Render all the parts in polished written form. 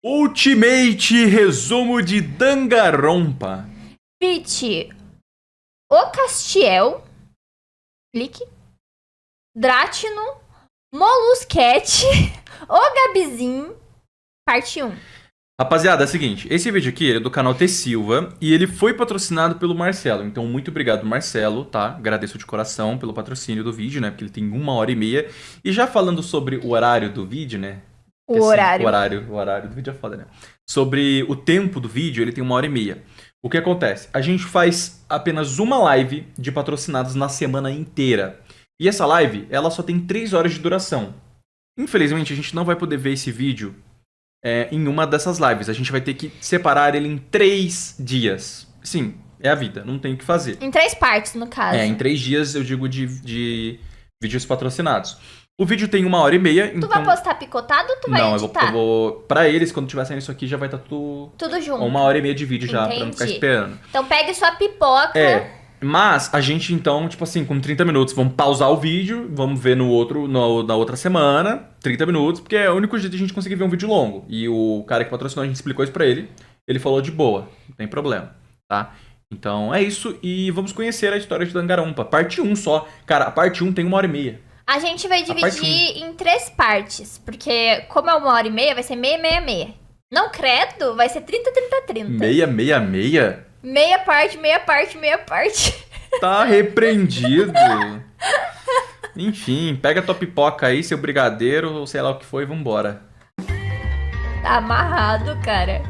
Ultimate resumo de Danganronpa. Fit, o Castiel, clique, Dratino, Molusquete, o Gabizinho, parte 1. Rapaziada, é o seguinte, esse vídeo aqui ele é do canal T Silva e ele foi patrocinado pelo Marcelo. Então, muito obrigado, Marcelo, tá? Agradeço de coração pelo patrocínio do vídeo, né? Porque ele tem 1h30. E já falando sobre o horário do vídeo, né? O horário. O horário do vídeo é foda, né? Sobre o tempo do vídeo, ele tem 1h30. O que acontece? A gente faz apenas uma live de patrocinados na semana inteira. E essa live, ela só tem 3 horas de duração. Infelizmente, a gente não vai poder ver esse vídeo em uma dessas lives. A gente vai ter que separar ele em 3 dias. Sim, é a vida, não tem o que fazer. Em 3 partes, no caso. Em 3 dias, eu digo de vídeos patrocinados. O vídeo tem 1h30, então... Tu vai postar picotado ou tu vai editar? Eu vou... Pra eles, quando tiver saindo isso aqui, já vai estar tudo junto. 1h30 de vídeo já, pra não ficar esperando. Então pegue sua pipoca. Mas a gente, então, tipo assim, com 30 minutos, vamos pausar o vídeo, vamos ver na outra semana, 30 minutos, porque é o único jeito de a gente conseguir ver um vídeo longo. E o cara que patrocinou, a gente explicou isso pra ele, ele falou de boa, não tem problema, tá? Então é isso, e vamos conhecer a história de Danganronpa. Parte 1 só. Cara, a parte 1 tem 1h30. A gente vai dividir em 3 partes, porque como é 1h30, vai ser 666. Não, credo, vai ser 30. 666? Meia parte. Tá repreendido. Enfim, pega tua pipoca aí, seu brigadeiro, ou sei lá o que foi, e vambora. Tá amarrado, cara.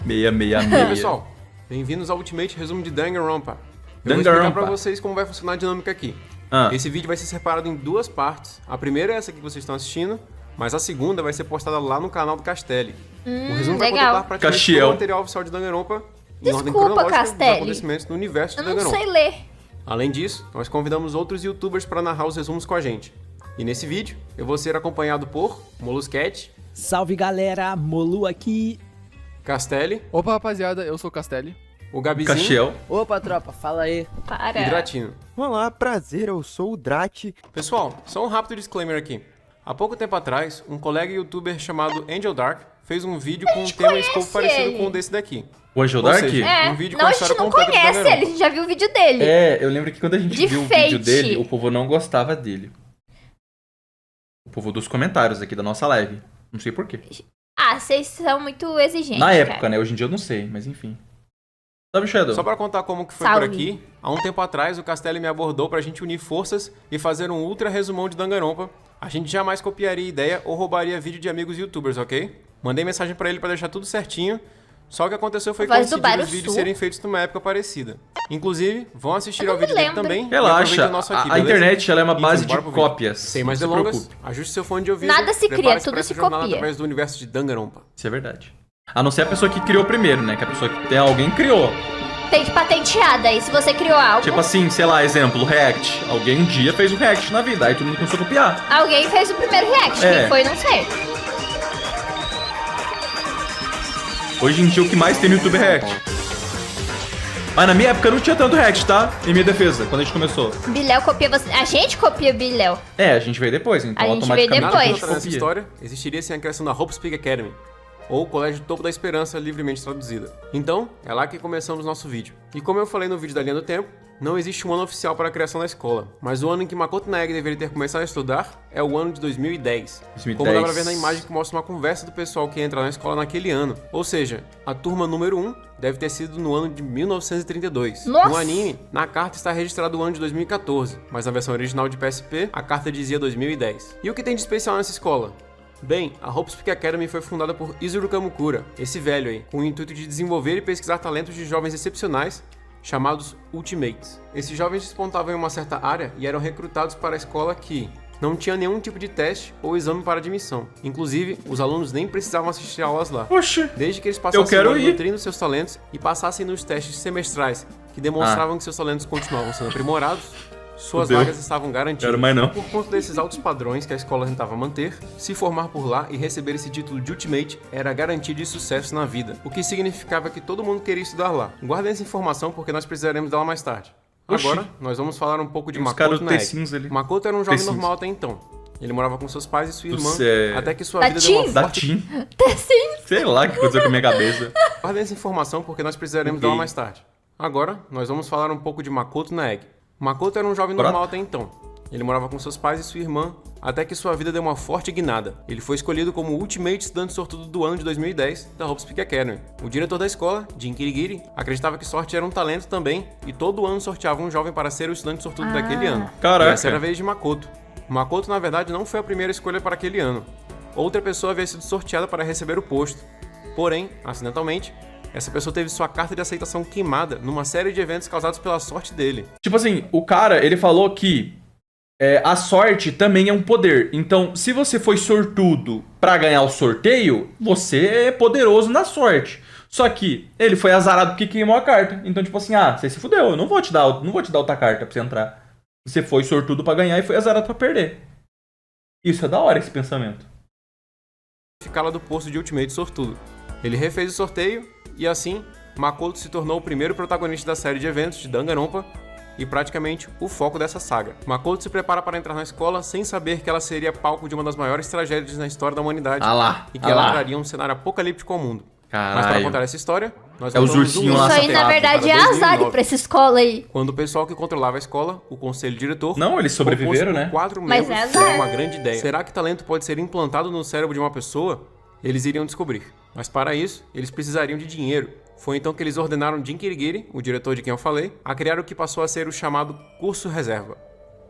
666. Pessoal, bem-vindos ao Ultimate Resumo de Danganronpa. Eu vou explicar pra vocês como vai funcionar a dinâmica aqui. Esse vídeo vai ser separado em 2 partes. A primeira é essa que vocês estão assistindo, mas a segunda vai ser postada lá no canal do Castelli. O resumo vai contar praticamente todo o material oficial de Danganronpa em ordem cronológica dos acontecimentos no universo de Danganronpa. Eu não sei ler. Além disso, nós convidamos outros youtubers para narrar os resumos com a gente. E nesse vídeo, eu vou ser acompanhado por Molusquete. Salve galera, Molu aqui. Castelli. Opa rapaziada, eu sou o Castelli. O Gabizinho. Castiel. Opa tropa, fala aí. Para. E Dratino. Olá, prazer, eu sou o Drat. Pessoal, só um rápido disclaimer aqui. Há pouco tempo atrás, um colega youtuber chamado Angel Dark fez um vídeo com um tema e escopo parecido com o desse daqui. O Angel Dark? Um vídeo não, com a história gente não completa conhece do Danganronpa. ele, a gente já viu o vídeo dele. Eu lembro que quando a gente viu o vídeo dele, o povo não gostava dele. O povo dos comentários aqui da nossa live. Não sei porquê. Vocês são muito exigentes, Na época, cara. né? Hoje em dia eu não sei, mas enfim. Salve, Shadow. Só pra contar como que foi Salve. por aqui, há um tempo atrás o Castelli me abordou pra gente unir forças e fazer um ultra resumão de Danganronpa. A gente jamais copiaria ideia ou roubaria vídeo de amigos youtubers, ok? Mandei mensagem pra ele pra deixar tudo certinho, só o que aconteceu foi coincidir os vídeos serem feitos numa época parecida. Inclusive, vão assistir ao vídeo dele também. Relaxa, a internet ela é uma base de bora cópias. Sem mais não se delongas, preocupe. ajuste seu fone de ouvido. Nada se cria, prepare-se tudo pra essa se jornada copia. através do universo de Danganronpa. Isso é verdade. A não ser a pessoa que criou primeiro, né? Que a pessoa que tem alguém criou. Tem de patenteada aí, se você criou algo. Tipo assim, sei lá, exemplo, React. Alguém um dia fez um React na vida, aí todo mundo começou a copiar. Alguém fez o primeiro react, quem foi, não sei. Hoje em dia o que mais tem no YouTube é React. Mas na minha época não tinha tanto React, tá? Em minha defesa, quando a gente começou. Biléu copia você. A gente copia o Biléu. A gente veio depois, então A gente veio automaticamente depois. a Nada gente contra essa copia. história existiria sem a criação da Hope Speak Academy, ou Colégio Topo da Esperança livremente traduzida. Então, é lá que começamos nosso vídeo. E como eu falei no vídeo da linha do tempo, não existe um ano oficial para a criação da escola, mas o ano em que Makoto Naegi deveria ter começado a estudar é o ano de 2010. Como dá pra ver na imagem que mostra uma conversa do pessoal que entra na escola naquele ano. Ou seja, a turma número 1 deve ter sido no ano de 1932. Nossa! No anime, na carta está registrado o ano de 2014, mas na versão original de PSP, a carta dizia 2010. E o que tem de especial nessa escola? Bem, a Hope Speak Academy foi fundada por Izuru Kamukura, esse velho aí, com o intuito de desenvolver e pesquisar talentos de jovens excepcionais, chamados Ultimates. Esses jovens despontavam em uma certa área e eram recrutados para a escola que não tinha nenhum tipo de teste ou exame para admissão. Inclusive, os alunos nem precisavam assistir aulas lá. Oxe, Desde que eles passassem quero o ano ir. nutrindo seus talentos e passassem nos testes semestrais, que demonstravam que seus talentos continuavam sendo aprimorados, suas Fudeu. vagas estavam garantidas. Quero mais não. Por conta desses altos padrões que a escola tentava manter, se formar por lá e receber esse título de Ultimate era garantia de sucesso na vida, o que significava que todo mundo queria estudar lá. Guardem essa informação porque nós precisaremos dela mais tarde. Oxi. Agora, nós vamos falar um pouco de Tem os caras Makoto do Naegi. T-Sims ali. Makoto era um jovem T-Sims. normal até então. Ele morava com seus pais e sua irmã, Você- até que sua Da vida deu uma Tim? Da forte... Tim. Sim. Sei lá o que aconteceu com a minha cabeça. Guardem essa informação porque nós precisaremos Ok. dela mais tarde. Agora, nós vamos falar um pouco de Makoto Naegi. Makoto era um jovem Bora. normal até então. Ele morava com seus pais e sua irmã, até que sua vida deu uma forte guinada. Ele foi escolhido como o Ultimate Estudante Sortudo do ano de 2010 da Hope Speak Academy. O diretor da escola, Jin Kirigiri, acreditava que sorte era um talento também, e todo ano sorteava um jovem para ser o estudante sortudo daquele ano. Caraca. E essa era a vez de Makoto. Makoto, na verdade, não foi a primeira escolha para aquele ano. Outra pessoa havia sido sorteada para receber o posto. Porém, acidentalmente, essa pessoa teve sua carta de aceitação queimada numa série de eventos causados pela sorte dele. Tipo assim, o cara, ele falou que a sorte também é um poder. Então, se você foi sortudo pra ganhar o sorteio, você é poderoso na sorte. Só que ele foi azarado porque queimou a carta. Então, tipo assim, você se fudeu, eu não vou te dar outra carta pra você entrar. Você foi sortudo pra ganhar e foi azarado pra perder. Isso é da hora, esse pensamento. Ficá-la do posto de Ultimate Sortudo. Ele refez o sorteio e assim, Makoto se tornou o primeiro protagonista da série de eventos de Danganronpa e praticamente o foco dessa saga. Makoto se prepara para entrar na escola sem saber que ela seria palco de uma das maiores tragédias na história da humanidade e que ela traria um cenário apocalíptico ao mundo. Mas para contar essa história, nós É os voltamos ursinhos lá Isso aí, na safado, verdade, é para azar 2009, pra essa escola aí. quando o pessoal que controlava a escola, o conselho diretor... Não, eles sobreviveram, composto por né? 4 Mas membros, é azar. tiveram uma grande ideia. Será que talento pode ser implantado no cérebro de uma pessoa? Eles iriam descobrir. Mas para isso, eles precisariam de dinheiro. Foi então que eles ordenaram Jin Kirigiri, o diretor de quem eu falei, a criar o que passou a ser o chamado Curso Reserva.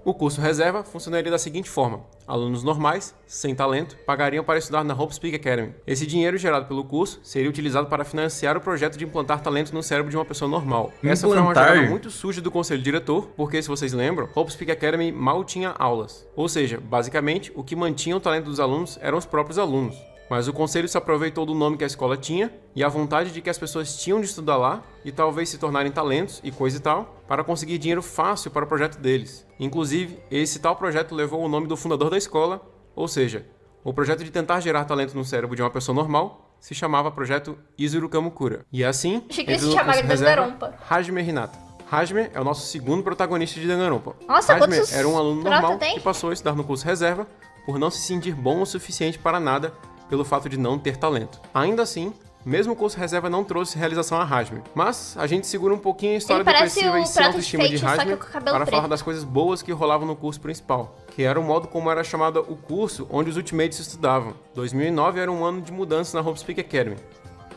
O curso reserva funcionaria da seguinte forma: alunos normais, sem talento, pagariam para estudar na Hope Speak Academy. Esse dinheiro gerado pelo curso seria utilizado para financiar o projeto de implantar talento no cérebro de uma pessoa normal. Essa foi uma jogada muito suja do conselho diretor, porque, se vocês lembram, Hope Speak Academy mal tinha aulas. Ou seja, basicamente, o que mantinha o talento dos alunos eram os próprios alunos. Mas o conselho se aproveitou do nome que a escola tinha e a vontade de que as pessoas tinham de estudar lá e talvez se tornarem talentos e coisa e tal, para conseguir dinheiro fácil para o projeto deles. Inclusive, esse tal projeto levou o nome do fundador da escola, ou seja, o projeto de tentar gerar talento no cérebro de uma pessoa normal se chamava Projeto Izuru Kamukura. E assim, Achei que entra se no chamava curso reserva Danganronpa. Hajime Hinata. Hajime é o nosso segundo protagonista de Danganronpa. Nossa, Hajime quantos era um aluno prota normal tem? que passou a estudar no curso reserva por não se sentir bom o suficiente para nada pelo fato de não ter talento. Ainda assim, mesmo o curso reserva não trouxe realização a Hajime. Mas a gente segura um pouquinho a história Ele parece depressiva o e sem Prato de autoestima de Fate, só que Hajime com o cabelo para preto. falar das coisas boas que rolavam no curso principal, que era o modo como era chamado o curso onde os Ultimates estudavam. 2009 era um ano de mudança na Hope Speak Academy.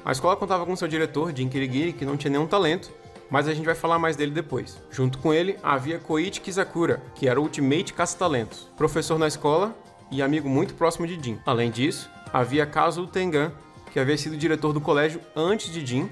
A escola contava com seu diretor, Jin Kirigiri, que não tinha nenhum talento, mas a gente vai falar mais dele depois. Junto com ele, havia Koichi Kizakura, que era o Ultimate Caça-Talentos, professor na escola e amigo muito próximo de Jin. Além disso, havia Kazuo Tengan, que havia sido diretor do colégio antes de Jin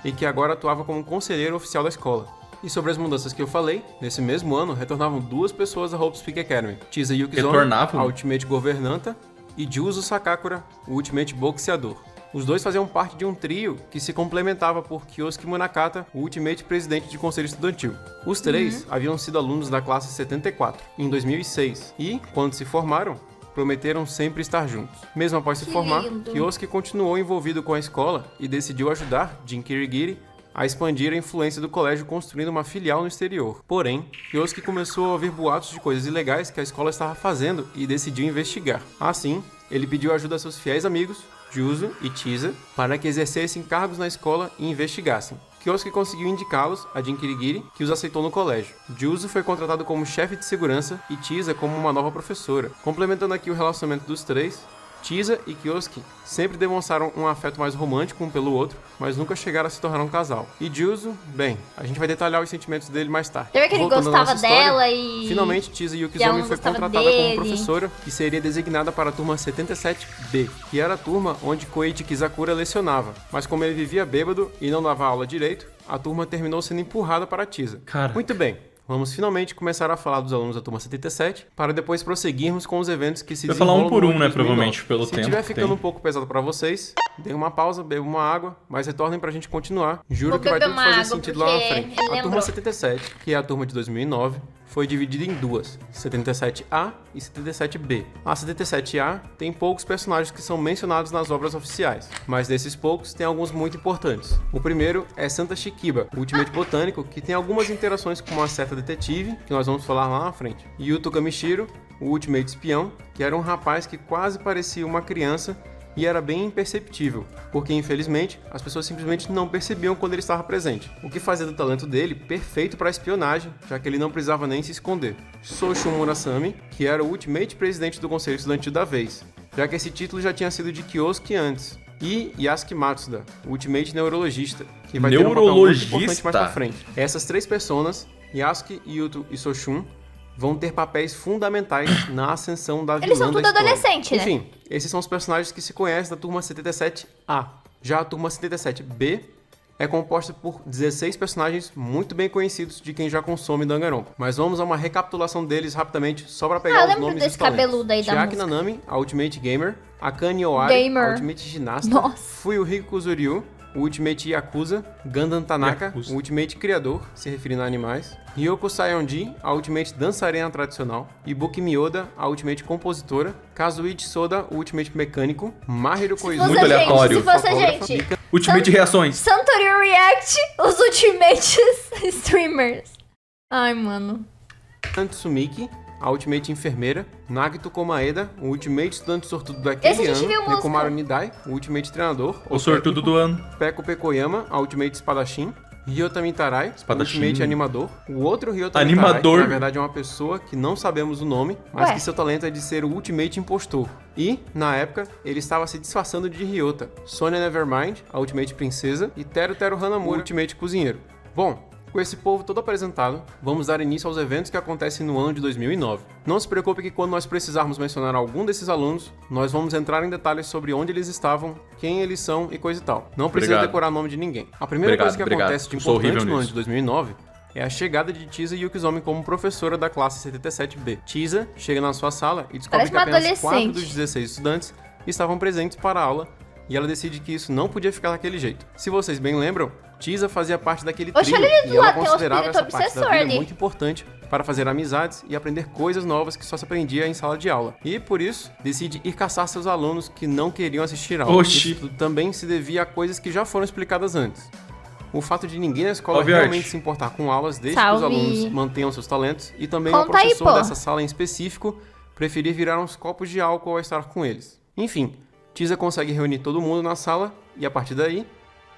e que agora atuava como conselheiro oficial da escola. E sobre as mudanças que eu falei, nesse mesmo ano retornavam duas pessoas da Hope Speak Academy: Chisa Yukizone, Retornavam? a Ultimate Governanta, e Juzo Sakakura, o Ultimate Boxeador. Os dois faziam parte de um trio que se complementava por Kyosuke Munakata, o Ultimate Presidente de Conselho Estudantil. Os três haviam sido alunos da classe 74, em 2006, e, quando se formaram, prometeram sempre estar juntos. Mesmo após se Que formar, lindo. Kyosuke continuou envolvido com a escola e decidiu ajudar Jin Kirigiri a expandir a influência do colégio construindo uma filial no exterior. Porém, Kyosuke começou a ouvir boatos de coisas ilegais que a escola estava fazendo e decidiu investigar. Assim, ele pediu ajuda a seus fiéis amigos, Juzo e Chisa, para que exercessem cargos na escola e investigassem. Kyosuke conseguiu indicá-los a Jin Kirigiri, que os aceitou no colégio. Juzo foi contratado como chefe de segurança e Chisa como uma nova professora. Complementando aqui o relacionamento dos três, Chisa e Kyosuke sempre demonstraram um afeto mais romântico um pelo outro, mas nunca chegaram a se tornar um casal. E Juzo, bem, a gente vai detalhar os sentimentos dele mais tarde. Você vê que ele Voltando à gostava nossa história, dela e... finalmente, Chisa ela Yukizome não foi gostava contratada dele. como professora e seria designada para a turma 77B, que era a turma onde Koichi Kizakura lecionava. Mas como ele vivia bêbado e não dava aula direito, a turma terminou sendo empurrada para a Chisa. Cara. Muito bem. Vamos finalmente começar a falar dos alunos da turma 77, para depois prosseguirmos com os eventos que se Vai falar um desenrolam por no um, ano né, 2009. provavelmente, pelo Se tempo estiver que ficando tem. um pouco pesado para vocês, dê uma pausa, beba uma água, mas retornem pra gente continuar. Juro Vou que vai beber tudo uma fazer água, sentido lá na porque frente. A lembrou. turma 77, que é a turma de 2009, foi dividida em duas, 77A e 77B. A 77A tem poucos personagens que são mencionados nas obras oficiais, mas desses poucos tem alguns muito importantes. O primeiro é Santa Shikiba, o Ultimate Botânico, que tem algumas interações com uma certa detetive, que nós vamos falar lá na frente. Yuto Kamishiro, o Ultimate Espião, que era um rapaz que quase parecia uma criança e era bem imperceptível, porque infelizmente as pessoas simplesmente não percebiam quando ele estava presente, o que fazia do talento dele perfeito para espionagem, já que ele não precisava nem se esconder. Soshun Murasame, que era o Ultimate Presidente do Conselho Estudantil da vez, já que esse título já tinha sido de Kyosuke antes. E Yasuki Matsuda, o Ultimate Neurologista, que vai ter um papel muito importante mais pra frente. Essas três personas, Yasuki, Yuto e Soshun, vão ter papéis fundamentais na ascensão da vilã da Eles são tudo história. adolescente, né? Enfim, esses são os personagens que se conhecem da turma 77A. Já a turma 77B é composta por 16 personagens muito bem conhecidos de quem já consome Danganronpa. Mas vamos a uma recapitulação deles rapidamente, só pra pegar eu os lembro nomes desse dos talentos. cabeludo aí da Chiaki música. Nanami, a Ultimate Gamer. Akane Owari, Gamer. a Ultimate Ginasta. Nossa. Fuyuhiko Kuzuryu, o Ultimate Yakuza. Gundam Tanaka, Yakuza. o Ultimate Criador, se referindo a animais. Ryoko Sayonji, a Ultimate Dançarina Tradicional. Ibuki Miyoda, a Ultimate Compositora. Kazuichi Soda, o Ultimate Mecânico. Mahiru Koizumi, Muito aleatório. Se fosse a fotógrafa. gente. Ultimate reações. Santorio React, os Ultimate Streamers. Ai, mano. Tsumiki, a Ultimate Enfermeira. Nagito Komaeda, o Ultimate Estudante Sortudo daquele Esse a gente viu ano. música. Nekomaru Nidai, o Ultimate Treinador. O sortudo do ano. Peko Pekoyama, a Ultimate Espadachim. Ryota Mitarai, o Espadachim. Ultimate Animador. O outro Ryota Animador. Mitarai, que na verdade é uma pessoa que não sabemos o nome, mas Ué. que seu talento é de ser o Ultimate Impostor. E, na época, ele estava se disfarçando de Ryota. Sonia Nevermind, a Ultimate Princesa. E Teru Teru Hanamura, o Ultimate Cozinheiro. Bom, com esse povo todo apresentado, vamos dar início aos eventos que acontecem no ano de 2009. Não se preocupe que quando nós precisarmos mencionar algum desses alunos, nós vamos entrar em detalhes sobre onde eles estavam, quem eles são e coisa e tal. Não precisa Obrigado. decorar o nome de ninguém. A primeira Obrigado, coisa que obrigado. acontece de Eu sou importante horrível no ano nisso. de 2009 é a chegada de Chisa Yukizomi como professora da classe 77B. Chisa chega na sua sala e descobre Parece que uma apenas 4 adolescente. dos 16 estudantes estavam presentes para a aula e ela decide que isso não podia ficar daquele jeito. Se vocês bem lembram, Chisa fazia parte daquele Oxe, trio olha ali do e ela lado, tem um considerava espírito essa parte da obsessor vida ali. muito importante para fazer amizades e aprender coisas novas que só se aprendia em sala de aula. E, por isso, decide ir caçar seus alunos que não queriam assistir aula. Oxi. Isso tudo também se devia a coisas que já foram explicadas antes. O fato de ninguém na escola Salve, realmente Arte. se importar com aulas desde Salve. que os alunos mantenham seus talentos e também Conta o aí, professor pô. dessa sala em específico preferir virar uns copos de álcool ao estar com eles. Enfim, Chisa consegue reunir todo mundo na sala e a partir daí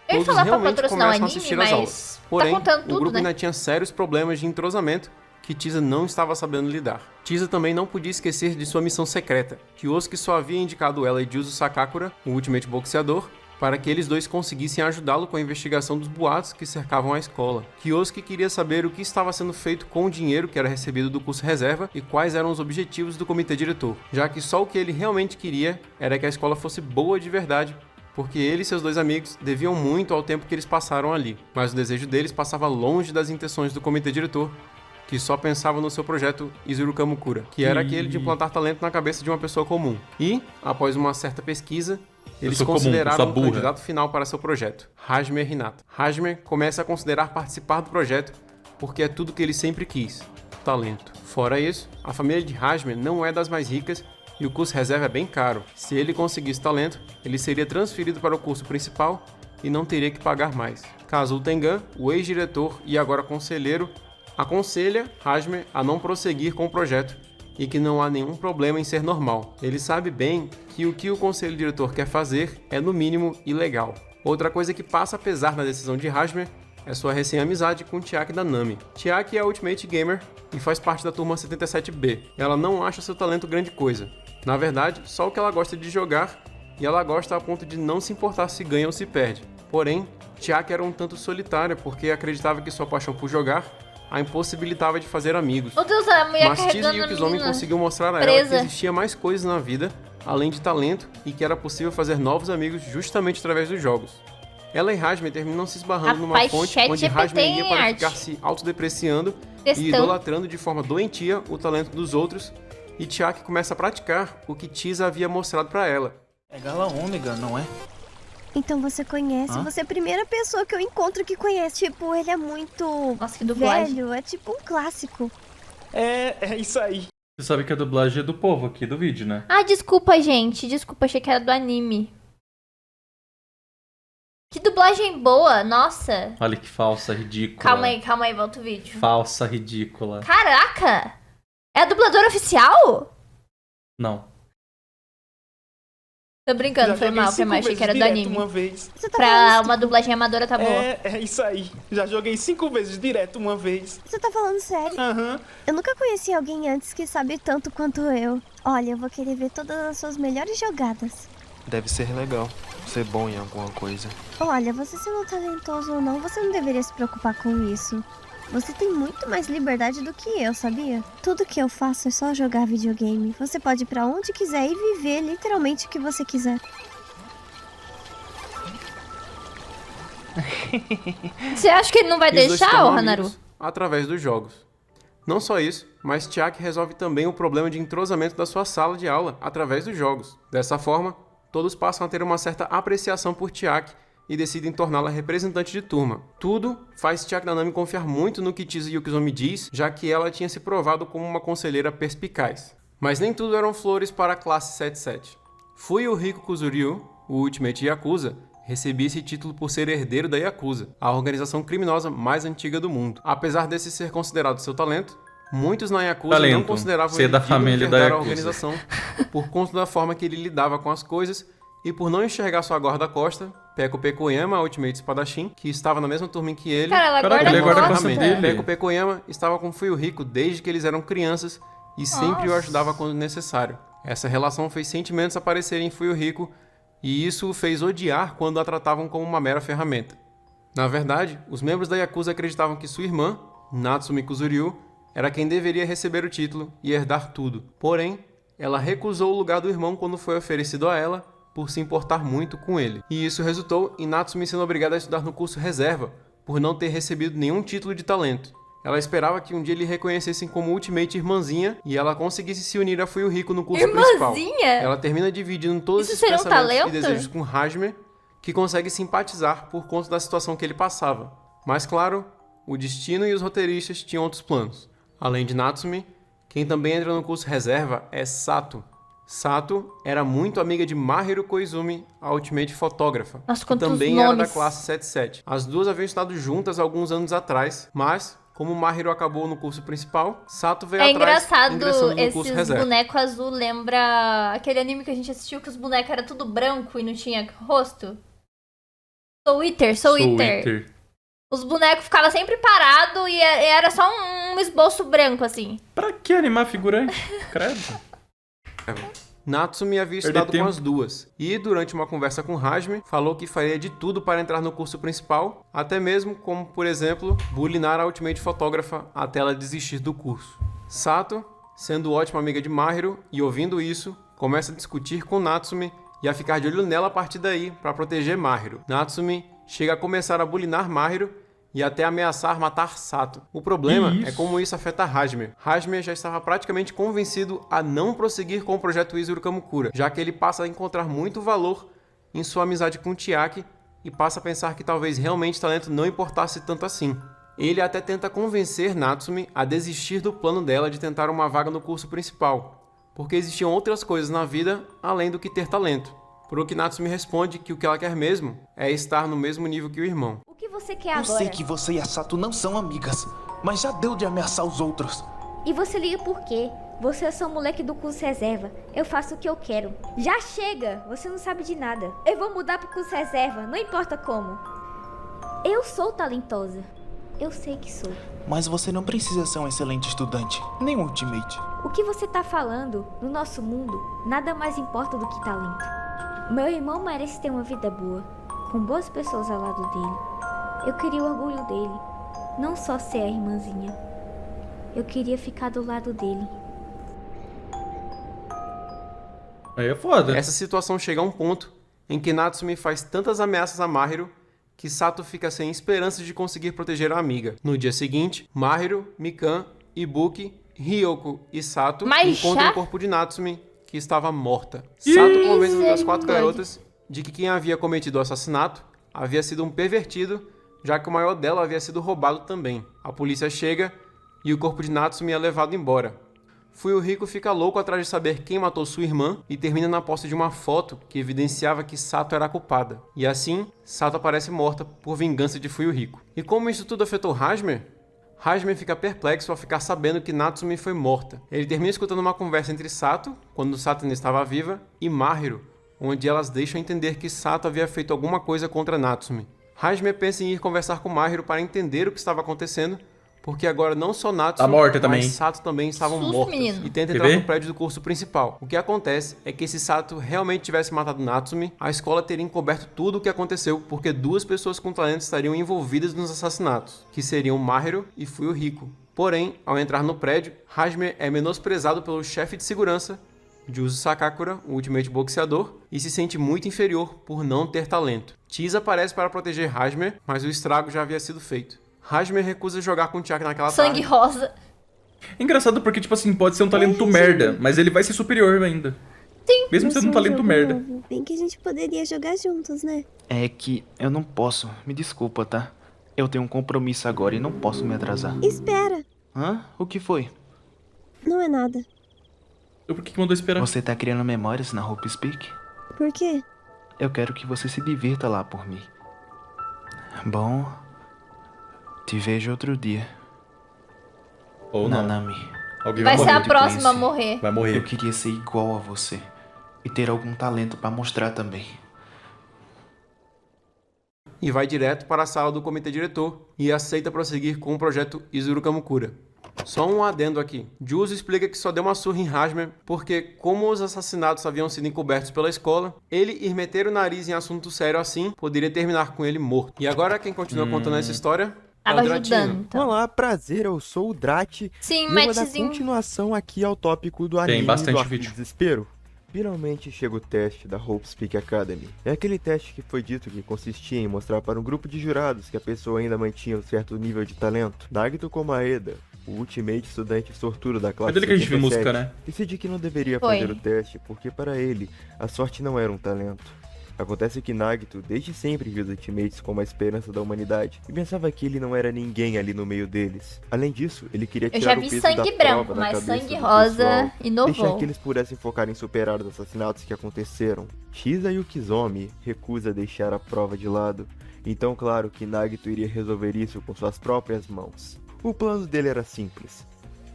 Eu ia todos falar pra realmente patrocinar o começam a anime, assistir às mas aulas. tá Porém, contando o tudo, grupo né? ainda tinha sérios problemas de entrosamento que Chisa não estava sabendo lidar. Chisa também não podia esquecer de sua missão secreta. Kyosuke só havia indicado ela e Juzo Sakakura, o Ultimate Boxeador, para que eles dois conseguissem ajudá-lo com a investigação dos boatos que cercavam a escola. Kyosuke queria saber o que estava sendo feito com o dinheiro que era recebido do curso reserva e quais eram os objetivos do comitê diretor, já que só o que ele realmente queria era que a escola fosse boa de verdade, porque ele e seus dois amigos deviam muito ao tempo que eles passaram ali, mas o desejo deles passava longe das intenções do comitê diretor, que só pensava no seu projeto Izuru Kamukura, que era aquele de implantar talento na cabeça de uma pessoa comum. E, após uma certa pesquisa, eles sou comum, consideraram pessoa o burra. candidato final para seu projeto, Hajime Hinata. Hajime começa a considerar participar do projeto porque é tudo que ele sempre quis, talento. Fora isso, a família de Hajime não é das mais ricas e o curso reserva é bem caro. Se ele conseguisse talento, ele seria transferido para o curso principal e não teria que pagar mais. Kazuo Tengan, o ex-diretor e agora conselheiro, aconselha Hajime a não prosseguir com o projeto e que não há nenhum problema em ser normal. Ele sabe bem que o conselho diretor quer fazer é no mínimo ilegal. Outra coisa que passa apesar da decisão de Hajime é sua recém-amizade com Chiaki da Nami. Chiaki é a Ultimate Gamer e faz parte da turma 77B. Ela não acha seu talento grande coisa. Na verdade, só o que ela gosta de jogar e ela gosta a ponto de não se importar se ganha ou se perde. Porém, Chiaki era um tanto solitária porque acreditava que sua paixão por jogar a impossibilitava de fazer amigos. Meu Deus, a mulher Mas Chisa carregando a Yukizomi menina. conseguiu mostrar a ela presa. que existia mais coisas na vida, além de talento, e que era possível fazer novos amigos justamente através dos jogos. Ela e Hajime terminam se esbarrando numa Rapaz, fonte chat onde GPT Hajime ia em para arte. ficar se autodepreciando e Textão. idolatrando de forma doentia o talento dos outros, e Chiaki começa a praticar o que Chisa havia mostrado para ela. É Gala Ômega, não é? Então você conhece, Hã? você é a primeira pessoa que eu encontro que conhece. Tipo, ele é muito Nossa, que dublagem. velho, é tipo um clássico. É isso aí. Você sabe que a dublagem é do povo aqui do vídeo, né? Ah, desculpa, gente. Desculpa, achei que era do anime. Que dublagem boa, nossa. Olha que falsa, ridícula. Calma aí, volta o vídeo. Falsa, ridícula. Caraca! É a dubladora oficial? Não. Tô brincando, Já foi joguei mal, 5 achei vezes que era do direto anime. uma vez. Você tá Pra falando, uma dublagem amadora tá boa. É isso aí. Já joguei 5 vezes direto uma vez. você tá falando sério? Aham. Eu nunca conheci alguém antes que sabe tanto quanto eu. Olha, eu vou querer ver todas as suas melhores jogadas. Deve ser legal ser bom em alguma coisa. Olha, você sendo talentoso ou não, você não deveria se preocupar com isso. Você tem muito mais liberdade do que eu, sabia? Tudo que eu faço é só jogar videogame. Você pode ir pra onde quiser e viver literalmente o que você quiser. Você acha que ele não vai E os dois se deixar, tornam ô Hanaru? amigos através dos jogos. Não só isso, mas Chiaki resolve também o problema de entrosamento da sua sala de aula através dos jogos. Dessa forma, todos passam a ter uma certa apreciação por Chiaki e decidem torná-la representante de turma. Tudo faz Chiaki Nanami confiar muito no que Chisa Yukizomi diz, já que ela tinha se provado como uma conselheira perspicaz. Mas nem tudo eram flores para a classe 77. Fuyuhiko Kuzuryu, o Ultimate Yakuza, recebia esse título por ser herdeiro da Yakuza, a organização criminosa mais antiga do mundo. Apesar desse ser considerado seu talento, muitos na Yakuza não consideravam ser ele da digno de família da herdar a Yakuza. organização por conta da forma que ele lidava com as coisas e por não enxergar sua guarda-costa, Peko Pekoyama, a Ultimate Espadachim, que estava na mesma turma que ele. Cara, ela Caraca, guarda ele guarda a a costa. costa dele. Peko Pekoyama estava com Fuyuhiko desde que eles eram crianças e sempre o Nossa. ajudava quando necessário. Essa relação fez sentimentos aparecerem em Fuyuhiko e isso o fez odiar quando a tratavam como uma mera ferramenta. Na verdade, os membros da Yakuza acreditavam que sua irmã, Natsumi Kuzuryu, era quem deveria receber o título e herdar tudo. Porém, ela recusou o lugar do irmão quando foi oferecido a ela por se importar muito com ele. E isso resultou em Natsumi sendo obrigada a estudar no curso reserva, por não ter recebido nenhum título de talento. Ela esperava que um dia lhe reconhecessem como Ultimate Irmãzinha e ela conseguisse se unir a Fuyuhiko no curso principal. Irmãzinha? Ela termina dividindo todos Isso esses seria um pensamentos e talento? desejos com Hajime, que consegue simpatizar por conta da situação que ele passava. Mas claro, o destino e os roteiristas tinham outros planos. Além de Natsumi, quem também entra no curso reserva é Sato. Sato era muito amiga de Mahiru Koizumi, a Ultimate Fotógrafa, Nossa, que quantos também era da nomes. classe 77. As duas haviam estado juntas alguns anos atrás, mas, como Mahiru acabou no curso principal, Sato veio É atrás, engraçado, ingressando no curso esses reserva. bonecos azul lembra aquele anime que a gente assistiu que os bonecos eram tudo branco e não tinha rosto? Soul Eater. Os bonecos ficavam sempre parados e era só um esboço branco, assim. Pra que animar figurante? Credo. Natsumi havia Perder estudado com tempo. as duas, e durante uma conversa com Hajime, falou que faria de tudo para entrar no curso principal, até mesmo como, por exemplo, bulinar a Ultimate Fotógrafa até ela desistir do curso. Sato, sendo ótima amiga de Mahiru e ouvindo isso, começa a discutir com Natsumi e a ficar de olho nela a partir daí para proteger Mahiru. Natsumi chega a começar a bulinar Mahiru e até ameaçar matar Sato. O problema Que isso? é como isso afeta Hajime. Hajime já estava praticamente convencido a não prosseguir com o projeto Izuru Kamukura, já que ele passa a encontrar muito valor em sua amizade com Chiaki e passa a pensar que talvez realmente talento não importasse tanto assim. Ele até tenta convencer Natsumi a desistir do plano dela de tentar uma vaga no curso principal, porque existiam outras coisas na vida além do que ter talento. Por o que Natsumi responde que o que ela quer mesmo é estar no mesmo nível que o irmão. O que você quer Eu agora? sei que você e a Sato não são amigas, mas já deu de ameaçar os outros. E você liga por quê? Você é só um moleque do curso reserva. Eu faço o que eu quero. Já chega! Você não sabe de nada. Eu vou mudar pro curso reserva, não importa como. Eu sou talentosa. Eu sei que sou. Mas você não precisa ser um excelente estudante, nem um ultimate. O que você tá falando? No nosso mundo, nada mais importa do que talento. Meu irmão merece ter uma vida boa, com boas pessoas ao lado dele. Eu queria o orgulho dele, não só ser a irmãzinha. Eu queria ficar do lado dele. Aí é foda. Essa situação chega a um ponto em que Natsumi faz tantas ameaças a Mahiru que Sato fica sem esperanças de conseguir proteger a amiga. No dia seguinte, Mahiru, Mikan, Ibuki, Ryoko e Sato Mas encontram já? o corpo de Natsumi, que estava morta. Sato convence as quatro misericórdia. garotas de que quem havia cometido o assassinato havia sido um pervertido, já que o maior dela havia sido roubado também. A polícia chega e o corpo de Natsumi é levado embora. Fuyuhiko fica louco atrás de saber quem matou sua irmã e termina na posse de uma foto que evidenciava que Sato era a culpada. E assim, Sato aparece morta por vingança de Fuyuhiko. E como isso tudo afetou Hajime? Hajime fica perplexo ao ficar sabendo que Natsumi foi morta. Ele termina escutando uma conversa entre Sato, quando Sato ainda estava viva, e Mahiro, onde elas deixam entender que Sato havia feito alguma coisa contra Natsumi. Hajime pensa em ir conversar com Mahiro para entender o que estava acontecendo, porque agora não só Natsumi, morta também. mas Sato também estavam Susto, mortas. menino. E tenta Quer entrar ver? no prédio do curso principal. O que acontece é que se Sato realmente tivesse matado Natsumi, a escola teria encoberto tudo o que aconteceu, porque 2 pessoas com talento estariam envolvidas nos assassinatos, que seriam Mahiro e Fuyuhiko. Porém, ao entrar no prédio, Hajime é menosprezado pelo chefe de segurança, Juzo Sakakura, o ultimate boxeador, e se sente muito inferior por não ter talento. Chisa aparece para proteger Hajime, mas o estrago já havia sido feito. Hajime recusa jogar com o Chuck naquela Sangue tarde. rosa. É engraçado porque, tipo assim, pode ser um talento merda, mas ele vai ser superior ainda. Sim. Mesmo sendo um talento merda. Novo. Bem que a gente poderia jogar juntos, né? É que eu não posso. Me desculpa, tá? Eu tenho um compromisso agora e não posso me atrasar. Espera. Hã? O que foi? Não é nada. Por que mandou esperar? Você tá criando memórias na Hope Speak? Por quê? Eu quero que você se divirta lá por mim. Bom, te vejo outro dia. Ou não. Nanami, Alguém Vai ser morrer. a próxima a Prince. morrer. Vai eu morrer. queria ser igual a você. E ter algum talento pra mostrar também. E vai direto para a sala do comitê diretor e aceita prosseguir com o projeto Izuru Kamukura. Só um adendo aqui. Juzo explica que só deu uma surra em Hajime porque, como os assassinatos haviam sido encobertos pela escola, ele ir meter o nariz em assunto sério assim poderia terminar com ele morto. E agora quem continua contando essa história é Tava o Dratino. ajudando, então. Olá, prazer, eu sou o Drat. Sim, E eu vou dar Mattzinho. continuação aqui ao tópico do anime bastante do Arco vídeo. do Desespero. Finalmente chega o teste da Hope Speak Academy. É aquele teste que foi dito que consistia em mostrar para um grupo de jurados que a pessoa ainda mantinha um certo nível de talento. Nagito Komaeda, o ultimate estudante sortudo da classe É dele que a gente viu 77, música, né? decide que não deveria Foi. fazer o teste porque para ele a sorte não era um talento. Acontece que Nagito desde sempre viu os Ultimates como a esperança da humanidade e pensava que ele não era ninguém ali no meio deles. Além disso, ele queria Eu tirar já o vi peso sangue da branco, prova da mas cabeça sangue do rosa pessoal, deixar inovou. que eles pudessem focar em superar os assassinatos que aconteceram. Shiza Yukizomi recusa deixar a prova de lado, então claro que Nagito iria resolver isso com suas próprias mãos. O plano dele era simples: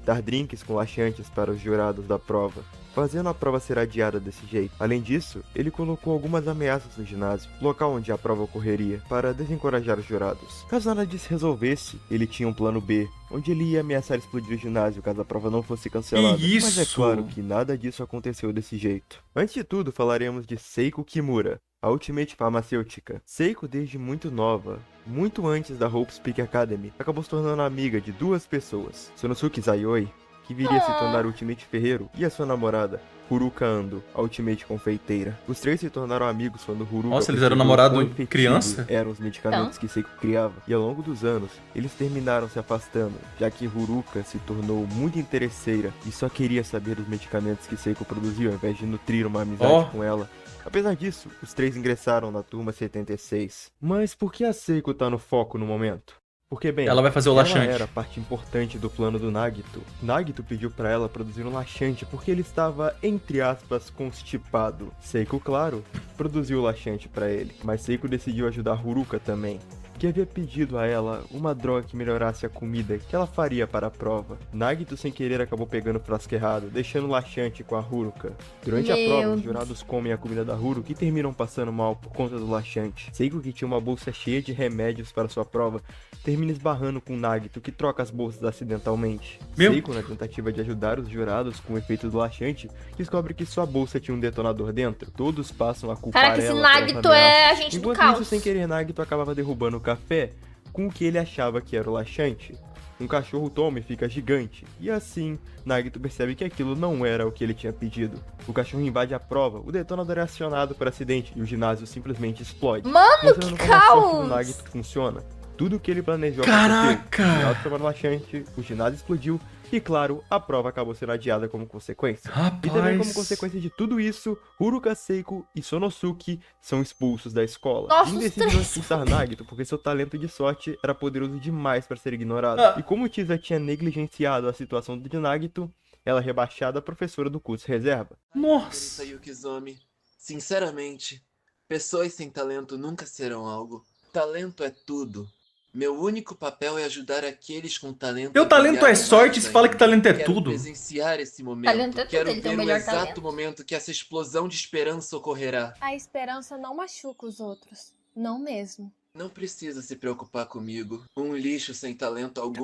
dar drinks com laxantes para os jurados da prova, fazendo a prova ser adiada desse jeito. Além disso, ele colocou algumas ameaças no ginásio, local onde a prova ocorreria, para desencorajar os jurados. Caso nada disso resolvesse, ele tinha um plano B, onde ele ia ameaçar explodir o ginásio caso a prova não fosse cancelada. Mas é Isso! claro que nada disso aconteceu desse jeito. Antes de tudo, falaremos de Seiko Kimura, a Ultimate Farmacêutica. Seiko, desde muito nova, muito antes da Hope Speak Academy, acabou se tornando amiga de 2 pessoas: Sonosuke Zayoi, que viria a se tornar Ultimate Ferreiro, e a sua namorada, Huruka Ando, a Ultimate Confeiteira. Os 3 se tornaram amigos quando Huruka Nossa, eles eram percebeu namorado quão efetivo criança? eram os medicamentos que Seiko criava. E ao longo dos anos, eles terminaram se afastando, já que Huruka se tornou muito interesseira e só queria saber dos medicamentos que Seiko produzia ao invés de nutrir uma amizade com ela. Apesar disso, os 3 ingressaram na turma 76. Mas por que a Seiko tá no foco no momento? Porque, bem, Ela vai fazer o ela laxante. era parte importante do plano do Nagito. Nagito pediu pra ela produzir um laxante porque ele estava, entre aspas, constipado. Seiko, claro, produziu o laxante pra ele, mas Seiko decidiu ajudar Huruka também, que havia pedido a ela uma droga que melhorasse a comida que ela faria para a prova. Nagito, sem querer, acabou pegando o frasco errado, deixando o laxante com a Huruka. Durante a prova, os jurados comem a comida da Huruka e terminam passando mal por conta do laxante. Seiko, que tinha uma bolsa cheia de remédios para sua prova, termina esbarrando com Nagito, que troca as bolsas acidentalmente. Seiko, na tentativa de ajudar os jurados com o efeito do laxante, descobre que sua bolsa tinha um detonador dentro. Todos passam a culpar Caraca, esse ela pelas Nagito ameaças. é agente do Enquanto caos. isso, sem querer, Nagito acabava derrubando o café com o que ele achava que era o laxante. Um cachorro toma e fica gigante, e assim, Nagito percebe que aquilo não era o que ele tinha pedido. O cachorro invade a prova, o detonador é acionado por acidente e o ginásio simplesmente explode. Mano, mostrando que como a sorte do caos! Nagito funciona. Tudo o que ele planejou Caraca! aconteceu. O tomando laxante, o ginásio explodiu e, claro, a prova acabou sendo adiada como consequência. E também como consequência de tudo isso, Huruka, Seiko e Sonosuke são expulsos da escola. Nossa, Jin os decidiu três. expulsar Nagito porque seu talento de sorte era poderoso demais para ser ignorado. E como Chisa tinha negligenciado a situação de Nagito, ela é rebaixada a professora do curso reserva. Nossa! Yukizomi, sinceramente, pessoas sem talento nunca serão algo. Talento é tudo. Meu único papel é ajudar aqueles com talento. Teu talento é sorte e se fala que talento é Quero tudo. presenciar esse momento. Talento é tudo, Quero ele tem ver o o melhor exato talento. momento que essa explosão de esperança ocorrerá. A esperança não machuca os outros. Não mesmo. Não precisa se preocupar comigo. Um lixo sem talento algum.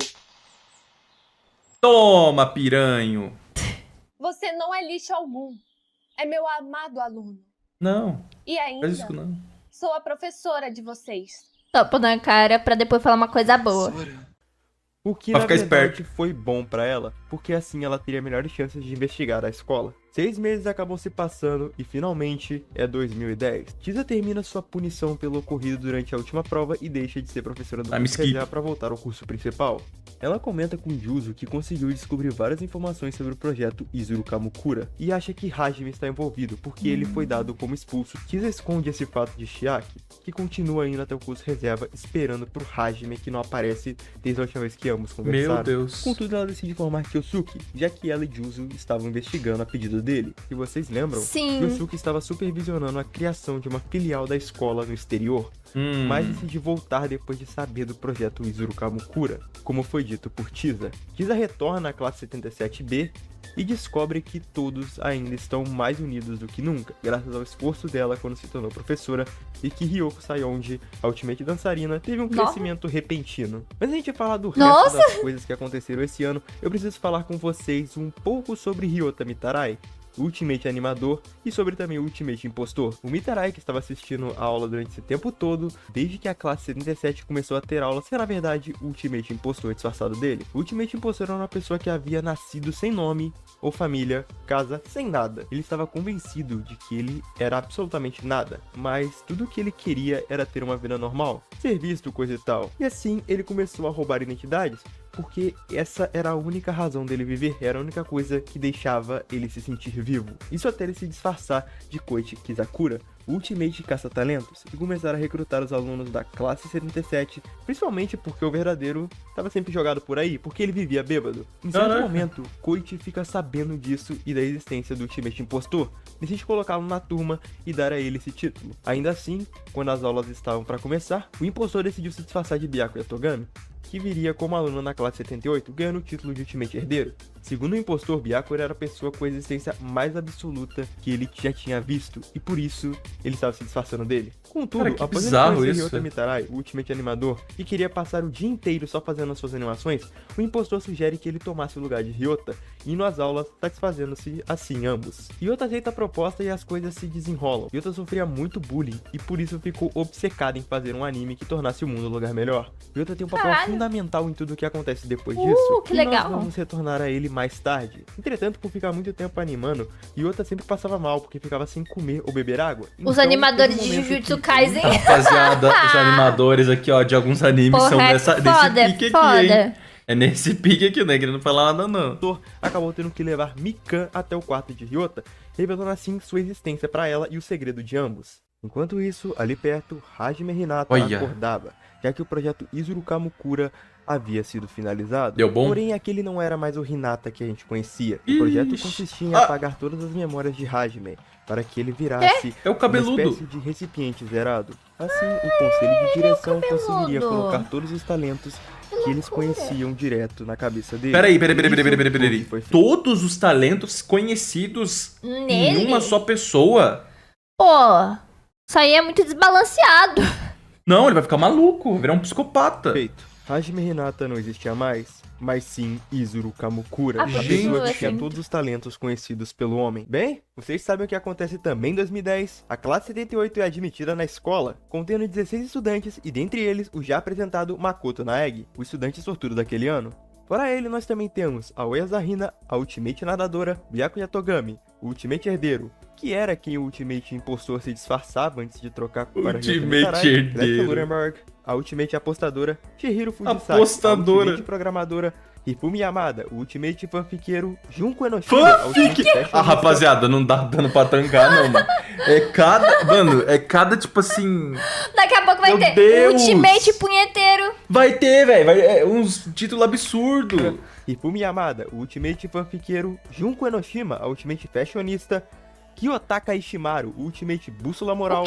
Toma, piranho. Você não é lixo algum. É meu amado aluno. Não, E ainda, faz isso não. sou a professora de vocês. Topo na cara pra depois falar uma coisa boa. O que Pra na ficar verdade foi bom pra ela, porque assim ela teria melhores chances de investigar a escola. 6 meses acabam se passando e finalmente é 2010. Tisa termina sua punição pelo ocorrido durante a última prova e deixa de ser professora do curso reserva para voltar ao curso principal. Ela comenta com Juzo que conseguiu descobrir várias informações sobre o projeto Izuru Kamukura e acha que Hajime está envolvido porque ele foi dado como expulso. Tisa esconde esse fato de Chiaki, que continua indo até o curso reserva esperando por Hajime, que não aparece desde a última vez que ambos conversaram. Meu Deus. Contudo, ela decide informar Kyosuke, já que ela e Juzo estavam investigando a pedido dele. E vocês lembram? Sim. Kyosuke estava supervisionando a criação de uma filial da escola no exterior, mas decide voltar depois de saber do projeto Izuru Kamukura, como foi dito por Tisa. Tisa retorna à classe 77B e descobre que todos ainda estão mais unidos do que nunca, graças ao esforço dela quando se tornou professora, e que Ryoko Sayonji, a Ultimate dançarina, teve um crescimento repentino. Mas antes de falar do resto das coisas que aconteceram esse ano, eu preciso falar com vocês um pouco sobre Ryota Mitarai, Ultimate Animador, e sobre também o Ultimate Impostor. O Mitarai, que estava assistindo a aula durante esse tempo todo, desde que a classe 77 começou a ter aula, será na verdade o Ultimate Impostor disfarçado dele. O Ultimate Impostor era uma pessoa que havia nascido sem nome ou família, casa, sem nada. Ele estava convencido de que ele era absolutamente nada, mas tudo o que ele queria era ter uma vida normal, ser visto, coisa e tal. E assim ele começou a roubar identidades, porque essa era a única razão dele viver, era a única coisa que deixava ele se sentir vivo. Isso até ele se disfarçar de Koichi Kizakura, o Ultimate caça-talentos, e começar a recrutar os alunos da classe 77, principalmente porque o verdadeiro estava sempre jogado por aí, porque ele vivia bêbado. Em certo momento, Koichi fica sabendo disso e da existência do Ultimate Impostor, decide colocá-lo na turma e dar a ele esse título. Ainda assim, quando as aulas estavam para começar, o impostor decidiu se disfarçar de Byakuya Togami, que viria como aluno na classe 78, ganhando o título de Ultimate Herdeiro. Segundo o impostor, Byakuya era a pessoa com a existência mais absoluta que ele já tinha visto, e por isso ele estava se disfarçando dele. Contudo, Cara, que após ele bizarro conhecer isso. Ryota Mitarai, o Ultimate Animador, e queria passar o dia inteiro só fazendo as suas animações, o impostor sugere que ele tomasse o lugar de Ryota, indo às aulas, satisfazendo-se assim ambos. Ryota aceita a proposta e as coisas se desenrolam. Ryota sofria muito bullying, e por isso ficou obcecada em fazer um anime que tornasse o mundo um lugar melhor. Ryota tem um papel fundamental em tudo o que acontece depois disso, que e legal. nós vamos retornar a ele mais tarde. Entretanto, por ficar muito tempo animando, Ryota sempre passava mal, porque ficava sem comer ou beber água. Os Então, animadores teve um de momento Jujutsu que- Kaisen. Rapaziada, os animadores aqui, ó, de alguns animes são Porra, desse foda, pique foda. aqui, hein? É nesse pique aqui, né? Querendo falar nada, não. Thor acabou tendo que levar Mikan até o quarto de Ryota, revelando assim sua existência para ela e o segredo de ambos. Enquanto isso, ali perto, Hajime Hinata Olha. acordava, já que o projeto Izuru Kamukura havia sido finalizado. Deu bom? Porém, aquele não era mais o Hinata que a gente conhecia. O projeto consistia em apagar todas as memórias de Hajime, para que ele virasse É o cabeludo. uma espécie de recipiente zerado. Assim, o conselho de direção conseguiria colocar todos os talentos que eles conheciam direto na cabeça dele. Peraí. Isso foi feito. Todos os talentos conhecidos Nele? em uma só pessoa? Pô, isso aí é muito desbalanceado. Não, ele vai ficar maluco, vai virar um psicopata. Feito. Hajime Hinata não existia mais, mas sim Izuru Kamukura, Ah, a gente. pessoa que tinha Sim. todos os talentos conhecidos pelo homem. Bem, vocês sabem o que acontece também em 2010. A classe 78 é admitida na escola, contendo 16 estudantes e dentre eles o já apresentado Makoto Naegi, o estudante sortudo daquele ano. Fora ele, nós também temos a Oyazahina, a Ultimate Nadadora, Byakuya Togami, o Ultimate Herdeiro, que era quem o Ultimate Impostor se disfarçava antes de trocar para Ultimate Ryota Mitarai, Herdeiro. Lester Lurenberg, a Ultimate Apostadora, Chihiro Fujisaki, Apostadora. a Ultimate Programadora, Hifumi Yamada, o Ultimate Fanfiqueiro, Junko Enoshima, a Ultimate Fanfic? Fashionista. Ah, rapaziada, não dá dando pra trancar, não, mano. É cada, tipo assim... Daqui a pouco vai Meu ter Deus. Ultimate Punheteiro. Vai ter, velho, uns títulos absurdos. Hifumi Yamada, o Ultimate Fanfiqueiro, Junko Enoshima, a Ultimate Fashionista, Kiyotaka Ishimaru, o Ultimate Bússola Moral.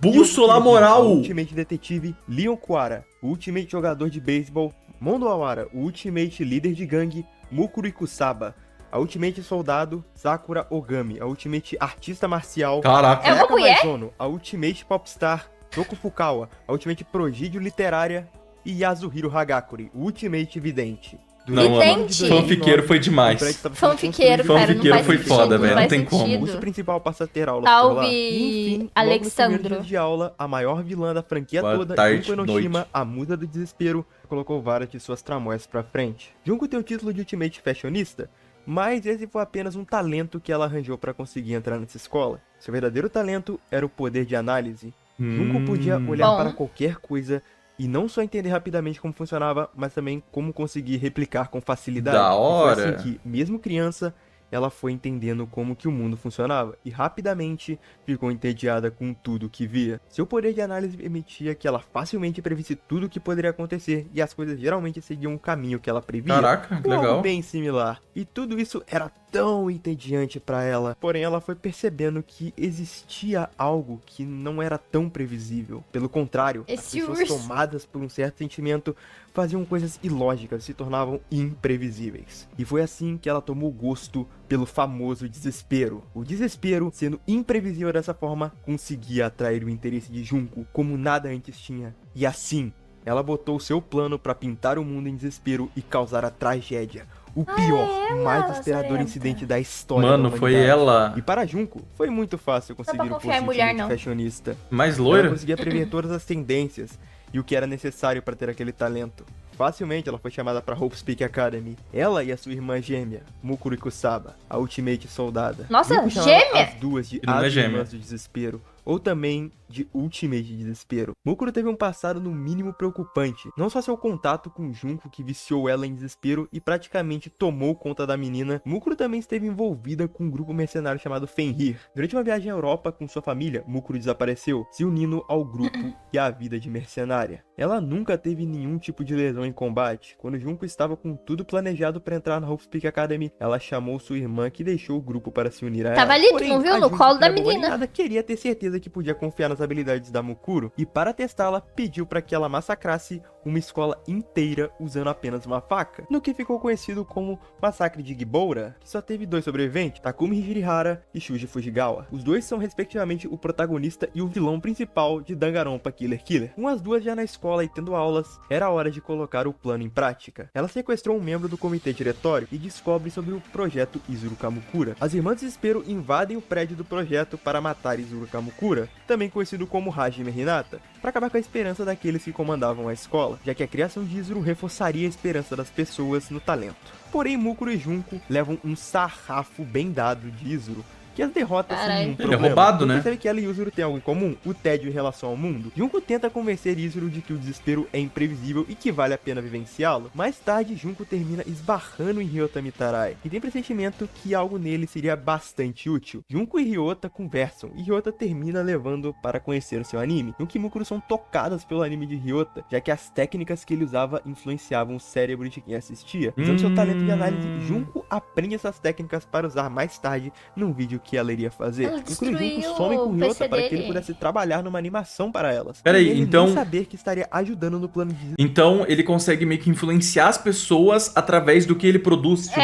Bússola Moral! O Ultimate Detetive Leon Kuara, o Ultimate Jogador de Beisebol Mondo Awara, o Ultimate Líder de Gangue Mukuro Ikusaba, a Ultimate Soldado Sakura Ogami, a Ultimate Artista Marcial Caraca. É uma mulher? Maizono, a Ultimate Popstar Toko Fukawa, a Ultimate Prodígio Literária e Yasuhiro Hagakure, o Ultimate Vidente. Não, mano, fanfiqueiro foi demais. Fanfiqueiro, cara, fanfiqueiro foi foda, velho, não tem como. O curso principal passa a ter aulas Salve, por lá. E, enfim, Alexandro. logo no primeiro dia de aula, a maior vilã da franquia Boa toda, tarde, Junko Enoshima, noite. a musa do desespero, colocou várias de suas tramóias pra frente. Junko tem o título de Ultimate Fashionista, mas esse foi apenas um talento que ela arranjou pra conseguir entrar nessa escola. Seu verdadeiro talento era o poder de análise. Junko podia olhar para qualquer coisa e não só entender rapidamente como funcionava, mas também como conseguir replicar com facilidade. Da hora! E foi assim que, mesmo criança, ela foi entendendo como que o mundo funcionava e rapidamente ficou entediada com tudo que via. Seu poder de análise permitia que ela facilmente previsse tudo o que poderia acontecer e as coisas geralmente seguiam um caminho que ela previa. Caraca, que legal. Algo bem similar. E tudo isso era tão entediante pra ela. Porém, ela foi percebendo que existia algo que não era tão previsível. Pelo contrário, as pessoas tomadas por um certo sentimento faziam coisas ilógicas, se tornavam imprevisíveis. E foi assim que ela tomou gosto pelo famoso desespero. O desespero, sendo imprevisível dessa forma, conseguia atrair o interesse de Junko como nada antes tinha. E assim, ela botou seu plano pra pintar o mundo em desespero e causar a tragédia. O pior, mais desesperador incidente da história. Mano, foi ela. E para Junko, foi muito fácil conseguir o posto de fashionista. Mais loira? Ela conseguia prever todas as tendências e o que era necessário para ter aquele talento. Facilmente ela foi chamada para Hope's Peak Academy. Ela e a sua irmã gêmea, Mukuro Ikusaba, a Ultimate Soldada. Nossa, Junko chamava gêmea? as duas de Irmã as gêmea. irmãs do desespero, ou também de Ultimate Desespero. Mukuro teve um passado no mínimo preocupante. Não só seu contato com Junko, que viciou ela em desespero e praticamente tomou conta da menina, Mukuro também esteve envolvida com um grupo mercenário chamado Fenrir. Durante uma viagem à Europa com sua família, Mukuro desapareceu, se unindo ao grupo e à vida de mercenária. Ela nunca teve nenhum tipo de lesão em combate. Quando Junko estava com tudo planejado para entrar na Hope's Peak Academy, ela chamou sua irmã, que deixou o grupo para se unir a ela. Tava ali, tu Porém, não viu? a No Junko, colo da que não é boba nem menina. nada, queria ter certeza que podia confiar nas habilidades da Mukuro, e para testá-la, pediu para que ela massacrasse uma escola inteira usando apenas uma faca, no que ficou conhecido como Massacre de Giboura, que só teve 2 sobreviventes, Takumi Hijirihara e Shuji Fujigawa. Os dois são respectivamente o protagonista e o vilão principal de Danganronpa Killer Killer. Com as duas já na escola e tendo aulas, era hora de colocar o plano em prática. Ela sequestrou um membro do comitê diretório e descobre sobre o projeto Izuru Kamukura. As irmãs Desespero invadem o prédio do projeto para matar Izuru Kamukura, também conhecido como Hajime Hinata, para acabar com a esperança daqueles que comandavam a escola, já que a criação de Izuru reforçaria a esperança das pessoas no talento. Porém, Mukuro e Junko levam um sarrafo bem dado de Izuru, que as derrotas são um problema. Ele é roubado, né? Percebe que ela e Izuru têm algo em comum? O tédio em relação ao mundo. Junko tenta convencer Izuru de que o desespero é imprevisível e que vale a pena vivenciá-lo. Mais tarde, Junko termina esbarrando em Ryota Mitarai, e tem pressentimento que algo nele seria bastante útil. Junko e Ryota conversam, e Ryota termina levando para conhecer o seu anime. Junko e Mukuro são tocadas pelo anime de Ryota, já que as técnicas que ele usava influenciavam o cérebro de quem assistia. Usando seu talento de análise, Junko aprende essas técnicas para usar mais tarde num vídeo que ela iria fazer. Ela Inclusive, destruiu Junko some com o Ryota PC para que ele dele. pudesse trabalhar numa animação para elas. Peraí, E ele então- nem saber que estaria ajudando no plano de... Então ele consegue meio que influenciar as pessoas através do que ele produz. Tipo,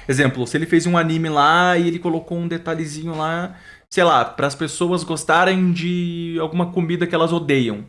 exemplo, se ele fez um anime lá e ele colocou um detalhezinho lá, sei lá, para as pessoas gostarem de alguma comida que elas odeiam.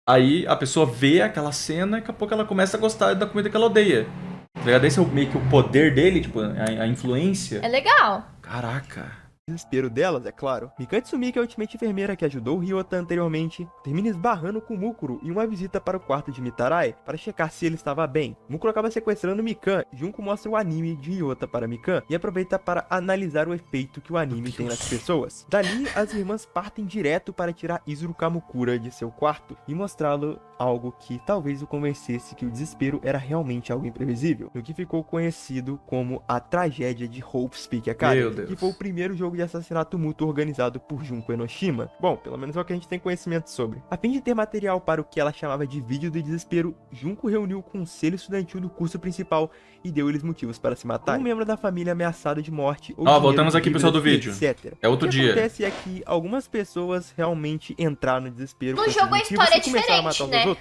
Aí a pessoa vê aquela cena e daqui a pouco ela começa a gostar da comida que ela odeia. Tá ligado? Esse é meio que o poder dele, tipo, a influência. É legal. Caraca. Desespero delas, é claro. Mikan Tsumiki, a Ultimate enfermeira que ajudou Ryota anteriormente, termina esbarrando com Mukuro em uma visita para o quarto de Mitarai para checar se ele estava bem. Mukuro acaba sequestrando Mikan, Junko mostra o anime de Ryota para Mikan e aproveita para analisar o efeito que o anime tem nas pessoas. Dali, as irmãs partem direto para tirar Izuru Kamukura de seu quarto e mostrá-lo algo que talvez o convencesse que o desespero era realmente algo imprevisível, no que ficou conhecido como a tragédia de Hope's Peak Academy, Meu Deus. que foi o primeiro jogo alvo de assassinato mútuo organizado por Junko Enoshima. Bom, pelo menos é o que a gente tem conhecimento sobre. A fim de ter material para o que ela chamava de vídeo do desespero, Junko reuniu o conselho estudantil do curso principal e deu eles motivos para se matar. Um membro da família ameaçado de morte ou voltamos aqui, pessoal, do vídeo. etc. É outro dia. O que acontece é que algumas pessoas realmente entraram no desespero. No jogo a história é diferente, né?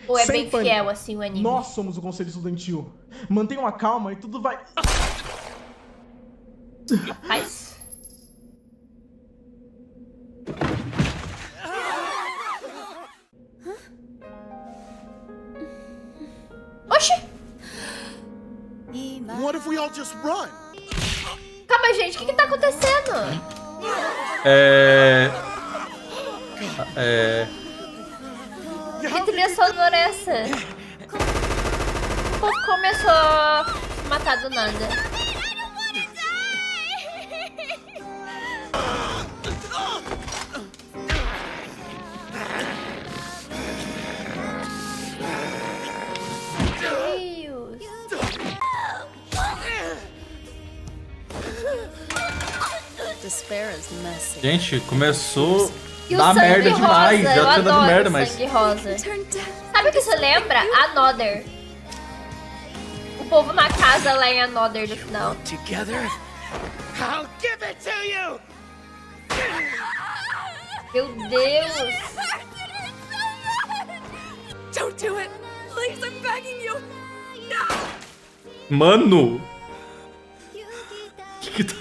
Ou é bem fiel, assim, o anime? Nós somos o conselho estudantil. Mantenham a calma e tudo vai... Rapaz. Oxi! What if we all just run? Calma, gente, o que tá acontecendo? Que trilha sonora é essa? O povo começou a matar do nada. Gente, começou a dar merda demais. Eu Já tinha dado merda, mas sangue rosa. Sabe o que isso lembra? Another. O povo na casa lá em Another no final. I'll give it to you. Meu Deus. Don't do it. Please, I'm begging you. No. Mano! Que tá...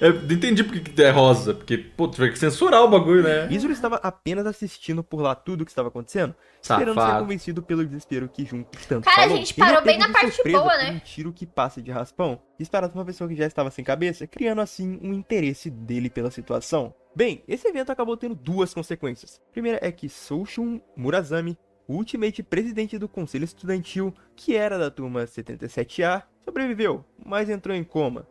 Eu não entendi porque que é rosa. Porque, pô, tiver que censurar o bagulho, né? Izuru estava apenas assistindo por lá tudo o que estava acontecendo, esperando ser convencido pelo desespero que Junko tanto Cara, falou. a gente parou bem na parte boa, né? Um tiro que passa de raspão, disparado por uma pessoa que já estava sem cabeça, criando assim um interesse dele pela situação. Bem, esse evento acabou tendo duas consequências. A primeira é que Soushun Murazami, o ultimate presidente do conselho estudantil, que era da turma 77A, sobreviveu, mas entrou em coma.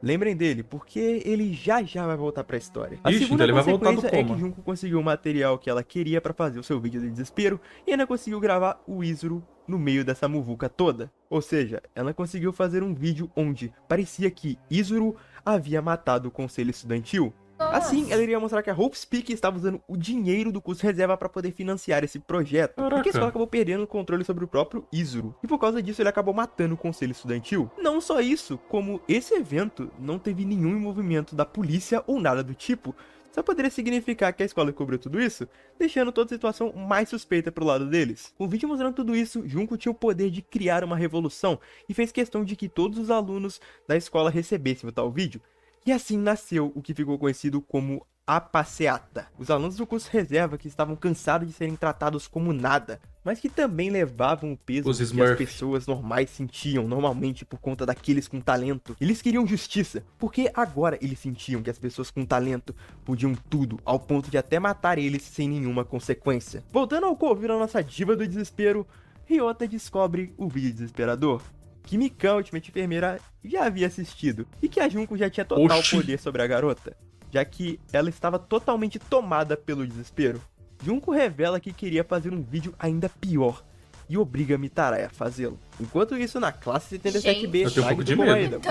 Lembrem dele, porque ele já vai voltar pra história. A segunda ele vai voltar do consequência é coma. que Junko conseguiu o material que ela queria pra fazer o seu vídeo de desespero e ainda conseguiu gravar o Izuru no meio dessa muvuca toda. Ou seja, ela conseguiu fazer um vídeo onde parecia que Izuru havia matado o conselho estudantil. Assim, ela iria mostrar que a Hope's Peak estava usando o dinheiro do curso reserva para poder financiar esse projeto. Porque a escola acabou perdendo o controle sobre o próprio Izuru. E por causa disso, ele acabou matando o conselho estudantil. Não só isso, como esse evento não teve nenhum envolvimento da polícia ou nada do tipo, só poderia significar que a escola cobriu tudo isso, deixando toda a situação mais suspeita pro lado deles. Com o vídeo mostrando tudo isso, Junko tinha o poder de criar uma revolução e fez questão de que todos os alunos da escola recebessem o tal vídeo. E assim nasceu o que ficou conhecido como a passeata. Os alunos do curso reserva que estavam cansados de serem tratados como nada, mas que também levavam o peso que as pessoas normais sentiam normalmente por conta daqueles com talento. Eles queriam justiça, porque agora eles sentiam que as pessoas com talento podiam tudo, ao ponto de até matar eles sem nenhuma consequência. Voltando ao que ouviram a nossa diva do desespero, Ryota descobre o vídeo desesperador que Mikan, a ultimate enfermeira, já havia assistido, e que a Junko já tinha total poder sobre a garota, já que ela estava totalmente tomada pelo desespero. Junko revela que queria fazer um vídeo ainda pior, e obriga Mitaraya a fazê-lo. Enquanto isso, na classe 77B,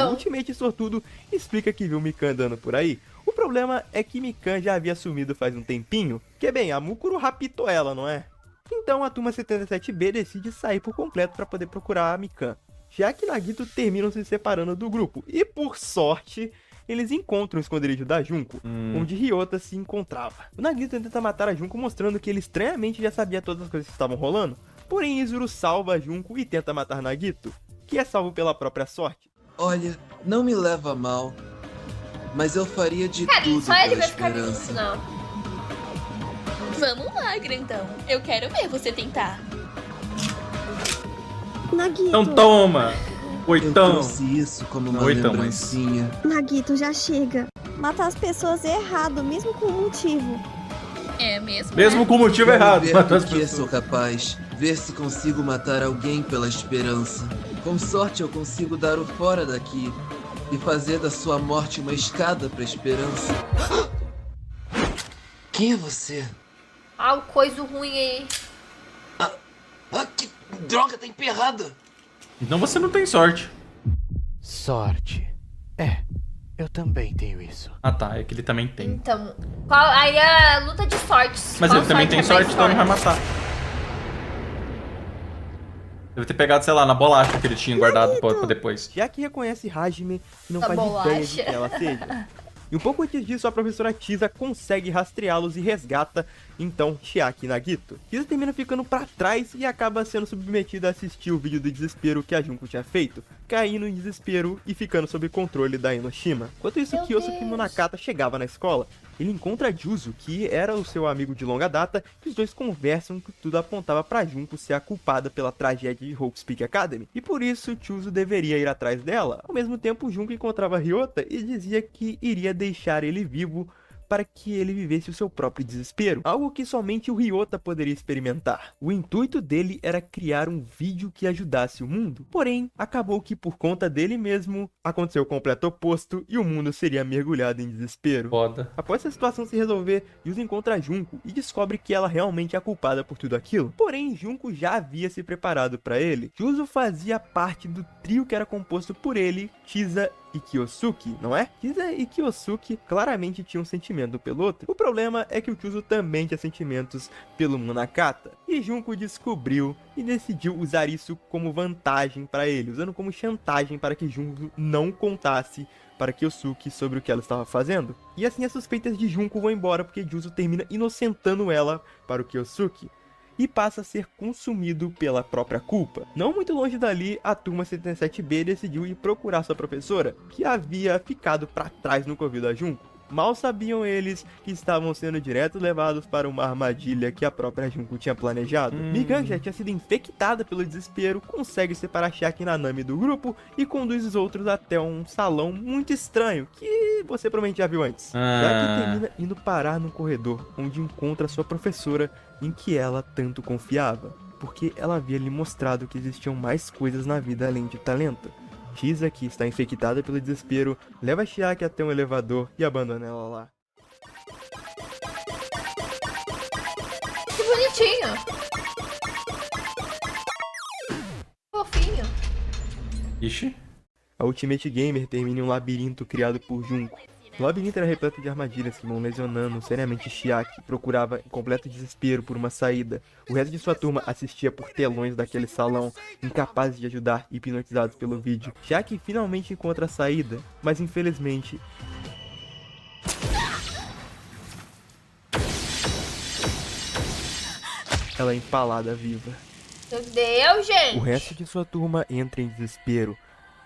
o ultimate sortudo explica que viu Mikan andando por aí. O problema é que Mikan já havia sumido faz um tempinho, que bem, a Mukuro raptou ela, não é? Então a turma 77B decide sair por completo para poder procurar a Mikan, já que Nagito terminam se separando do grupo, e por sorte, eles encontram o esconderijo da Junko, onde Ryota se encontrava. O Nagito tenta matar a Junko, mostrando que ele estranhamente já sabia todas as coisas que estavam rolando, porém Izuru salva a Junko e tenta matar Nagito, que é salvo pela própria sorte. Olha, não me leva a mal, mas eu faria de tudo só ele pela vai ficar esperança. nisso, não. Vamos lá, grandão. Eu quero ver você tentar. Nagito. Então toma! Eu trouxe isso como uma lembrancinha. Nagito, já chega. Matar as pessoas é errado, mesmo com motivo. É mesmo? Mesmo com motivo errado. Ver do que sou capaz. Ver se consigo matar alguém pela esperança. Com sorte eu consigo dar o fora daqui e fazer da sua morte uma escada pra esperança. Quem é você? Ah, o coisa ruim aí. Que droga, tá emperrada. Então você não tem sorte. Sorte. É. Eu também tenho isso. Ah tá, é que ele também tem. Então, aí é a luta de sortes. Mas Qual ele também tem é sorte, mais então não vai forte? matar. Deve ter pegado, sei lá, na bolacha que ele tinha guardado pra depois. Chiaki reconhece Hajime e não Na faz bolacha. ideia de quem ela seja. E um pouco antes disso, a professora Chisa consegue rastreá-los e resgata, então, Chiaki e Nagito. Chisa termina ficando pra trás e acaba sendo submetida a assistir o vídeo do desespero que a Junko tinha feito, caindo em desespero e ficando sob controle da Enoshima. Enquanto isso, Kyosuke Munakata chegava na escola. Ele encontra Juzo, que era o seu amigo de longa data, e os dois conversam que tudo apontava pra Junko ser a culpada pela tragédia de Hope's Peak Academy, e por isso Juzo deveria ir atrás dela. Ao mesmo tempo, Junko encontrava Ryota e dizia que iria deixar ele vivo para que ele vivesse o seu próprio desespero, algo que somente o Ryota poderia experimentar. O intuito dele era criar um vídeo que ajudasse o mundo, porém, acabou que por conta dele mesmo, aconteceu o completo oposto e o mundo seria mergulhado em desespero. Foda. Após essa situação se resolver, Yuzo encontra Junko e descobre que ela realmente é a culpada por tudo aquilo. Porém, Junko já havia se preparado para ele. Yuzo fazia parte do trio que era composto por ele, Chisa e Kyosuke, não é? Chisa e Kyosuke claramente tinham sentimento pelo outro. O problema é que o Juzo também tinha sentimentos pelo Munakata. E Junko descobriu e decidiu usar isso como vantagem para ele, usando como chantagem para que Junko não contasse para Kyosuke sobre o que ela estava fazendo. E assim as suspeitas de Junko vão embora porque Juzo termina inocentando ela para o Kyosuke e passa a ser consumido pela própria culpa. Não muito longe dali, a turma 77B decidiu ir procurar sua professora, que havia ficado para trás no covil da Junko. Mal sabiam eles que estavam sendo direto levados para uma armadilha que a própria Junko tinha planejado. Mikan já tinha sido infectada pelo desespero, consegue separar Chiaki e Nanami do grupo e conduz os outros até um salão muito estranho, que você provavelmente já viu antes. Chiaki termina indo parar num corredor, onde encontra sua professora, em que ela tanto confiava, porque ela havia lhe mostrado que existiam mais coisas na vida além de talento. Chisa, que está infectada pelo desespero, leva Chiaki até um elevador e abandona ela lá. Que bonitinho. Fofinho. Ixi. A Ultimate Gamer termina em um labirinto criado por Junko. O labirinto era repleto de armadilhas que vão lesionando seriamente Chiaki, que procurava em completo desespero por uma saída. O resto de sua turma assistia por telões daquele salão, incapazes de ajudar e hipnotizados pelo vídeo. Chiaki finalmente encontra a saída, mas infelizmente ela é empalada viva. Meu Deus, gente! O resto de sua turma entra em desespero,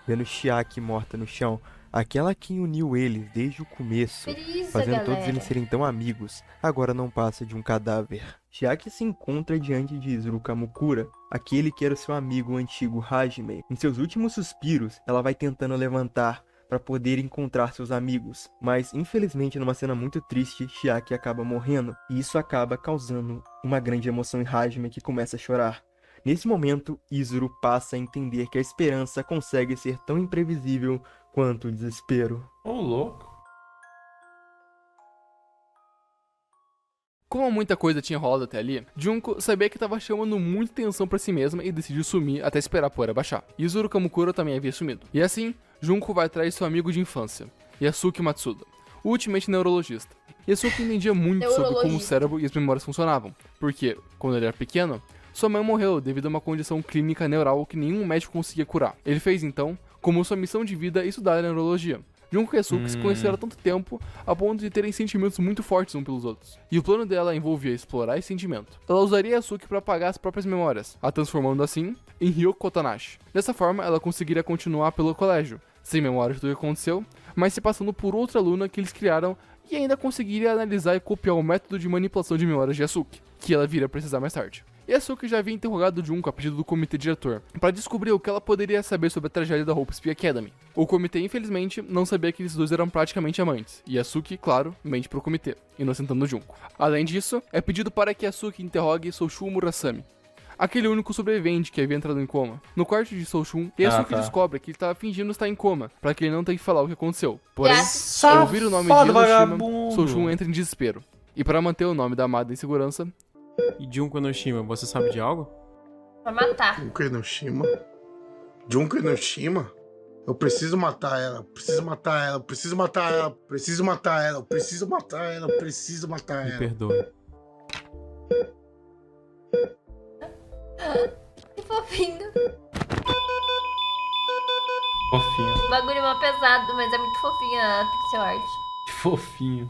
vendo Chiaki morta no chão. Aquela que uniu eles desde o começo, fazendo todos eles serem tão amigos, agora não passa de um cadáver. Chiaki se encontra diante de Izuru Kamukura, aquele que era o seu amigo antigo Hajime. Em seus últimos suspiros, ela vai tentando levantar para poder encontrar seus amigos, mas infelizmente numa cena muito triste, Chiaki acaba morrendo, e isso acaba causando uma grande emoção em Hajime, que começa a chorar. Nesse momento, Izuru passa a entender que a esperança consegue ser tão imprevisível quanto o desespero. Ô, louco. Como muita coisa tinha rolado até ali, Junko sabia que estava chamando muita atenção pra si mesma e decidiu sumir até esperar a poeira baixar. Izuru Kamukura também havia sumido. E assim, Junko vai atrás de seu amigo de infância, Yasuki Matsuda, o ultimate neurologista. Yasuki entendia muito sobre como o cérebro e as memórias funcionavam, porque, quando ele era pequeno, sua mãe morreu devido a uma condição clínica neural que nenhum médico conseguia curar. Ele fez então, como sua missão de vida, estudar a neurologia. Junko e Yasuki se conheceram há tanto tempo, a ponto de terem sentimentos muito fortes uns pelos outros. E o plano dela envolvia explorar esse sentimento. Ela usaria Yasuki para apagar as próprias memórias, a transformando assim em Ryoko Kotanashi. Dessa forma, ela conseguiria continuar pelo colégio, sem memória de tudo que aconteceu, mas se passando por outra aluna que eles criaram e ainda conseguiria analisar e copiar o método de manipulação de memórias de Yasuki, que ela viria precisar mais tarde. Yasuki já havia interrogado Junko a pedido do comitê diretor, para descobrir o que ela poderia saber sobre a tragédia da Hope's Peak Academy. O comitê, infelizmente, não sabia que eles dois eram praticamente amantes, e Yasuki, claro, mente pro comitê, inocentando Junko. Além disso, é pedido para que Yasuki interrogue Soushun Murasame, aquele único sobrevivente que havia entrado em coma. No quarto de Soushun, Yasuki descobre que ele estava fingindo estar em coma, para que ele não tenha que falar o que aconteceu. Porém, ao ouvir o nome de Enoshima, Soushun entra em desespero. E para manter o nome da amada em segurança... E Junko Enoshima, você sabe de algo? Pra matar. Junko Enoshima? Junko Enoshima? Eu preciso matar ela, eu preciso matar ela, eu preciso matar ela, eu preciso matar ela, eu preciso matar ela, eu preciso matar ela. Me perdoe. Que fofinho. Fofinho. O bagulho é mó pesado, mas é muito fofinho a pixel art. Que fofinho.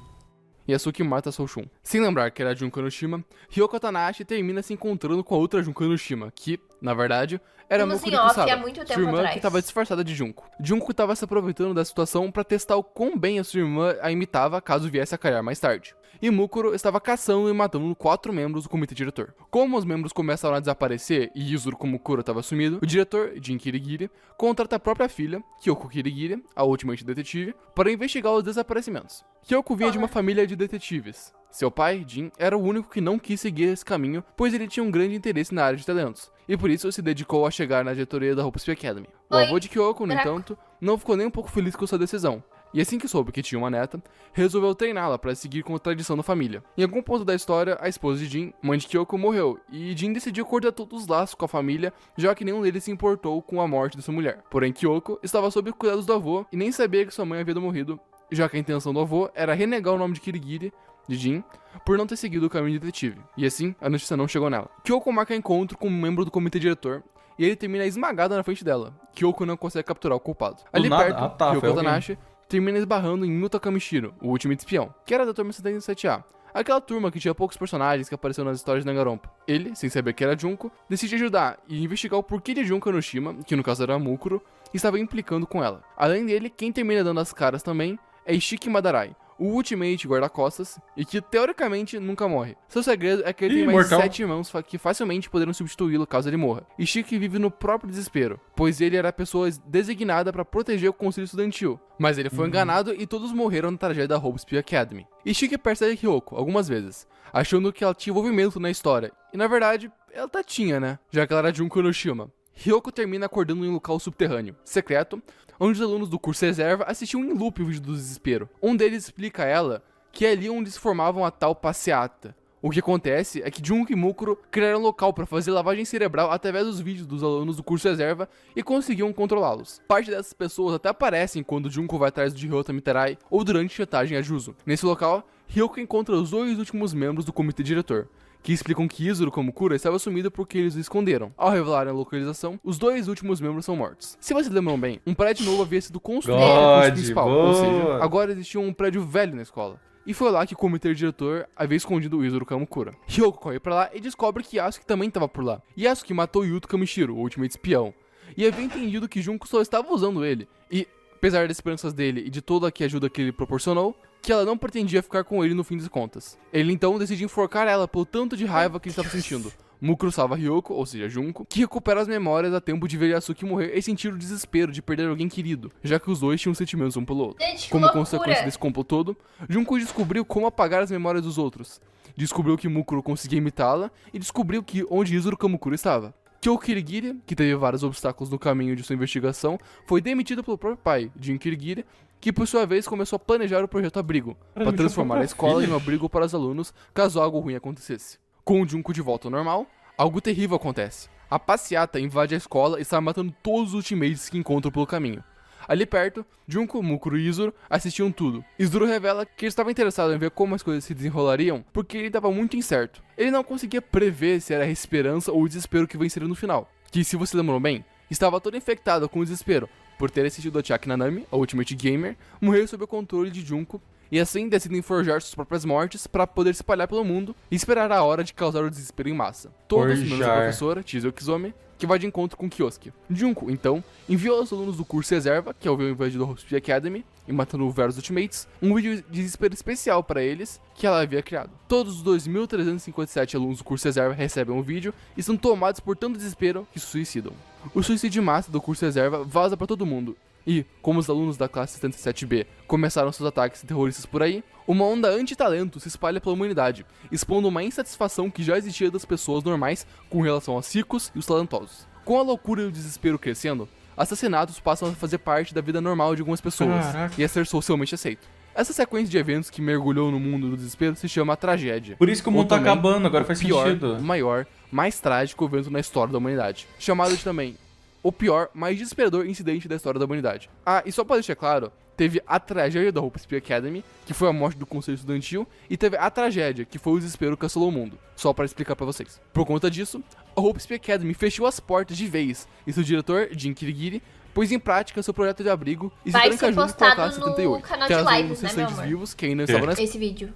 Yasuki mata Soushun. Sem lembrar que era Junko Enoshima, Ryoko Tanahashi termina se encontrando com a outra Junko Enoshima, que, na verdade, era Vimos Mukuri em off Kusada, há muito sua tempo irmã atrás. que estava disfarçada de Junko. Junko estava se aproveitando da situação para testar o quão bem a sua irmã a imitava caso viesse a calhar mais tarde. E Mukuro estava caçando e matando 4 membros do comitê diretor. Como os membros começaram a desaparecer e Yuzuru Kumukuro estava sumido, o diretor, Jin Kirigiri, contrata a própria filha, Kyoko Kirigiri, a Ultimate Detetive, para investigar os desaparecimentos. Kyoko vinha de uma família de detetives. Seu pai, Jin, era o único que não quis seguir esse caminho, pois ele tinha um grande interesse na área de talentos, e por isso se dedicou a chegar na diretoria da Hope Academy. O avô de Kyoko, no entanto, não ficou nem um pouco feliz com sua decisão, e assim que soube que tinha uma neta, resolveu treiná-la para seguir com a tradição da família. Em algum ponto da história, a esposa de Jin, mãe de Kyoko, morreu, e Jin decidiu cortar todos os laços com a família, já que nenhum deles se importou com a morte dessa mulher. Porém, Kyoko estava sob os cuidados do avô e nem sabia que sua mãe havia morrido, já que a intenção do avô era renegar o nome de Kirigiri, de Jin, por não ter seguido o caminho de detetive. E assim, a notícia não chegou nela. Kyoko marca encontro com um membro do comitê diretor, e ele termina esmagado na frente dela. Kyoko não consegue capturar o culpado. Ali perto, Ryoko Tanahashi termina esbarrando em Yuta Kamishiro, o último espião, que era da turma 77A. Aquela turma que tinha poucos personagens que apareceram nas histórias de Danganronpa. Ele, sem saber que era Junko, decide ajudar e investigar o porquê de Junko Enoshima, que no caso era Mukuro, estava implicando com ela. Além dele, quem termina dando as caras também é Ishiki Madarai, o Ultimate guarda-costas, e que teoricamente nunca morre. Seu segredo é que ele tem mais 7 irmãos que facilmente poderiam substituí-lo caso ele morra. Ishiki vive no próprio desespero, pois ele era a pessoa designada para proteger o conselho estudantil. Mas ele foi enganado e todos morreram na tragédia da Hope Academy. Ishiki persegue Ryoko algumas vezes, achando que ela tinha envolvimento na história. E na verdade, ela até tinha, né? Já que ela era Junko Enoshima. Ryoko termina acordando em um local subterrâneo, secreto, onde os alunos do curso reserva assistiam em loop o vídeo do desespero. Um deles explica a ela que é ali onde se formavam a tal passeata. O que acontece é que Junko e Mukuro criaram um local para fazer lavagem cerebral através dos vídeos dos alunos do curso reserva e conseguiam controlá-los. Parte dessas pessoas até aparecem quando Junko vai atrás de Ryota Mitarai ou durante chantagem a Juzo. Nesse local, Ryoko encontra os 2 últimos membros do comitê diretor, que explicam que Yuzuru Kamukura estava sumido porque eles o esconderam. Ao revelarem a localização, os 2 últimos membros são mortos. Se vocês lembram bem, um prédio novo havia sido construído no curso principal, ou seja, agora existia um prédio velho na escola. E foi lá que o comitê diretor havia escondido o Yuzuru Kamukura. Ryoko corre pra lá e descobre que Yasuki também estava por lá. Yasuki matou Yuta Kamishiro, o último espião, e havia entendido que Junko só estava usando ele. E, apesar das esperanças dele e de toda a ajuda que ele proporcionou, que ela não pretendia ficar com ele no fim das contas. Ele então decide enforcar ela pelo tanto de raiva que ele estava sentindo. Mukuro salva Ryoko, ou seja, Junko, que recupera as memórias a tempo de ver Yasuki morrer e sentir o desespero de perder alguém querido, já que os dois tinham sentimentos um pelo outro. Gente, como consequência desse complô todo, Junko descobriu como apagar as memórias dos outros, descobriu que Mukuro conseguia imitá-la e descobriu que onde Yuzuru Kamukura estava. Kyoko Kirigiri, que teve vários obstáculos no caminho de sua investigação, foi demitido pelo próprio pai, Jin Kirigiri, que por sua vez começou a planejar o projeto Abrigo, para transformar a escola em um abrigo para os alunos caso algo ruim acontecesse. Com o Junko de volta ao normal, algo terrível acontece. A passeata invade a escola e sai matando todos os ultimates que encontram pelo caminho. Ali perto, Junko, Mukuro e Yuzuru assistiam tudo. Yuzuru revela que ele estava interessado em ver como as coisas se desenrolariam, porque ele estava muito incerto. Ele não conseguia prever se era a esperança ou o desespero que venceria no final. Que, se você lembrou bem, estava todo infectado com o desespero, por ter assistido a Chiaki Nanami, a Ultimate Gamer, morrer sob o controle de Junko, e assim decidem forjar suas próprias mortes para poder se espalhar pelo mundo e esperar a hora de causar o desespero em massa. Todos, menos a professora, Chizuo Kizome, que vai de encontro com Kyosuke. Junko, então, enviou aos alunos do curso reserva, que ouviu invadido a Hope Academy e matando vários ultimates, um vídeo de desespero especial para eles que ela havia criado. Todos os 2.357 alunos do curso reserva recebem um vídeo e são tomados por tanto desespero que se suicidam. O suicídio de massa do curso reserva vaza para todo mundo. E, como os alunos da classe 77B começaram seus ataques terroristas por aí, uma onda anti-talento se espalha pela humanidade, expondo uma insatisfação que já existia das pessoas normais com relação aos ricos e os talentosos. Com a loucura e o desespero crescendo, assassinatos passam a fazer parte da vida normal de algumas pessoas e a ser socialmente aceito. Essa sequência de eventos que mergulhou no mundo do desespero se chama tragédia. Por isso que o mundo tá acabando, agora faz pior, sentido. O maior, mais trágico evento na história da humanidade. Chamado de também o pior, mais desesperador incidente da história da humanidade. Ah, e só pra deixar claro, teve a tragédia da Hope Spear Academy, que foi a morte do conselho estudantil, e teve a tragédia, que foi o desespero que assolou o mundo. Só pra explicar pra vocês. Por conta disso, a Hope Spear Academy fechou as portas de vez, e seu diretor, Jin Kirigiri, pôs em prática seu projeto de abrigo e se tranca junto com a classe 78, que eram os alunos restantes vivos que ainda estavam na escola. Esse vídeo.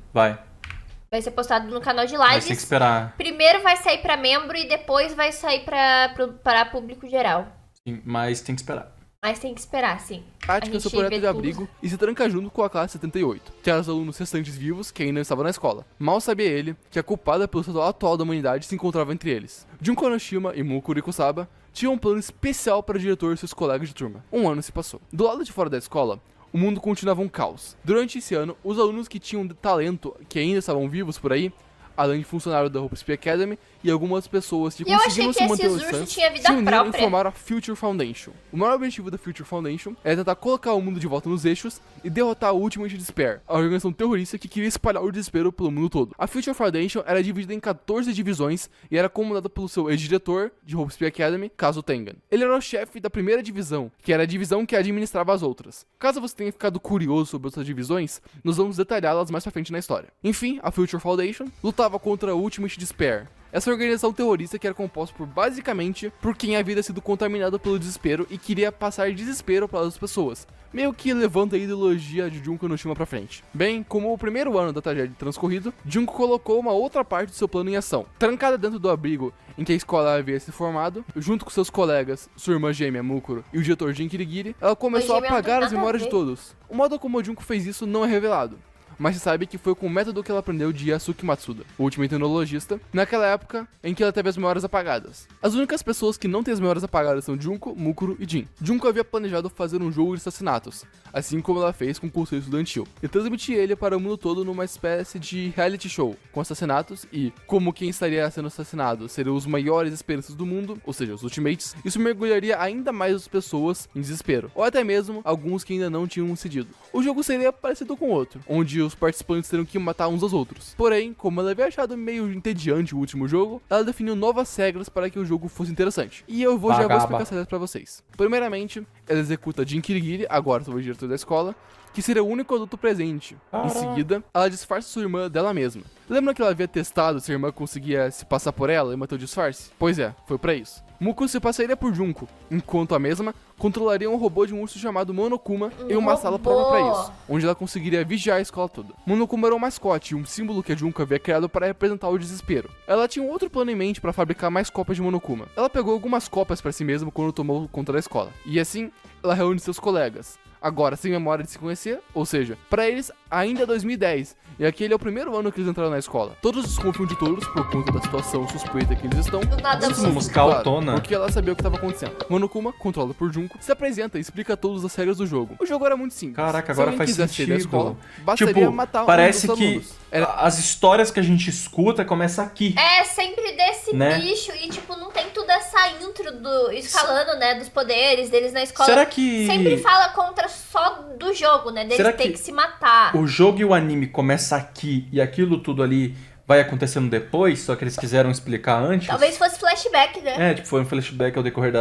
Vai ser postado no canal de Mas lives. tem que esperar. Primeiro vai sair pra membro e depois vai sair pra público geral. Sim, mas tem que esperar. Mas tem que esperar, sim. Prática seu projeto de abrigo e se tranca junto com a classe 78, que eram os alunos restantes vivos que ainda estavam na escola. Mal sabia ele que a culpada pelo estado atual da humanidade se encontrava entre eles. Junko Kanoshima e Mukuro Ikusaba tinham um plano especial para o diretor e seus colegas de turma. Um ano se passou. Do lado de fora da escola, o mundo continuava um caos. Durante esse ano, os alunos que tinham talento, que ainda estavam vivos por aí, além de funcionários da Hope Spear Academy e algumas pessoas que conseguiram se manter distantes, se uniram e formaram a Future Foundation. O maior objetivo da Future Foundation era tentar colocar o mundo de volta nos eixos e derrotar o Ultimate Despair, a organização terrorista que queria espalhar o desespero pelo mundo todo. A Future Foundation era dividida em 14 divisões e era comandada pelo seu ex-diretor de Hope Spear Academy, Kazu Tengan. Ele era o chefe da primeira divisão, que era a divisão que administrava as outras. Caso você tenha ficado curioso sobre outras divisões, nós vamos detalhá-las mais pra frente na história. Enfim, a Future Foundation lutava contra o Ultimate Despair, essa organização terrorista que era composta basicamente por quem havia sido contaminado pelo desespero e queria passar desespero para as pessoas, meio que levando a ideologia de Junko Kanoshima pra frente. Bem, como o primeiro ano da tragédia transcorrido, Junko colocou uma outra parte do seu plano em ação. Trancada dentro do abrigo em que a escola havia se formado, junto com seus colegas, sua irmã gêmea Mukuro e o diretor Jin Kirigiri, ela começou a apagar as memórias de todos. O modo como Junko fez isso não é revelado, mas se sabe que foi com o método que ela aprendeu de Yasuki Matsuda, o último tecnologista, naquela época em que ela teve as memórias apagadas. As únicas pessoas que não têm as memórias apagadas são Junko, Mukuro e Jin. Junko havia planejado fazer um jogo de assassinatos, assim como ela fez com o conselho estudantil, e transmitir ele para o mundo todo numa espécie de reality show, com assassinatos e, como quem estaria sendo assassinado seriam os maiores esperanças do mundo, ou seja, os Ultimates, isso mergulharia ainda mais as pessoas em desespero, ou até mesmo alguns que ainda não tinham decidido. O jogo seria parecido com outro, onde os participantes teriam que matar uns aos outros. Porém, como ela havia achado meio entediante o último jogo, ela definiu novas regras para que o jogo fosse interessante. E eu já vou explicar essas regras para vocês. Primeiramente, ela executa Jin Kirigiri, agora o diretor da escola, que seria o único adulto presente. Em seguida, ela disfarça sua irmã dela mesma. Lembra que ela havia testado se a irmã conseguia se passar por ela e manter o disfarce? Pois é, foi pra isso. Mukuro se passaria por Junko, enquanto a mesma controlaria um robô de um urso chamado Monokuma em uma sala própria pra isso, onde ela conseguiria vigiar a escola toda. Monokuma era um mascote, um símbolo que a Junko havia criado para representar o desespero. Ela tinha um outro plano em mente para fabricar mais cópias de Monokuma. Ela pegou algumas cópias para si mesma quando tomou conta da escola, e assim, ela reúne seus colegas, agora sem memória de se conhecer, ou seja, pra eles ainda é 2010, e aquele é o primeiro ano que eles entraram na escola. Todos desconfiam de todos por conta da situação suspeita que eles estão. Musicaltona. Porque ela sabia o que estava acontecendo. Monokuma, controlado por Junko, se apresenta e explica todas as regras do jogo. O jogo era muito simples. Caraca, agora faz sentido. Da escola, bastaria matar parece um dos que alunos. as histórias que a gente escuta começam aqui. É sempre desse né? bicho e tipo não tem toda essa intro do escalando, né, dos poderes deles na escola. Será que sempre fala contra só do jogo, né, deles ter que se matar. O jogo e o anime começa aqui e aquilo tudo ali vai acontecendo depois, só que eles quiseram explicar antes? Talvez fosse flashback, né? É, tipo, foi um flashback ao decorrer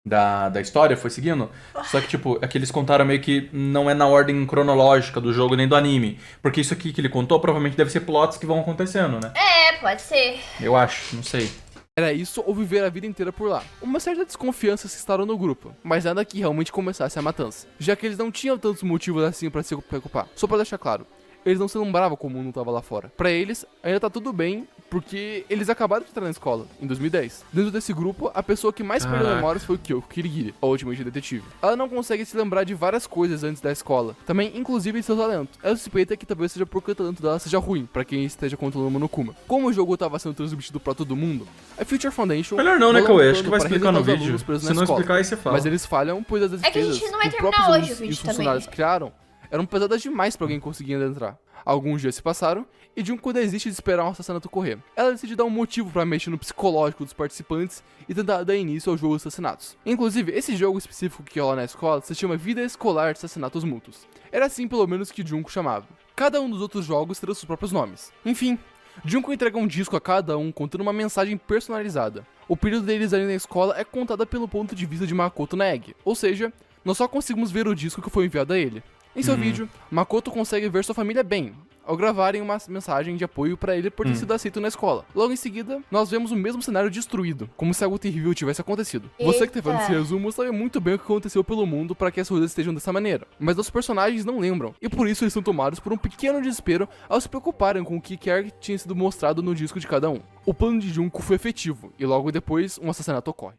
da história, foi seguindo. Só que, tipo, aqui eles contaram meio que não é na ordem cronológica do jogo nem do anime. Porque isso aqui que ele contou provavelmente deve ser plots que vão acontecendo, né? É, pode ser. Eu acho, não sei. Era isso ou viver a vida inteira por lá. Uma certa desconfiança se instaurou no grupo, mas nada que realmente começasse a matança, já que eles não tinham tantos motivos assim pra se preocupar. Só pra deixar claro, eles não se lembravam como o mundo tava lá fora. Pra eles, ainda tá tudo bem, porque eles acabaram de entrar na escola, em 2010. Dentro desse grupo, a pessoa que mais perdeu memórias foi o Kyoko Kirigiri, a Ultimate Detetive. Ela não consegue se lembrar de várias coisas antes da escola, também inclusive seu talento. Ela suspeita que talvez seja porque o talento dela seja ruim, pra quem esteja controlando o Monokuma. Como o jogo tava sendo transmitido pra todo mundo, a Future Foundation... Melhor não, né, Cauê? Acho que vai explicar no vídeo. Se não explicar, aí você fala. Mas eles falham, pois as defesas que a gente não vai que terminar hoje o vídeo e os funcionários também. criaram eram pesadas demais pra alguém conseguir entrar. Alguns dias se passaram e Junko desiste de esperar um assassinato ocorrer. Ela decide dar um motivo pra mexer no psicológico dos participantes e tentar dar início ao jogo dos assassinatos. Inclusive, esse jogo específico que rola na escola se chama Vida Escolar de Assassinatos Mútuos. Era assim pelo menos que Junko chamava. Cada um dos outros jogos terá seus próprios nomes. Enfim, Junko entrega um disco a cada um contando uma mensagem personalizada. O período deles ali na escola é contada pelo ponto de vista de Makoto Neg, ou seja, nós só conseguimos ver o disco que foi enviado a ele. Em seu vídeo, Makoto consegue ver sua família bem, ao gravarem uma mensagem de apoio para ele por ter sido aceito na escola. Logo em seguida, nós vemos o mesmo cenário destruído, como se algo terrível tivesse acontecido. Você que tá vendo esse resumo sabe muito bem o que aconteceu pelo mundo para que as coisas estejam dessa maneira, mas nossos personagens não lembram, e por isso eles são tomados por um pequeno desespero ao se preocuparem com o que quer que tinha sido mostrado no disco de cada um. O plano de Junko foi efetivo, e logo depois, um assassinato ocorre.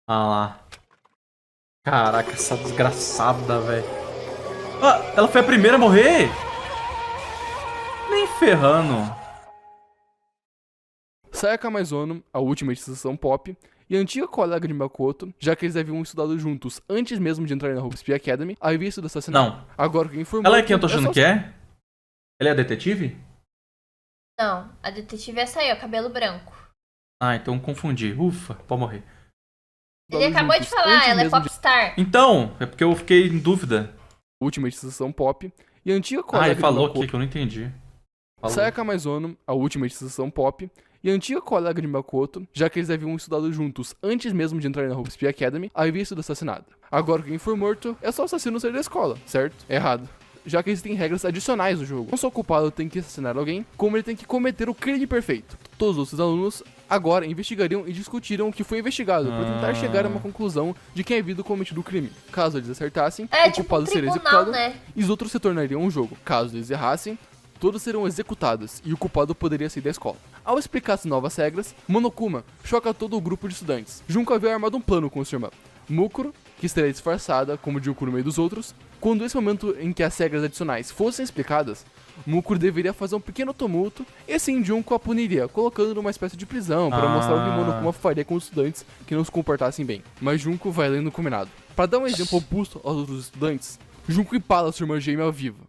Ah lá. Caraca, essa desgraçada, velho. Ah, ela foi a primeira a morrer? Nem ferrando. Sayaka Maizono, a última estação pop, e a antiga colega de Makoto, já que eles haviam estudado juntos antes mesmo de entrar na Hope Speed Academy, havia sido assassinado. Não. Agora quem informou... Ela é quem eu tô achando que é? Ela é a detetive? Não, a detetive é essa aí, ó, cabelo branco. Ah, então confundi. Ufa, pode morrer. Ele acabou de falar, ela é popstar. Então, é porque eu fiquei em dúvida. Última estação pop, e a antiga colega ele falou de Makoto, aqui que eu não entendi. Falou. Sayaka Maizono, a última estação pop, e a antiga colega de Makoto, já que eles haviam estudado juntos antes mesmo de entrar na Hope Speed Academy, havia sido assassinada. Agora quem foi morto é só o assassino sair da escola, certo? Errado. Já que existem regras adicionais no jogo. Não só o culpado tem que assassinar alguém, como ele tem que cometer o crime perfeito. Todos os alunos agora investigariam e discutiram o que foi investigado para tentar chegar a uma conclusão de quem havia cometido o crime. Caso eles acertassem, o culpado seria executado, né? E os outros se tornariam um jogo. Caso eles errassem, todos serão executados e o culpado poderia sair da escola. Ao explicar as novas regras, Monokuma choca todo o grupo de estudantes. Junko havia armado um plano com sua irmã. Mukuro, que estaria disfarçada como Junko no meio dos outros. Quando esse momento em que as regras adicionais fossem explicadas, Mukuro deveria fazer um pequeno tumulto e assim Junko a puniria, colocando numa espécie de prisão para mostrar o que Monokuma faria com os estudantes que não se comportassem bem. Mas Junko vai além do combinado. Para dar um exemplo oposto aos outros estudantes, Junko empala sua irmã gêmea viva.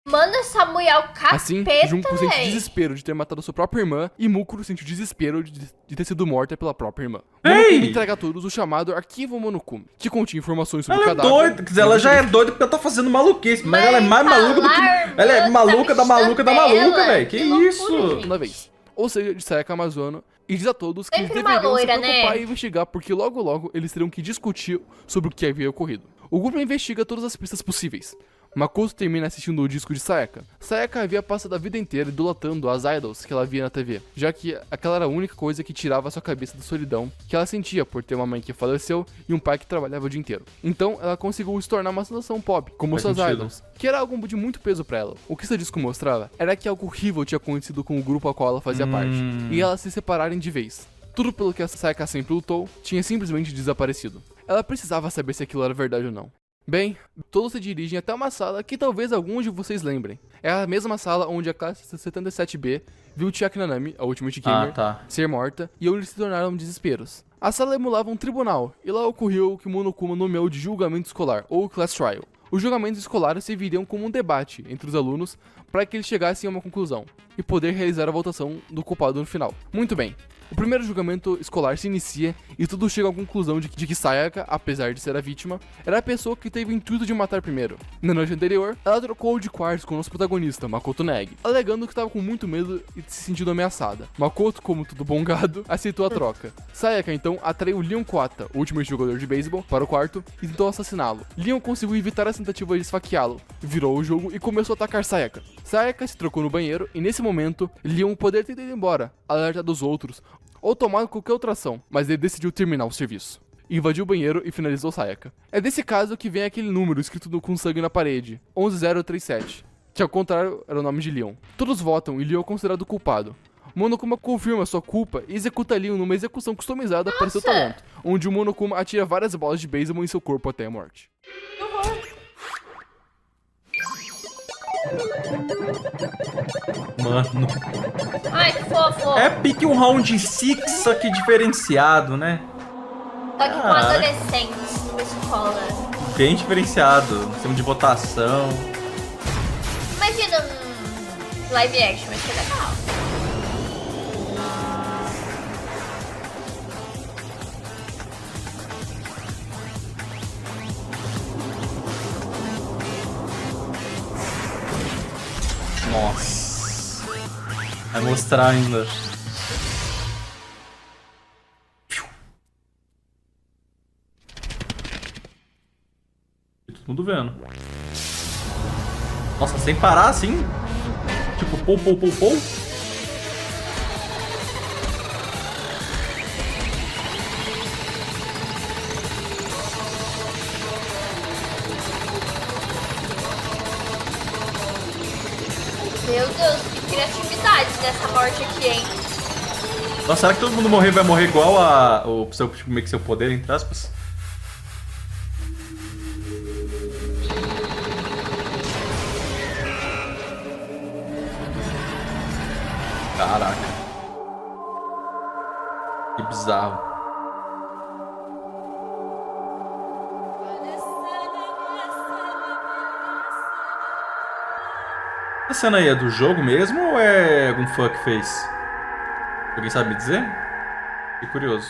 Mano, essa mulher é o capeta, assim, Junko sente desespero de ter matado sua própria irmã e Mukuro sente o desespero de ter sido morta pela própria irmã. Monokuma entrega a todos o chamado Arquivo Monokuma, que continha informações sobre o cadáver. Ela é doida, quer dizer, ela já é doida porque ela tá fazendo maluquice, mas ela é mais maluca do que... Ela é maluca da maluca da maluca, velho. Que isso? Uma vez. Ou seja, de Sayaka Maizono, e diz a todos que eles Sempre deveriam loira, se preocupar né? e investigar, porque logo logo eles teriam que discutir sobre o que havia ocorrido. O grupo investiga todas as pistas possíveis. Makoto termina assistindo o disco de Sayaka. Sayaka havia passado a vida inteira idolatrando as idols que ela via na TV, já que aquela era a única coisa que tirava sua cabeça da solidão que ela sentia por ter uma mãe que faleceu e um pai que trabalhava o dia inteiro. Então, ela conseguiu se tornar uma sensação pop, como suas idols, que era algo de muito peso pra ela. O que seu disco mostrava era que algo horrível tinha acontecido com o grupo ao qual ela fazia parte, e elas se separarem de vez. Tudo pelo que a Sayaka sempre lutou tinha simplesmente desaparecido. Ela precisava saber se aquilo era verdade ou não. Bem, todos se dirigem até uma sala que talvez alguns de vocês lembrem. É a mesma sala onde a classe 77B viu Chiaki Nanami, a Ultimate Gamer, ser morta e onde se tornaram desesperos. A sala emulava um tribunal, e lá ocorreu o que Monokuma nomeou de julgamento escolar, ou class trial. Os julgamentos escolares serviriam como um debate entre os alunos para que eles chegassem a uma conclusão, e poder realizar a votação do culpado no final. Muito bem. O primeiro julgamento escolar se inicia e tudo chega à conclusão de que Sayaka, apesar de ser a vítima, era a pessoa que teve o intuito de matar primeiro. Na noite anterior, ela trocou de quartos com o nosso protagonista, Makoto Neg, alegando que estava com muito medo e se sentindo ameaçada. Makoto, como todo bom gado, aceitou a troca. Sayaka então atraiu Leon Kota, o último jogador de beisebol, para o quarto e tentou assassiná-lo. Leon conseguiu evitar as tentativas de esfaqueá-lo, virou o jogo e começou a atacar Sayaka. Sayaka se trocou no banheiro e nesse momento, Leon poderia ter ido embora, alertado os outros, ou tomado qualquer outra ação, mas ele decidiu terminar o serviço. Invadiu o banheiro e finalizou Sayaka. É desse caso que vem aquele número escrito com sangue na parede, 11037, que ao contrário era o nome de Leon. Todos votam e Leon é considerado culpado. Monokuma confirma sua culpa e executa Leon numa execução customizada para seu talento, onde o Monokuma atira várias bolas de beisebol em seu corpo até a morte. Mano. Ai, que fofo. É pique um round 6, só que diferenciado, né? Só que com adolescentes numa escola. Bem diferenciado. Sistema de votação. Imagina um live action, vai ser legal. Nossa. Vai mostrar ainda. Todo mundo vendo. Nossa, sem parar assim? Tipo, pou. Meu Deus, que criatividade dessa morte aqui, hein? Nossa, será que todo mundo vai morrer igual o seu, tipo, meio que seu poder, entre aspas? Caraca. Que bizarro. Essa cena aí é do jogo mesmo ou é algum fã que fez? Alguém sabe me dizer? Fiquei curioso.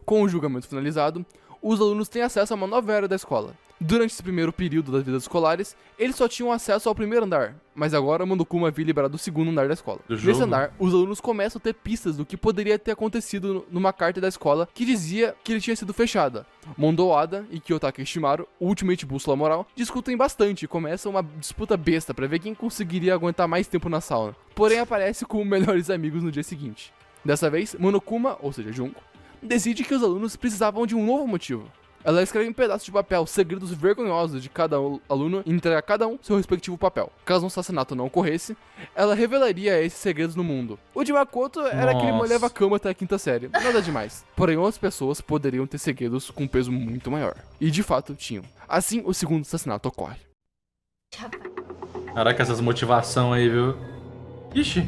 Com o julgamento finalizado, os alunos têm acesso a uma nova era da escola. Durante esse primeiro período das vidas escolares, eles só tinham acesso ao primeiro andar, mas agora Monokuma havia liberado o segundo andar da escola. Nesse andar, os alunos começam a ter pistas do que poderia ter acontecido numa carta da escola que dizia que ele tinha sido fechada. Mondo Owada e Kiyotaka Ishimaru, o Ultimate Bússola Moral, discutem bastante e começam uma disputa besta pra ver quem conseguiria aguentar mais tempo na sauna. Porém, aparece como melhores amigos no dia seguinte. Dessa vez, Monokuma, ou seja, Junko, decide que os alunos precisavam de um novo motivo. Ela escreve em pedaços de papel segredos vergonhosos de cada aluno e entrega a cada um seu respectivo papel. Caso um assassinato não ocorresse, ela revelaria esses segredos no mundo. O de Makoto era aquele molhava a cama até a quinta série, nada demais. Porém, outras pessoas poderiam ter segredos com um peso muito maior. E de fato tinham. Assim, o segundo assassinato ocorre. Caraca, essas motivação aí, viu? Ixi.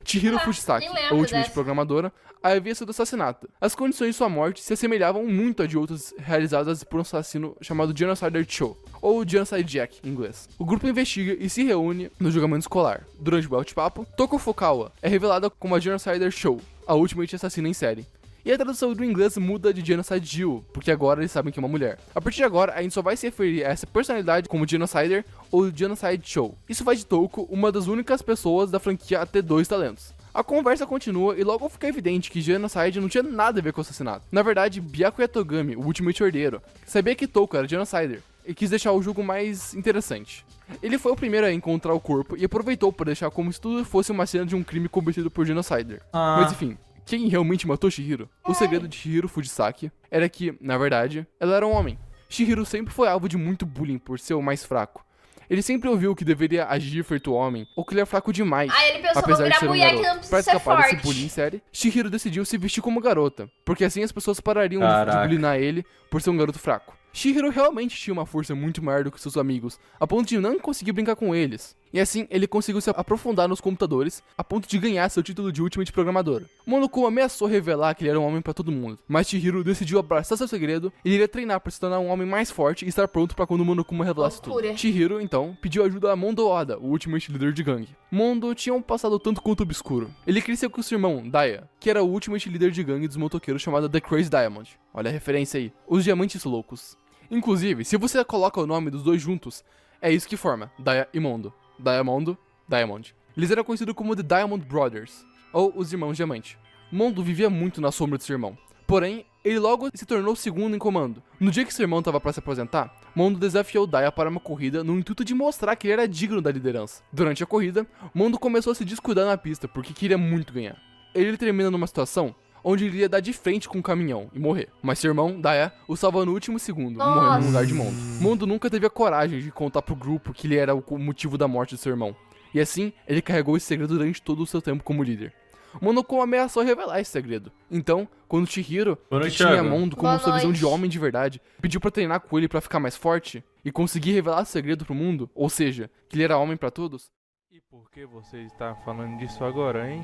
Chihiro Fujisaki, a Ultimate Programadora, havia sido assassinada. As condições de sua morte se assemelhavam muito a de outras realizadas por um assassino chamado Genocider Cho, ou Genocide Jack em inglês. O grupo investiga e se reúne no julgamento escolar. Durante o bate-papo, Toko Fukawa é revelada como a Genocider Cho, a Ultimate assassina em série. E a tradução do inglês muda de Genocide Jill, porque agora eles sabem que é uma mulher. A partir de agora, a gente só vai se referir a essa personalidade como Genocider ou Genocide Cho. Isso faz de Toko uma das únicas pessoas da franquia a ter dois talentos. A conversa continua e logo fica evidente que Genocide não tinha nada a ver com o assassinato. Na verdade, Byakuya Yatogami, o Ultimate Herdeiro, sabia que Toko era Genocider e quis deixar o jogo mais interessante. Ele foi o primeiro a encontrar o corpo e aproveitou para deixar como se tudo fosse uma cena de um crime cometido por Genocider. Mas enfim, quem realmente matou Chihiro? O segredo de Chihiro Fujisaki era que, na verdade, ela era um homem. Chihiro sempre foi alvo de muito bullying por ser o mais fraco. Ele sempre ouviu que deveria agir feito homem, ou que ele é fraco demais. Ele pensou, apesar vou virar de ser mulher um que garoto. não precisa Pra ser escapar desse forte. bullying em série, Chihiro decidiu se vestir como garota, porque assim as pessoas parariam de bullying ele por ser um garoto fraco. Chihiro realmente tinha uma força muito maior do que seus amigos, a ponto de não conseguir brincar com eles. E assim, ele conseguiu se aprofundar nos computadores, a ponto de ganhar seu título de Ultimate Programador. Monokuma ameaçou revelar que ele era um homem pra todo mundo, mas Chihiro decidiu abraçar seu segredo e iria treinar para se tornar um homem mais forte e estar pronto para quando Monokuma revelasse tudo. Chihiro, então, pediu ajuda a Mondo Owada, o Ultimate líder de gangue. Mondo tinha um passado tanto quanto obscuro. Ele cresceu com seu irmão, Daya, que era o Ultimate líder de gangue dos motoqueiros chamado The Crazy Diamond. Olha a referência aí. Os Diamantes Loucos. Inclusive, se você coloca o nome dos dois juntos, é isso que forma, Daya e Mondo. Diamond. Eles eram conhecidos como The Diamond Brothers, ou os Irmãos Diamante. Mondo vivia muito na sombra de seu irmão. Porém, ele logo se tornou o segundo em comando. No dia que seu irmão estava para se aposentar, Mondo desafiou Daya para uma corrida no intuito de mostrar que ele era digno da liderança. Durante a corrida, Mondo começou a se descuidar na pista porque queria muito ganhar. Ele termina numa situação onde ele iria dar de frente com um caminhão e morrer. Mas seu irmão, Daya, o salva no último segundo, morrendo no lugar de Mondo. Mondo nunca teve a coragem de contar pro grupo que ele era o motivo da morte de seu irmão. E assim, ele carregou esse segredo durante todo o seu tempo como líder. Monokuma ameaçou revelar esse segredo. Então, quando Chihiro, que tinha Mondo como sua visão de homem de verdade, pediu pra treinar com ele pra ficar mais forte e conseguir revelar o segredo pro mundo, ou seja, que ele era homem pra todos. E por que você está falando disso agora, hein?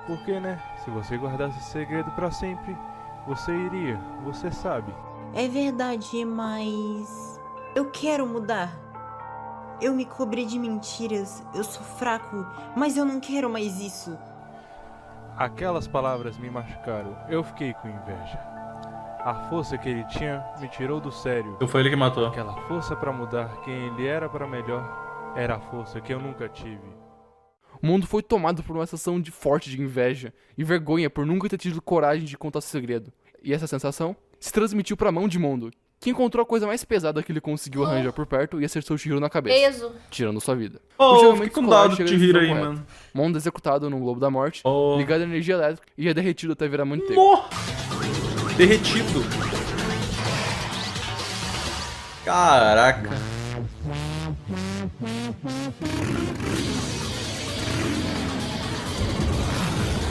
Porque, né? Se você guardasse esse segredo pra sempre, você iria, você sabe. É verdade, mas eu quero mudar. Eu me cobri de mentiras, eu sou fraco, mas eu não quero mais isso. Aquelas palavras me machucaram, eu fiquei com inveja. A força que ele tinha me tirou do sério. Foi ele que matou. Aquela força pra mudar quem ele era pra melhor era a força que eu nunca tive. O mundo foi tomado por uma sensação forte de inveja e vergonha por nunca ter tido coragem de contar seu segredo. E essa sensação se transmitiu pra mão de Mondo, que encontrou a coisa mais pesada que ele conseguiu arranjar por perto e acertou Chihiro na cabeça, Peso. tirando sua vida. Oh, fiquei com dó do Chihiro aí, mano. Mondo executado no Globo da Morte, ligado à energia elétrica e é derretido até virar manteiga. Derretido. Caraca.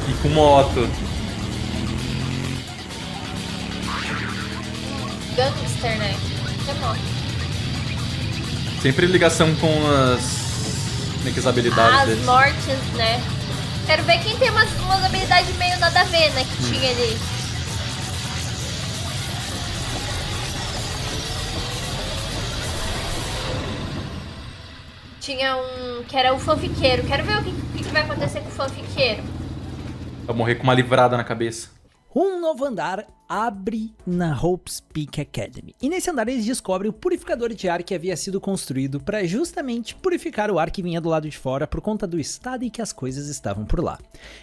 E com moto. Gangster, né? É bom. Sempre ligação com as habilidades deles. As mortes, né? Quero ver quem tem umas habilidades meio nada a ver, né? Que tinha ali. Tinha um que era o fanfiqueiro. Quero ver o que vai acontecer com o fanfiqueiro. Vai morrer com uma livrada na cabeça. Um novo andar abre na Hope's Peak Academy. E nesse andar eles descobrem o purificador de ar que havia sido construído para justamente purificar o ar que vinha do lado de fora por conta do estado em que as coisas estavam por lá.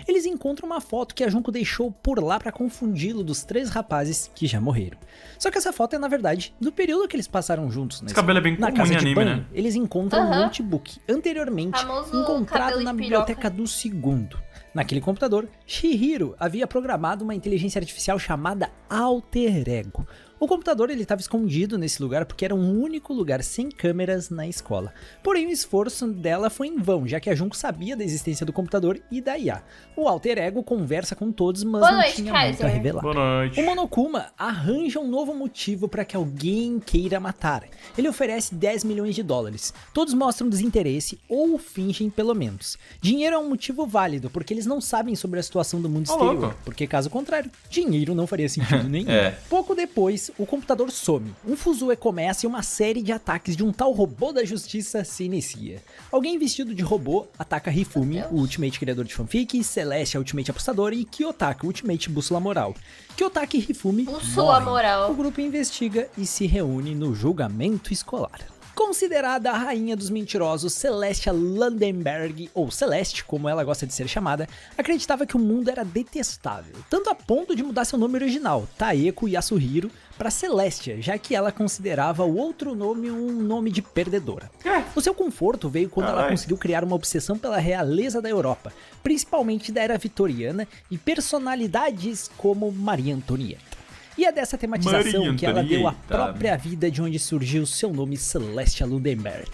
Eles encontram uma foto que a Junko deixou por lá para confundi-lo dos 3 rapazes que já morreram. Só que essa foto é na verdade do período que eles passaram juntos. Esse cabelo é bem na comum casa em de anime, banho, né? Eles encontram um notebook anteriormente encontrado na biblioteca do segundo. Naquele computador, Chihiro havia programado uma inteligência artificial chamada Alter Ego. O computador estava escondido nesse lugar porque era um único lugar sem câmeras na escola. Porém, o esforço dela foi em vão, já que a Junko sabia da existência do computador e da IA. O Alter Ego conversa com todos, mas não tinha muito a revelar. Boa noite. O Monokuma arranja um novo motivo para que alguém queira matar. Ele oferece 10 milhões de dólares. Todos mostram desinteresse ou fingem pelo menos. Dinheiro é um motivo válido, porque eles não sabem sobre a situação do mundo exterior. Porque caso contrário, dinheiro não faria sentido nenhum. Pouco depois, o computador some, um fuzuê começa e uma série de ataques de um tal robô da justiça se inicia. Alguém vestido de robô ataca Hifumi, o ultimate criador de fanfic, Celeste, a ultimate apostadora, e Kiyotaka, o ultimate bússola moral. Kiyotaka e Hifumi Bússola moral. O grupo investiga e se reúne no julgamento escolar. Considerada a rainha dos mentirosos, Celestia Landenberg, ou Celeste, como ela gosta de ser chamada, acreditava que o mundo era detestável, tanto a ponto de mudar seu nome original, Taeko Yasuhiro, para Celestia, já que ela considerava o outro nome um nome de perdedora. O seu conforto veio quando ela conseguiu criar uma obsessão pela realeza da Europa, principalmente da era vitoriana, e personalidades como Maria Antonieta. E é dessa tematização que ela deu a própria vida de onde surgiu seu nome, Celestia Lundenberg.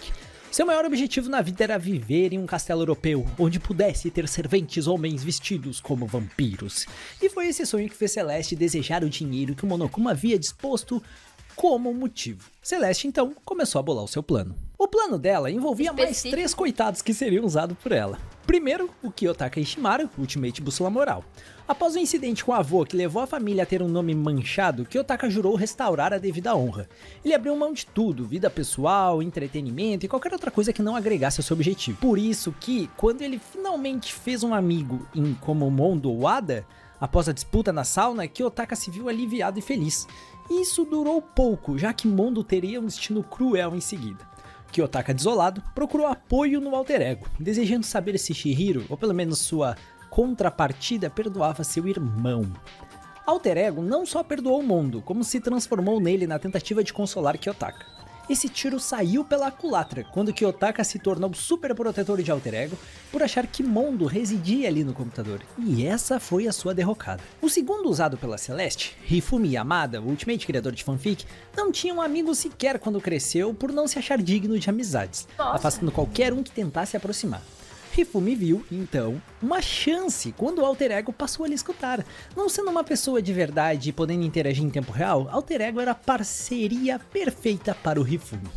Seu maior objetivo na vida era viver em um castelo europeu, onde pudesse ter serventes homens vestidos como vampiros. E foi esse sonho que fez Celeste desejar o dinheiro que o Monokuma havia disposto como motivo. Celeste então começou a bolar o seu plano. O plano dela envolvia mais 3 coitados que seriam usados por ela. Primeiro, o Kiyotaka Ishimaru, ultimate bússola moral. Após o incidente com o avô que levou a família a ter um nome manchado, Kiyotaka jurou restaurar a devida honra. Ele abriu mão de tudo, vida pessoal, entretenimento e qualquer outra coisa que não agregasse ao seu objetivo. Por isso que, quando ele finalmente fez um amigo em como Mondo Wada, após a disputa na sauna, Kiyotaka se viu aliviado e feliz. E isso durou pouco, já que Mondo teria um destino cruel em seguida. Kiyotaka, desolado, procurou apoio no Alter Ego, desejando saber se Chihiro, ou pelo menos sua contrapartida, perdoava seu irmão. Alter Ego não só perdoou Mondo, como se transformou nele na tentativa de consolar Kiyotaka. Esse tiro saiu pela culatra, quando Kiyotaka se tornou super protetor de Alter Ego por achar que Mondo residia ali no computador, e essa foi a sua derrocada. O segundo usado pela Celeste, Hifumi Yamada, o ultimate criador de fanfic, não tinha um amigo sequer quando cresceu por não se achar digno de amizades, afastando qualquer um que tentasse aproximar. Hifumi viu, então, uma chance quando o Alter Ego passou a lhe escutar. Não sendo uma pessoa de verdade e podendo interagir em tempo real, Alter Ego era a parceria perfeita para o Hifumi.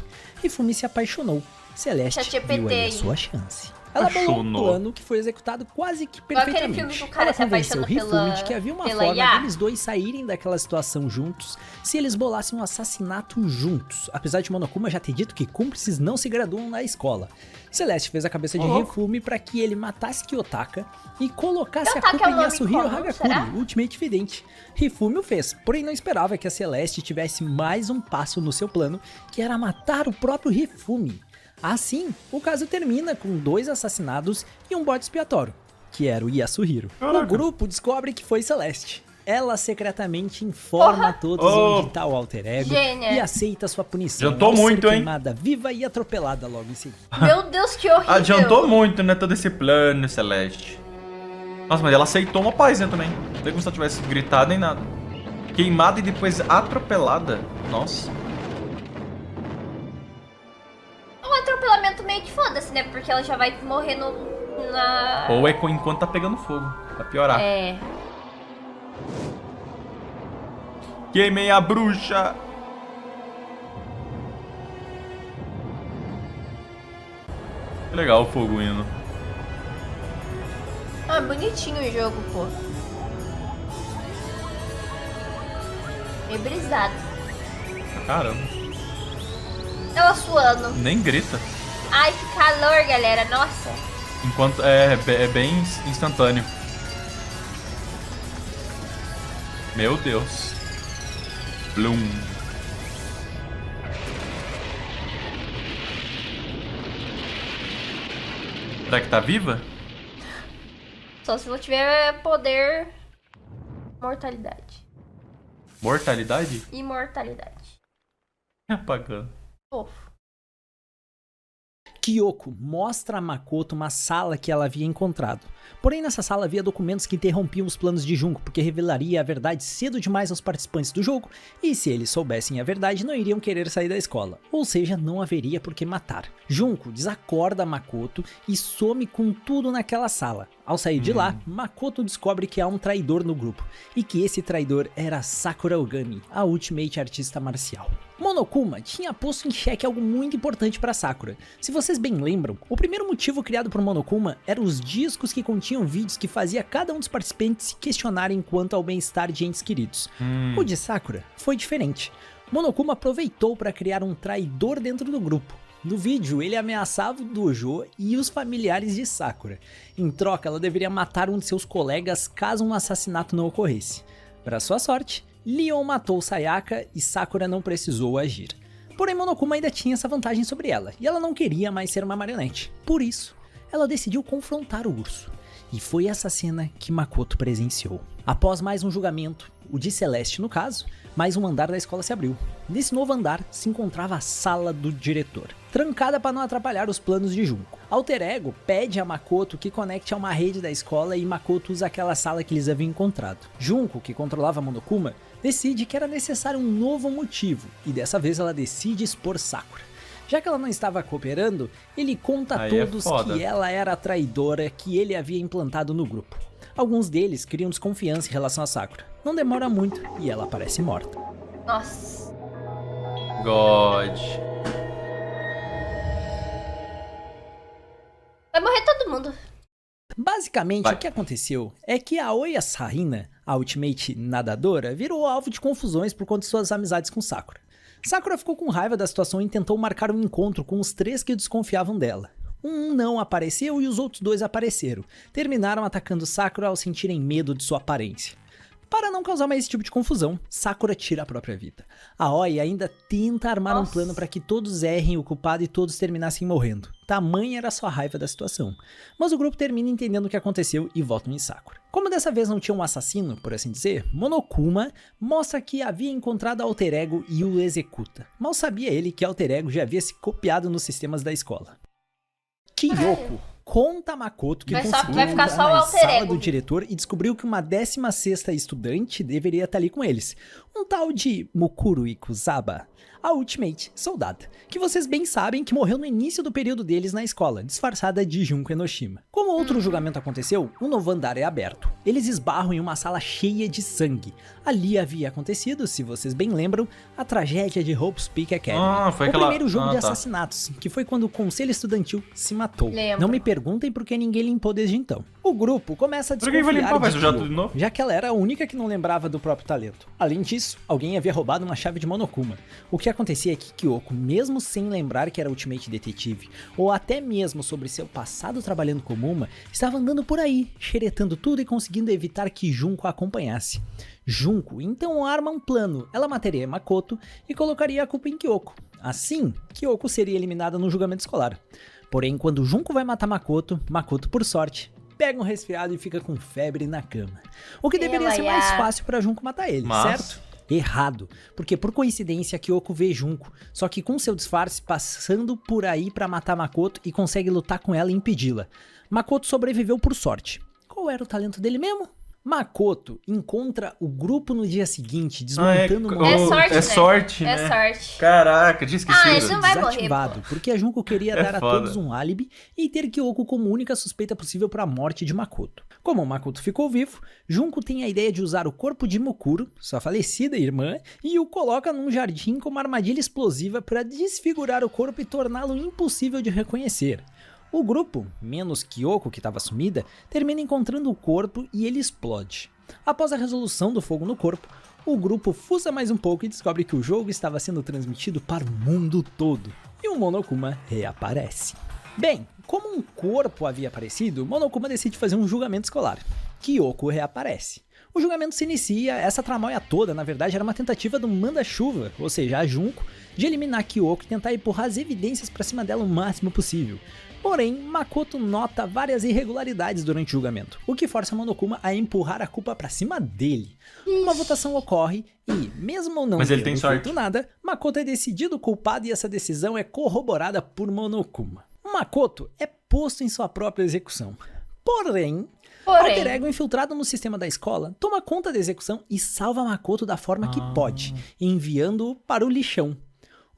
Hifumi se apaixonou. Celeste viu aí a sua chance. Ela bolou um plano que foi executado quase que perfeitamente. Ela convenceu Hifumi de que havia uma forma deles dois saírem daquela situação juntos se eles bolassem um assassinato juntos, apesar de Monokuma já ter dito que cúmplices não se graduam na escola. Celeste fez a cabeça de Hifumi para que ele matasse Kiyotaka e colocasse a culpa em Yasuhiro Hagakure, o ultimate vidente. Hifumi o fez, porém não esperava que a Celeste tivesse mais um passo no seu plano, que era matar o próprio Hifumi. Assim, o caso termina com 2 assassinados e um bode expiatório, que era o Yasuhiro. O grupo descobre que foi Celeste. Ela secretamente informa a todos onde tá o alter ego e aceita sua punição. Adiantou muito, hein? Queimada viva e atropelada logo em seguida. Meu Deus, que horrível. Adiantou muito, né? Todo esse plano, Celeste. Nossa, mas ela aceitou uma pazinha também. Não tem como se ela tivesse gritado nem nada. Queimada e depois atropelada. Nossa. Um atropelamento meio que foda-se, né? Porque ela já vai morrer na... Ou é enquanto tá pegando fogo. Pra piorar. É. Queimei a bruxa. Que legal o fogo indo. Ah, bonitinho o jogo, pô. Meio brisado. Caramba. Ela suando. Nem grita. Ai, que calor, galera. Nossa. Enquanto é bem instantâneo. Meu Deus. Bloom. Será que tá viva? Só se ela tiver poder... Mortalidade. Mortalidade? Imortalidade. Apagando. Fofo. Kyoko mostra a Makoto uma sala que ela havia encontrado. Porém, nessa sala havia documentos que interrompiam os planos de Junko, porque revelaria a verdade cedo demais aos participantes do jogo, e se eles soubessem a verdade, não iriam querer sair da escola, ou seja, não haveria por que matar. Junko desacorda Makoto e some com tudo naquela sala. Ao sair de lá, Makoto descobre que há um traidor no grupo, e que esse traidor era Sakura Ogami, a Ultimate Artista Marcial. Monokuma tinha posto em xeque algo muito importante para Sakura. Se vocês bem lembram, o primeiro motivo criado por Monokuma eram os discos que continham vídeos que fazia cada um dos participantes se questionarem quanto ao bem-estar de entes queridos. O de Sakura foi diferente. Monokuma aproveitou para criar um traidor dentro do grupo. No vídeo, ele ameaçava o dojo e os familiares de Sakura. Em troca, ela deveria matar um de seus colegas caso um assassinato não ocorresse. Para sua sorte, Leon matou Sayaka e Sakura não precisou agir. Porém, Monokuma ainda tinha essa vantagem sobre ela, e ela não queria mais ser uma marionete. Por isso, ela decidiu confrontar o urso. E foi essa cena que Makoto presenciou. Após mais um julgamento, o de Celeste no caso, mais um andar da escola se abriu. Nesse novo andar se encontrava a sala do diretor, trancada para não atrapalhar os planos de Junko. Alter Ego pede a Makoto que conecte a uma rede da escola e Makoto usa aquela sala que eles haviam encontrado. Junko, que controlava Monokuma, decide que era necessário um novo motivo, e dessa vez ela decide expor Sakura. Já que ela não estava cooperando, ele conta a todos que ela era a traidora que ele havia implantado no grupo. Alguns deles criam desconfiança em relação a Sakura. Não demora muito e ela aparece morta. Nossa. God. Vai morrer todo mundo. Basicamente, o que aconteceu é que a Oi Asahina, a Ultimate nadadora, virou alvo de confusões por conta de suas amizades com Sakura. Sakura ficou com raiva da situação e tentou marcar um encontro com os 3 que desconfiavam dela. Um não apareceu e os outros 2 apareceram. Terminaram atacando Sakura ao sentirem medo de sua aparência. Para não causar mais esse tipo de confusão, Sakura tira a própria vida. A Oi ainda tenta armar um plano para que todos errem o culpado e todos terminassem morrendo. Tamanha era a sua raiva da situação. Mas o grupo termina entendendo o que aconteceu e votam em Sakura. Como dessa vez não tinha um assassino, por assim dizer, Monokuma mostra que havia encontrado Alter Ego e o executa. Mal sabia ele que Alter Ego já havia se copiado nos sistemas da escola. Kyoko conta a Makoto que conseguiu entrar na sala do diretor e descobriu que uma 16ª estudante deveria estar ali com eles. Um tal de Mukuru Ikusaba, a Ultimate soldada, que vocês bem sabem que morreu no início do período deles na escola, disfarçada de Junko Enoshima. Como outro julgamento aconteceu, um novo andar é aberto. Eles esbarram em uma sala cheia de sangue. Ali havia acontecido, se vocês bem lembram, a tragédia de Hope's Peak Academy. Foi o primeiro jogo de assassinatos, que foi quando o conselho estudantil se matou. Não me perguntem por que ninguém limpou desde então. O grupo começa a desconfiar de Kyoko, já que ela era a única que não lembrava do próprio talento. Além disso, isso, alguém havia roubado uma chave de Monokuma. O que acontecia é que Kyoko, mesmo sem lembrar que era Ultimate Detetive, ou até mesmo sobre seu passado trabalhando como uma, estava andando por aí, xeretando tudo e conseguindo evitar que Junko a acompanhasse. Junko então arma um plano, ela mataria Makoto e colocaria a culpa em Kyoko. Assim, Kyoko seria eliminada no julgamento escolar. Porém, quando Junko vai matar Makoto, Makoto, por sorte, pega um resfriado e fica com febre na cama. O que deveria ser mais fácil pra Junko matar ele, certo? Errado, porque por coincidência Kyoko vê Junko, só que com seu disfarce passando por aí pra matar Makoto e consegue lutar com ela e impedi-la. Makoto sobreviveu por sorte. Qual era o talento dele mesmo? Makoto encontra o grupo no dia seguinte, desmontando É sorte, né? É sorte. Caraca, tinha esquecido. Ele não vai desativado, morrer, porque a Junko queria dar a foda. todos um álibi e ter Kyoko como única suspeita possível para a morte de Makoto. Como Makoto ficou vivo, Junko tem a ideia de usar o corpo de Mukuro, sua falecida irmã, e o coloca num jardim como armadilha explosiva para desfigurar o corpo e torná-lo impossível de reconhecer. O grupo, menos Kyoko, que estava sumida, termina encontrando o corpo e ele explode. Após a resolução do fogo no corpo, o grupo fuça mais um pouco e descobre que o jogo estava sendo transmitido para o mundo todo. E o Monokuma reaparece. Bem, como um corpo havia aparecido, Monokuma decide fazer um julgamento escolar. Kyoko reaparece. O julgamento se inicia, essa tramóia toda, na verdade, era uma tentativa do manda-chuva, ou seja, a Junko, de eliminar Kyoko e tentar empurrar as evidências para cima dela o máximo possível. Porém, Makoto nota várias irregularidades durante o julgamento, o que força Monokuma a empurrar a culpa pra cima dele. Uma votação ocorre e, mesmo não tendo feito nada, Makoto é decidido culpado e essa decisão é corroborada por Monokuma. Makoto é posto em sua própria execução. Porém, Alter Ego infiltrado no sistema da escola toma conta da execução e salva Makoto da forma que pode, enviando-o para o lixão.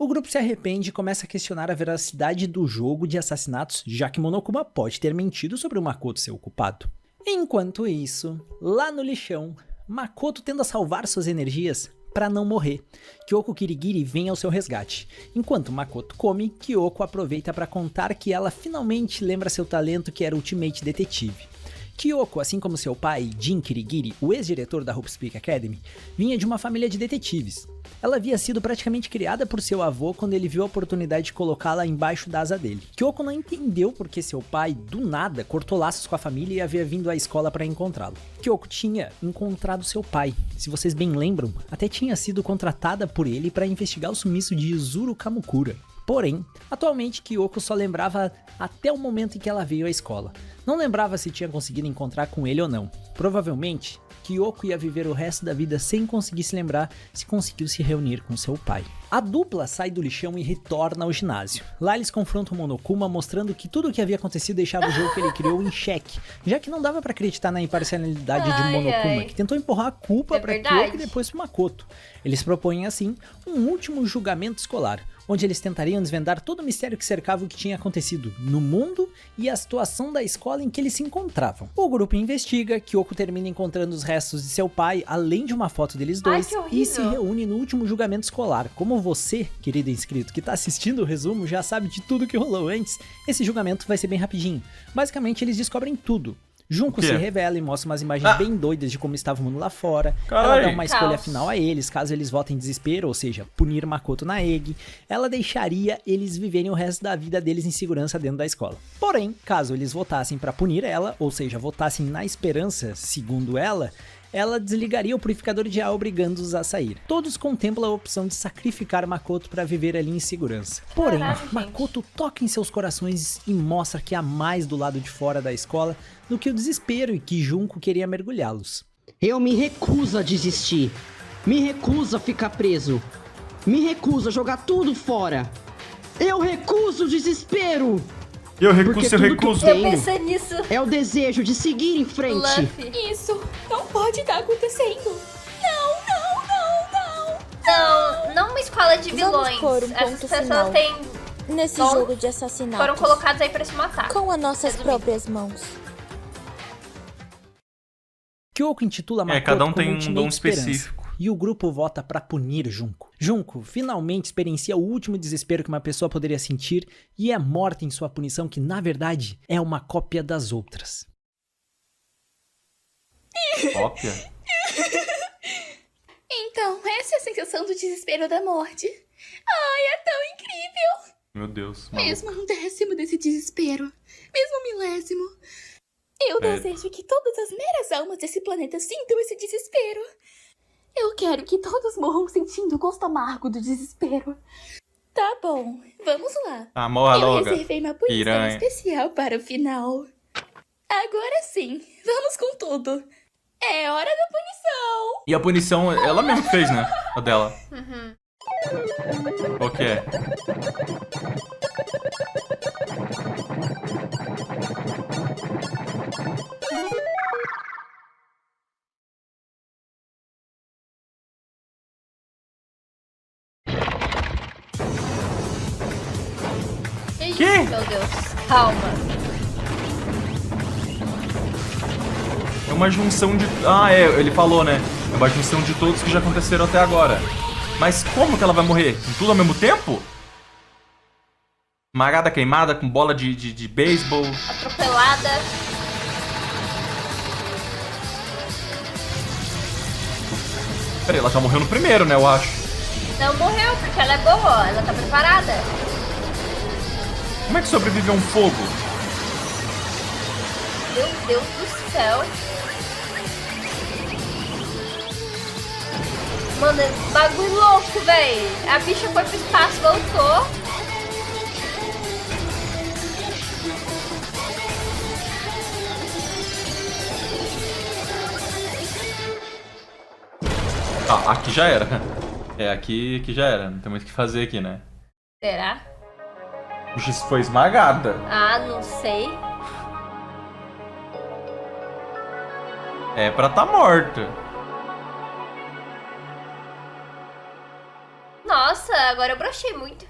O grupo se arrepende e começa a questionar a veracidade do jogo de assassinatos, já que Monokuma pode ter mentido sobre o Makoto ser o culpado. Enquanto isso, lá no lixão, Makoto tenta salvar suas energias para não morrer. Kyoko Kirigiri vem ao seu resgate. Enquanto Makoto come, Kyoko aproveita para contar que ela finalmente lembra seu talento que era Ultimate Detetive. Kyoko, assim como seu pai, Jin Kirigiri, o ex-diretor da Hope Speak Academy, vinha de uma família de detetives. Ela havia sido praticamente criada por seu avô quando ele viu a oportunidade de colocá-la embaixo da asa dele. Kyoko não entendeu porque seu pai, do nada, cortou laços com a família e havia vindo à escola para encontrá-lo. Kyoko tinha encontrado seu pai. Se vocês bem lembram, até tinha sido contratada por ele para investigar o sumiço de Yuzuru Kamukura. Porém, atualmente Kyoko só lembrava até o momento em que ela veio à escola. Não lembrava se tinha conseguido encontrar com ele ou não. Provavelmente, Kyoko ia viver o resto da vida sem conseguir se lembrar se conseguiu se reunir com seu pai. A dupla sai do lixão e retorna ao ginásio. Lá eles confrontam Monokuma, mostrando que tudo o que havia acontecido deixava o jogo que ele criou em xeque, já que não dava pra acreditar na imparcialidade de Monokuma, que tentou empurrar a culpa pra Kyoko e depois pro Makoto. Eles propõem assim um último julgamento escolar, onde eles tentariam desvendar todo o mistério que cercava o que tinha acontecido no mundo e a situação da escola em que eles se encontravam. O grupo investiga, Kyoko termina encontrando os restos de seu pai, além de uma foto deles dois, e se reúne no último julgamento escolar. Como você, querido inscrito, que tá assistindo o resumo, já sabe de tudo que rolou antes, esse julgamento vai ser bem rapidinho. Basicamente, eles descobrem tudo. Junko se revela e mostra umas imagens bem doidas de como estava o mundo lá fora. Ela dá uma escolha final a eles, caso eles votem em desespero, ou seja, punir Makoto na EG. Ela deixaria eles viverem o resto da vida deles em segurança dentro da escola. Porém, caso eles votassem para punir ela, ou seja, votassem na esperança, segundo ela desligaria o purificador de ar, obrigando-os a sair. Todos contemplam a opção de sacrificar Makoto para viver ali em segurança. Porém, Makoto toca em seus corações e mostra que há mais do lado de fora da escola do que o desespero e que Junko queria mergulhá-los. Eu me recuso a desistir. Me recuso a ficar preso. Me recuso a jogar tudo fora. Eu recuso o desespero. Eu recuso, eu recuso. Eu pensei nisso. É o desejo de seguir em frente. Luffy. Isso não pode estar acontecendo. Não uma escola de vilões. Vamos pôr um ponto Essas pessoas final têm... nesse jogo de assassinatos. Foram colocados aí pra se matar. Com as nossas próprias mãos. Kyoko intitula Makoto cada um como tem um Ultimate dom Esperança, específico. e o grupo vota pra punir Junko. Junko finalmente experiencia o último desespero que uma pessoa poderia sentir e é morta em sua punição, que na verdade é uma cópia das outras. Cópia? Então, essa é a sensação do desespero da morte. Ai, é tão incrível! Meu Deus, maluco. Mesmo um décimo desse desespero, mesmo um milésimo, eu desejo que todas as meras almas desse planeta sintam esse desespero. Eu quero que todos morram sentindo o gosto amargo do desespero. Tá bom, vamos lá. Morra logo. Eu reservei uma punição especial para o final. Agora sim, vamos com tudo. É hora da punição. E a punição, ela mesma fez, né? A dela. Uhum. Qual que é? Que? Meu Deus, calma. É uma junção de... ele falou, né? É uma junção de todos que já aconteceram até agora. Mas como que ela vai morrer? Com tudo ao mesmo tempo? Esmagada, queimada, com bola de beisebol. Atropelada. Peraí, ela já morreu no primeiro, né? Eu acho. Não morreu, porque ela é boa, ela tá preparada. Como é que sobrevive a um fogo? Meu Deus do céu. Mano, bagulho louco, véi. A bicha foi pro espaço, voltou. Aqui já era. Aqui já era. Não tem muito o que fazer aqui, né? Será? Puxa, isso foi esmagada. Não sei. É pra tá morta. Nossa, agora eu brochei muito.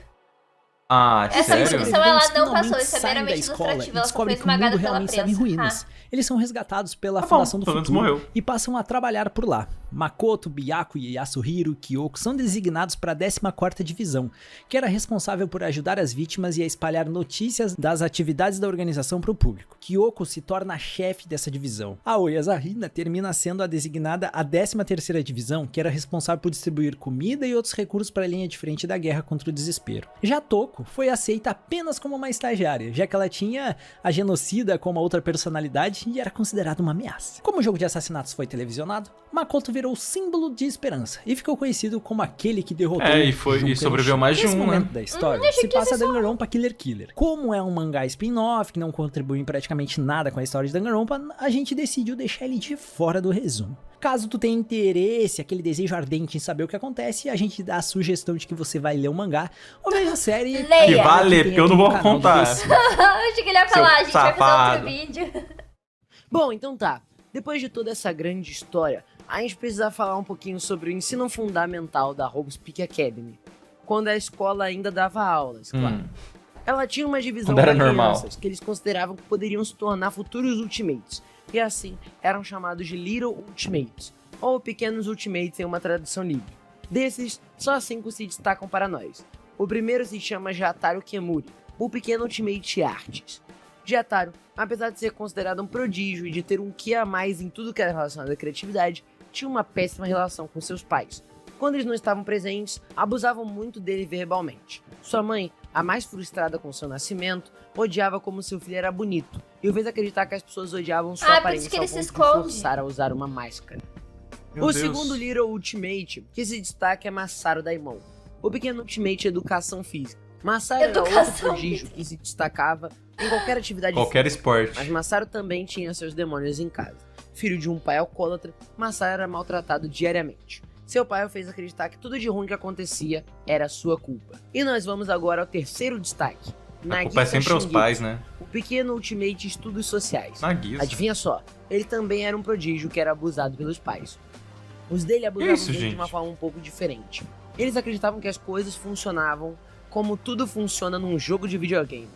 Essa punição ela não passou, isso é meramente ilustrativo, ela só foi esmagada pela prensa. Eles são resgatados pela Fundação do Futuro e passam a trabalhar por lá. Makoto, Byaku, Yasuhiro e Kyoko são designados para a 14ª Divisão, que era responsável por ajudar as vítimas e a espalhar notícias das atividades da organização para o público. Kyoko se torna a chefe dessa divisão. Aoi Asahina termina sendo a designada a 13ª Divisão, que era responsável por distribuir comida e outros recursos para a linha de frente da guerra contra o desespero. Já Toko foi aceita apenas como uma estagiária, já que ela tinha a genocida como a outra personalidade e era considerada uma ameaça. Como o jogo de assassinatos foi televisionado, Makoto virou símbolo de esperança e ficou conhecido como aquele que derrotou e sobreviveu mais de um, né? Momento da história se passa Danganronpa Killer Killer. Como é um mangá spin-off que não contribui em praticamente nada com a história de Danganronpa, a gente decidiu deixar ele de fora do resumo. Caso tu tenha interesse, aquele desejo ardente em saber o que acontece, a gente dá a sugestão de que você vai ler o mangá ou veja a série. Leia. Que vai ler, porque eu não vou contar. Achei que ele ia falar, a gente vai fazer outro vídeo. Bom, então tá. Depois de toda essa grande história, a gente precisa falar um pouquinho sobre o ensino fundamental da Hope's Academy, quando a escola ainda dava aulas, claro. Ela tinha uma divisão para crianças que eles consideravam que poderiam se tornar futuros Ultimates, e assim eram chamados de Little Ultimates, ou Pequenos Ultimates em uma tradução livre. Desses, só 5 se destacam para nós. O primeiro se chama Jataru Kemuri, o Pequeno Ultimate Artes. Jataru, apesar de ser considerado um prodígio e de ter um quê a mais em tudo que era relacionado à criatividade, tinha uma péssima relação com seus pais. Quando eles não estavam presentes, abusavam muito dele verbalmente. Sua mãe, a mais frustrada com seu nascimento, odiava como seu filho era bonito e o fez acreditar que as pessoas odiavam sua aparência ao ponto de forçar a usar uma máscara. Segundo Little Ultimate que se destaca é Masaru Daimon, o pequeno Ultimate Educação Física. Masaru era outro prodígio que se destacava em qualquer atividade física, esporte. Mas Masaru também tinha seus demônios em casa. Filho de um pai alcoólatra, Masaru era maltratado diariamente. Seu pai o fez acreditar que tudo de ruim que acontecia era sua culpa. E nós vamos agora ao terceiro destaque. A culpa é sempre aos pais, né? O pequeno Ultimate Estudos Sociais. Nagisa. Adivinha só, ele também era um prodígio que era abusado pelos pais. Os dele abusavam dele de uma forma um pouco diferente. Eles acreditavam que as coisas funcionavam como tudo funciona num jogo de videogame.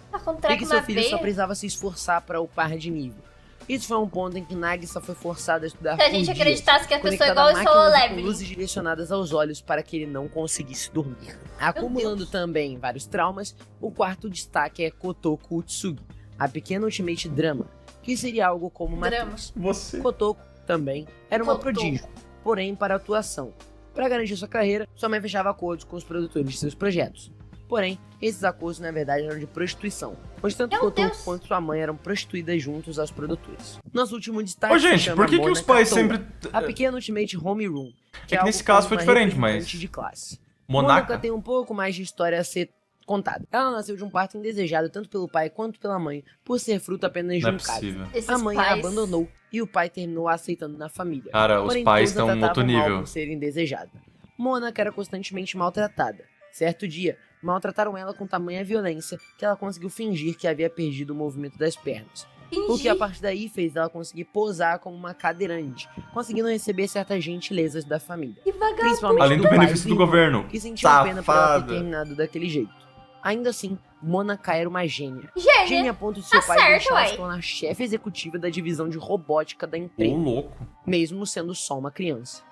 E que seu filho só precisava se esforçar para upar de nível. Isso foi um ponto em que Nagisa foi forçado a estudar Se a gente acreditasse que a pessoa é igual o Solo Leveling, com luzes direcionadas aos olhos para que ele não conseguisse dormir. Acumulando também vários traumas, o quarto destaque é Kotoko Utsugi, a pequena Ultimate Drama, que seria algo como Matrix. Kotoko também era uma prodígio, porém para atuação. Para garantir sua carreira, sua mãe fechava acordos com os produtores de seus projetos. Porém, esses acordos na verdade eram de prostituição, onde tanto Cotô quanto sua mãe eram prostituídas juntos aos produtores. Nosso último destaque gente, se chama por que Monaca os pais Toa, sempre... a pequena Ultimate Homeroom, que algo nesse caso como foi uma diferente, mas... representante de classe. Monaca Monaca tem um pouco mais de história a ser contada. Ela nasceu de um parto indesejado tanto pelo pai quanto pela mãe, por ser fruto apenas de um caso. A mãe a abandonou e o pai terminou a aceitando na família. Cara, os pais estão em outro nível. Por ser indesejada. Monaca era constantemente maltratada. Certo dia, maltrataram ela com tamanha violência que ela conseguiu fingir que havia perdido o movimento das pernas. O que a partir daí fez ela conseguir posar como uma cadeirante, conseguindo receber certas gentilezas da família. Principalmente além do benefício do governo. Que sentiam pena por ela ter terminado daquele jeito. Ainda assim, Monaca era uma gênia. Gênia a ponto de seu pai deixar se tornar chefe executiva da divisão de robótica da empresa. Louco. Mesmo sendo só uma criança.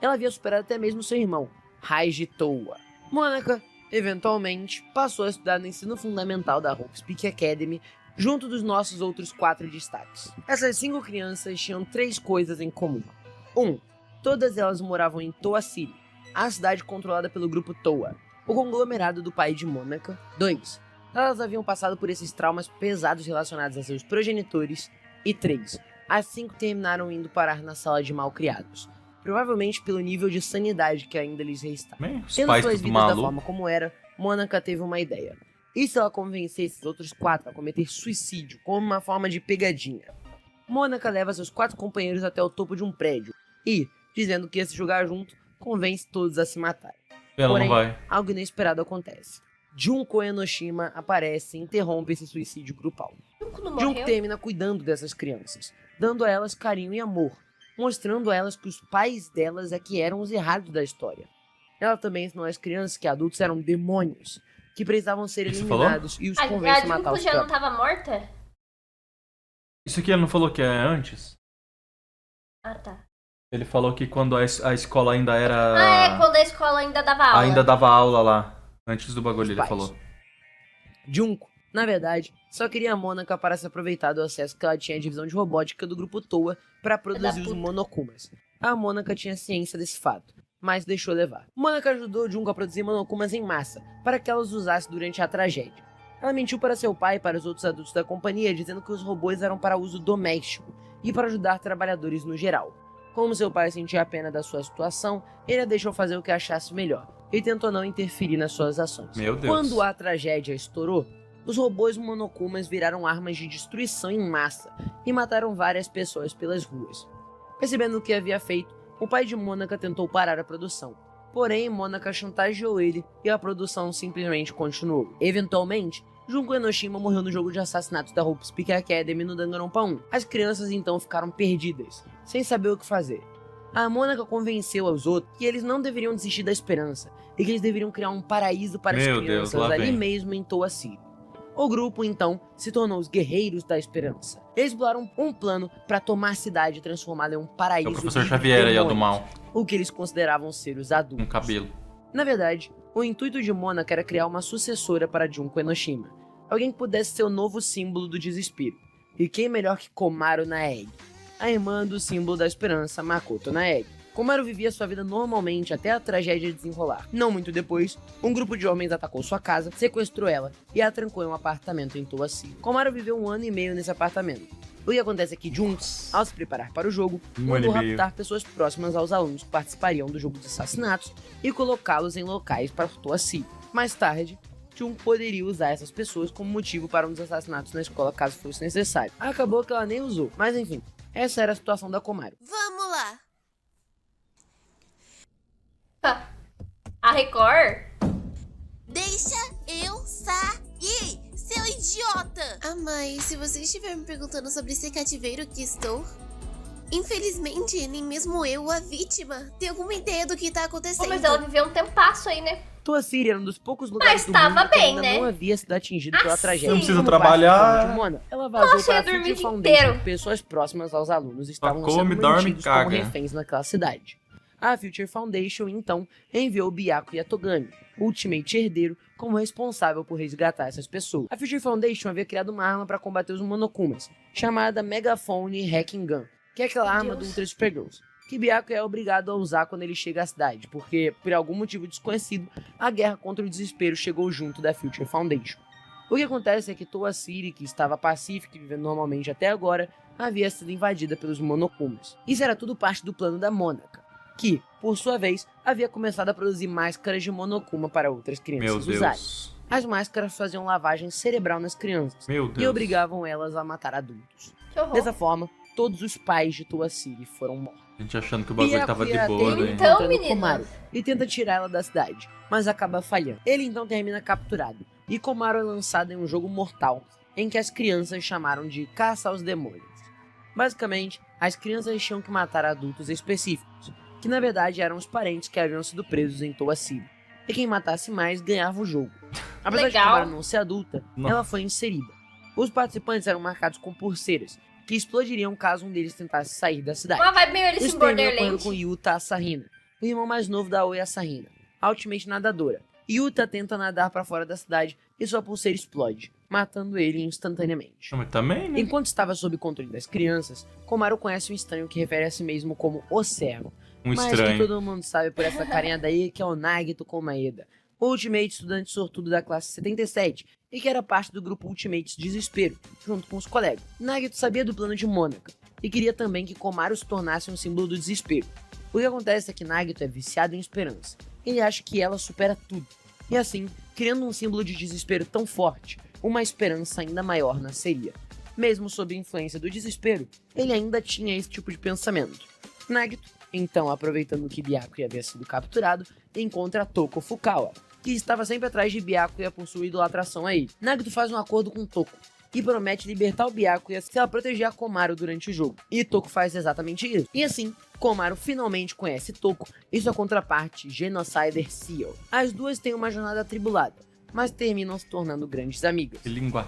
Ela havia superado até mesmo seu irmão, Raiji Toa. Monaca, eventualmente, passou a estudar no ensino fundamental da Hope's Peak Academy, junto dos nossos outros 4 destaques. Essas 5 crianças tinham 3 coisas em comum. 1. Todas elas moravam em Toa City, a cidade controlada pelo grupo Toa, o conglomerado do pai de Monaca. 2. Elas haviam passado por esses traumas pesados relacionados a seus progenitores. E 3. As 5 terminaram indo parar na sala de malcriados. Provavelmente pelo nível de sanidade que ainda lhes restava. Tendo suas vidas da forma como era, Monaca teve uma ideia. E se ela convencesse os outros 4 a cometer suicídio como uma forma de pegadinha? Monaca leva seus 4 companheiros até o topo de um prédio e, dizendo que ia se jogar junto, convence todos a se matar. Porém, algo inesperado acontece. Junko Enoshima aparece e interrompe esse suicídio grupal. Junko termina cuidando dessas crianças, dando a elas carinho e amor, mostrando a elas que os pais delas é que eram os errados da história. Ela também ensinou às crianças que adultos eram demônios, que precisavam ser eliminados e os convence a matar os já não tava morta? Isso aqui ele não falou que é antes? Ah, tá. Ele falou que quando a escola ainda era... Ah, é, quando a escola ainda dava aula. Ainda dava aula lá, antes do bagulho, ele falou. Junko, na verdade, só queria a Monaca para se aproveitar do acesso que ela tinha à divisão de robótica do grupo Toa para produzir os Monokumas. A Monaca tinha ciência desse fato, mas deixou levar. Monaca ajudou Junko a produzir Monokumas em massa, para que ela os usasse durante a tragédia. Ela mentiu para seu pai e para os outros adultos da companhia, dizendo que os robôs eram para uso doméstico e para ajudar trabalhadores no geral. Como seu pai sentia a pena da sua situação, ele a deixou fazer o que achasse melhor e tentou não interferir nas suas ações. Meu Deus. Quando a tragédia estourou, os robôs Monokumas viraram armas de destruição em massa e mataram várias pessoas pelas ruas. Percebendo o que havia feito, o pai de Monaca tentou parar a produção. Porém, Monaca chantageou ele e a produção simplesmente continuou. Eventualmente, Junko Enoshima morreu no jogo de assassinatos da Hope's Peak Academy no Danganronpa 1. As crianças então ficaram perdidas, sem saber o que fazer. A Monaca convenceu aos outros que eles não deveriam desistir da esperança e que eles deveriam criar um paraíso para as crianças ali mesmo em Toa City. O grupo, então, se tornou os Guerreiros da Esperança. Eles bolaram um plano para tomar a cidade e transformá-la em um paraíso. É o professor Xavier aí, do mal. O que eles consideravam ser os adultos. Um cabelo. Na verdade, o intuito de Monaca era criar uma sucessora para Junko Enoshima. Alguém que pudesse ser o novo símbolo do desespero. E quem melhor que Komaru Naegi, a irmã do símbolo da esperança, Makoto Naegi. Komaru vivia sua vida normalmente até a tragédia desenrolar. Não muito depois, um grupo de homens atacou sua casa, sequestrou ela e a trancou em um apartamento em Toa City. Komaru viveu 1 ano e meio nesse apartamento. O que acontece é que Junko, ao se preparar para o jogo, mandou raptar pessoas próximas aos alunos que participariam do jogo de assassinatos e colocá-los em locais para Toa City. Mais tarde, Junko poderia usar essas pessoas como motivo para um dos assassinatos na escola caso fosse necessário. Acabou que ela nem usou, mas enfim, essa era a situação da Komaru. Vamos lá! A Record? Deixa eu sair, seu idiota! Ah, mãe, se você estiver me perguntando sobre esse cativeiro que estou... Infelizmente, nem mesmo eu, a vítima, tenho alguma ideia do que tá acontecendo. Mas ela viveu um tempasso aí, né? Toa City era um dos poucos lugares do mundo que ainda não havia sido atingido pela tragédia. Não precisa trabalhar. Ela vazou para a Future Foundation. Pessoas próximas aos alunos estavam sendo mantidos como reféns naquela cidade. A Future Foundation, então, enviou Byaku Yatogami, Ultimate herdeiro, como responsável por resgatar essas pessoas. A Future Foundation havia criado uma arma para combater os Monokumas, chamada Megaphone Hacking Gun, que é aquela arma do Ultra Supergirls, que Byakuya é obrigado a usar quando ele chega à cidade, porque, por algum motivo desconhecido, a guerra contra o desespero chegou junto da Future Foundation. O que acontece é que Towa City, que estava pacífica e vivendo normalmente até agora, havia sido invadida pelos Monokumas. Isso era tudo parte do plano da Monaka, que, por sua vez, havia começado a produzir máscaras de Monokuma para outras crianças usarem. As máscaras faziam lavagem cerebral nas crianças e obrigavam elas a matar adultos. Dessa forma, todos os pais de Towa City foram mortos. A gente achando que o bagulho tava de boa, termina né? encontrando Komaru e tenta tirar ela da cidade, mas acaba falhando. Ele então termina capturado, e Komaru é lançado em um jogo mortal, em que as crianças chamaram de Caça aos Demônios. Basicamente, as crianças tinham que matar adultos específicos, que na verdade eram os parentes que haviam sido presos em Towa City, e quem matasse mais ganhava o jogo. Apesar de Komaru não ser adulta, ela foi inserida. Os participantes eram marcados com pulseiras, que explodiriam caso um deles tentasse sair da cidade. Uma vibe meio Alice in Borderland. Com Yuta Asahina, o irmão mais novo da Aoi Asahina, a Ultimate nadadora. Yuta tenta nadar para fora da cidade e sua pulseira explode, matando ele instantaneamente. Mas também, né? Enquanto estava sob controle das crianças, Komaru conhece um estranho que refere a si mesmo como o Servo. Um mas estranho. que todo mundo sabe por essa carinha daí, que é o Nagito Komaeda, o Ultimate estudante sortudo da classe 77, e que era parte do grupo Ultimate Desespero, junto com os colegas. Nagito sabia do plano de Monaka, e queria também que Komaru se tornasse um símbolo do desespero. O que acontece é que Nagito é viciado em esperança. Ele acha que ela supera tudo. E assim, criando um símbolo de desespero tão forte, uma esperança ainda maior nasceria. Mesmo sob a influência do desespero, ele ainda tinha esse tipo de pensamento. Nagito, então, aproveitando que Byakuya havia sido capturado, encontra Toko Fukawa, que estava sempre atrás de Byakuya por sua idolatração a ele. Nagito faz um acordo com Toko e promete libertar o Byakuya se ela proteger a Komaru durante o jogo. E Toko faz exatamente isso. E assim, Komaru finalmente conhece Toko e sua contraparte, Genocider Seal. As duas têm uma jornada atribulada, mas terminam se tornando grandes amigas.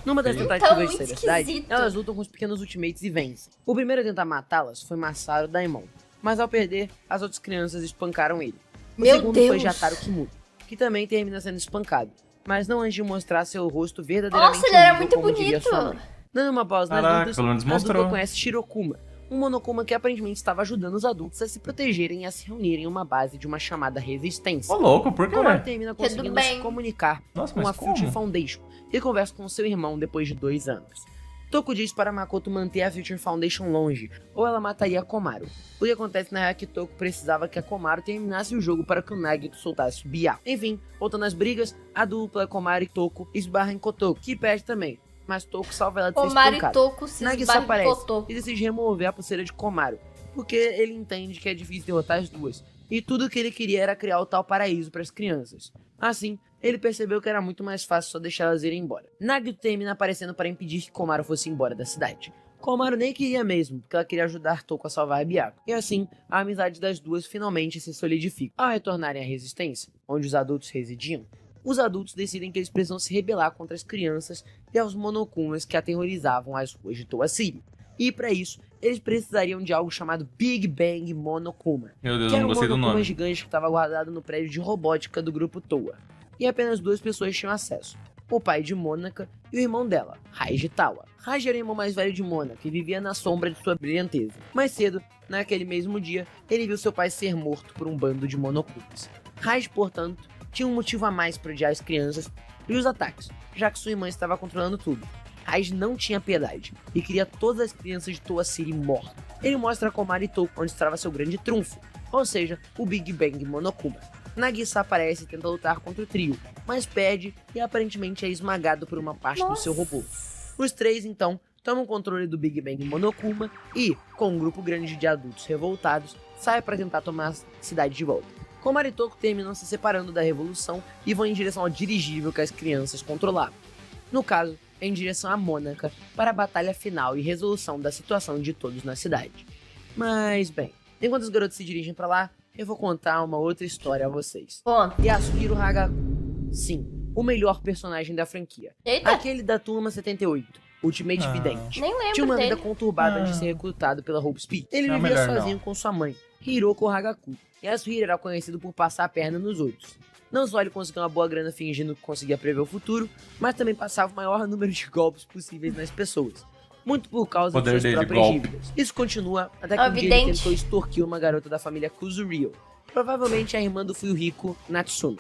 Numa das tentativas de sair da cidade, elas lutam com os pequenos Ultimates e vencem. O primeiro a tentar matá-las foi Masaru Daimon, mas ao perder, as outras crianças espancaram ele. O segundo foi Jataro Kimura, que também termina sendo espancado, mas não antes de mostrar seu rosto verdadeiramente Nossa, ele era horrível, muito como diria bonito. sua mãe. Dando uma pausa nas Caraca, lutas, pelo menos a mostrou. dupla conhece Shirokuma, um Monokuma que aparentemente estava ajudando os adultos a se protegerem e a se reunirem em uma base de uma chamada Resistência. Ô, louco, por quê? Komaru termina Tudo conseguindo bem. se comunicar Nossa, com mas a Future como? Foundation e conversa com seu irmão depois de 2 anos. Toko diz para Makoto manter a Future Foundation longe, ou ela mataria a Komaru. O que acontece na real é que Toko precisava que a Komaru terminasse o jogo para que o Nagito soltasse o Byakuya. Enfim, voltando às brigas, a dupla Komaru e Toko esbarra em Kotoko, que perde também, mas Toko salva ela de ser Komaru e espancada. Toko se Nagito esbarram em aparece Kotoko. e decide remover a pulseira de Komaru, porque ele entende que é difícil derrotar as duas, e tudo que ele queria era criar o tal paraíso para as crianças. Assim, ele percebeu que era muito mais fácil só deixar elas irem embora. Nagito termina aparecendo para impedir que Komaru fosse embora da cidade. Komaru nem queria mesmo, porque ela queria ajudar Toko a salvar a Byakuya. E assim, a amizade das duas finalmente se solidifica. Ao retornarem à Resistência, onde os adultos residiam, os adultos decidem que eles precisam se rebelar contra as crianças e aos Monokumas que aterrorizavam as ruas de Towa City. E para isso, eles precisariam de algo chamado Big Bang Monokuma, Meu Deus, que era não um gostei do Monokuma nome. gigante que estava guardado no prédio de robótica do grupo Towa. E apenas 2 pessoas tinham acesso: o pai de Monaka e o irmão dela, Raiji Tawa. Raiji era o irmão mais velho de Monaka e vivia na sombra de sua brilhanteza. Mais cedo, naquele mesmo dia, ele viu seu pai ser morto por um bando de Monokumas. Raiji, portanto, tinha um motivo a mais para odiar as crianças e os ataques, já que sua irmã estava controlando tudo. Raiji não tinha piedade e queria todas as crianças de Towa City mortas. Ele mostra a Komaru e Toko onde estava seu grande trunfo, ou seja, o Big Bang Monokuma. Nagisa aparece e tenta lutar contra o trio, mas perde e aparentemente é esmagado por uma parte do seu robô. Os 3, então, tomam controle do Big Bang Monokuma e, com um grupo grande de adultos revoltados, saem para tentar tomar a cidade de volta. Komaru e Toko terminam se separando da revolução e vão em direção ao dirigível que as crianças controlavam. No caso, em direção a Monaka para a batalha final e resolução da situação de todos na cidade. Mas, bem, enquanto os garotos se dirigem para lá, eu vou contar uma outra história a vocês. Yasuhiro Hagaku. Sim, o melhor personagem da franquia. Eita. Aquele da turma 78, Ultimate Vidente. Nem lembro Tinha uma vida dele. conturbada de ser recrutado pela Hope Speed. Ele Não, vivia melhor sozinho com sua mãe, Hiroko Hagaku. Yasuhiro era conhecido por passar a perna nos outros. Não só ele conseguiu uma boa grana fingindo que conseguia prever o futuro, mas também passava o maior número de golpes possíveis nas pessoas. muito por causa de Poder suas dele, próprias golpe. dívidas. Isso continua até que um dia ele Evidente. tentou extorquir uma garota da família Kuzurio, provavelmente a irmã do Fuyuhiko Natsume.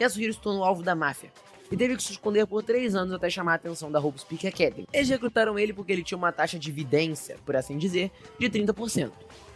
Yasuhiro se tornou alvo da máfia e teve que se esconder por 3 anos até chamar a atenção da Hope's Peak Academy. Eles recrutaram ele porque ele tinha uma taxa de vidência, por assim dizer, de 30%.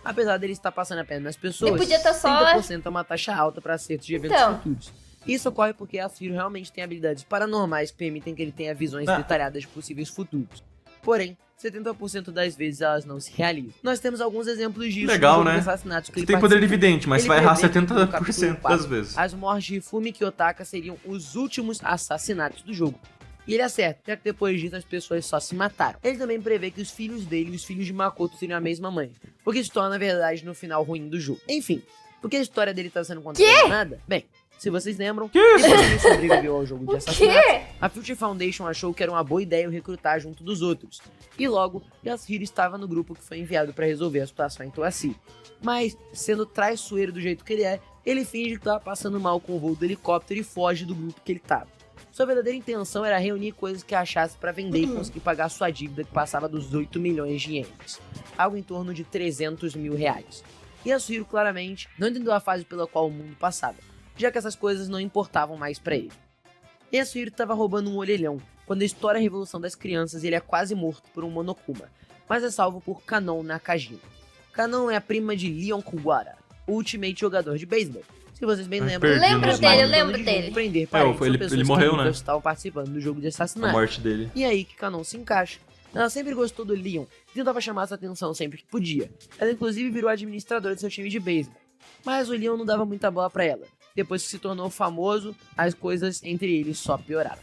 Apesar dele estar passando a perna nas pessoas, Ele podia tá só- 30% é uma taxa alta para acertos de eventos Então. futuros. Isso ocorre porque Yasuhiro realmente tem habilidades paranormais que permitem que ele tenha visões detalhadas de possíveis futuros. Porém, 70% das vezes elas não se realizam. Nós temos alguns exemplos disso Legal, no jogo né? de assassinatos que Você ele tem poder participa. evidente, mas Ele vai errar prevê que no 70% capítulo 4, das vezes. As mortes de Fumi Kiyotaka seriam os últimos assassinatos do jogo. E ele acerta, já que depois disso as pessoas só se mataram. Ele também prevê que os filhos dele e os filhos de Makoto seriam a mesma mãe, o que se torna, na verdade, no final ruim do jogo. Enfim, por que a história dele tá sendo contada nada? Bem, se vocês lembram, depois que ele sobreviveu ao jogo de assassinatos, a Future Foundation achou que era uma boa ideia o recrutar junto dos outros. E logo, Yasuhiro estava no grupo que foi enviado para resolver a situação em Toasi. Mas, sendo traiçoeiro do jeito que ele é, ele finge que estava passando mal com o voo do helicóptero e foge do grupo que ele estava. Sua verdadeira intenção era reunir coisas que achasse para vender e conseguir pagar sua dívida que passava dos 8 milhões de ienes, algo em torno de 300 mil reais. Yasuhiro claramente não entendeu a fase pela qual o mundo passava, já que essas coisas não importavam mais para ele. Yasuhiro estava roubando um orelhão quando estoura a Revolução das Crianças e ele é quase morto por um Monokuma, mas é salvo por Kanon Nakajima. Kanon é a prima de Leon Kuwara, o ultimate jogador de beisebol. Se vocês bem lembram, Lembro dele, eu lembro de dele. prender É, parentes ou ele pessoas morreu, que né? estavam participando do jogo de A assassinato. morte dele. E aí que Kanon se encaixa. Ela sempre gostou do Leon e tentava chamar sua atenção sempre que podia. Ela inclusive virou administradora de seu time de beisebol. Mas o Leon não dava muita bola pra ela. Depois que se tornou famoso, as coisas entre eles só pioraram.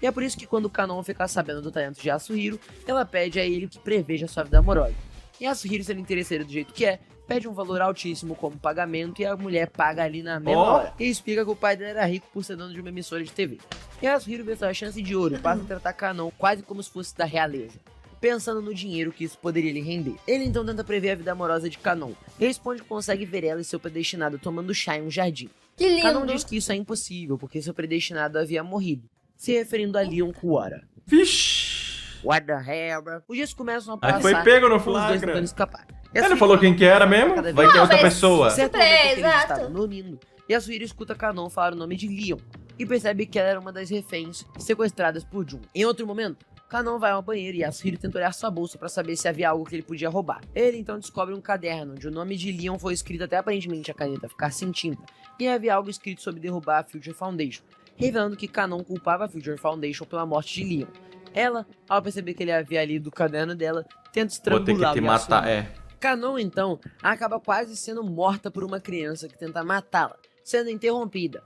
E é por isso que quando Kanon ficar sabendo do talento de Yasuhiro, ela pede a ele que preveja sua vida amorosa. E Yasuhiro, sendo interesseiro do jeito que é, pede um valor altíssimo como pagamento e a mulher paga ali na mesma hora. E explica que o pai dele era rico por ser dono de uma emissora de TV. E Yasuhiro vê sua chance de ouro e passa a tratar Kanon quase como se fosse da realeza, pensando no dinheiro que isso poderia lhe render. Ele então tenta prever a vida amorosa de Kanon e responde que consegue ver ela e seu predestinado tomando chá em um jardim. Que lindo. Kanon diz que isso é impossível porque seu predestinado havia morrido, se referindo a Leon Kuwara. Vixe! What the hell, bro? Os dias começam a Aí passar foi pego no com os dois flagra. tentando escapar. Ele falou quem que era mesmo? Vai que é outra pessoa. Certo momento que eles estavam dormindo, Yasuhiro escuta Kanon falar o nome de Leon e percebe que ela era uma das reféns sequestradas por Jun. Em outro momento, Kanon vai ao banheiro e Yasuhiro tenta olhar sua bolsa para saber se havia algo que ele podia roubar. Ele então descobre um caderno onde o nome de Leon foi escrito até aparentemente a caneta ficar sem tinta, e havia algo escrito sobre derrubar a Future Foundation, revelando que Kanon culpava a Future Foundation pela morte de Leon. Ela, ao perceber que ele havia lido o caderno dela, tenta Vou ter que estrangular te o matar, Yasuhiro. Kanon, então, acaba quase sendo morta por uma criança que tenta matá-la, sendo interrompida.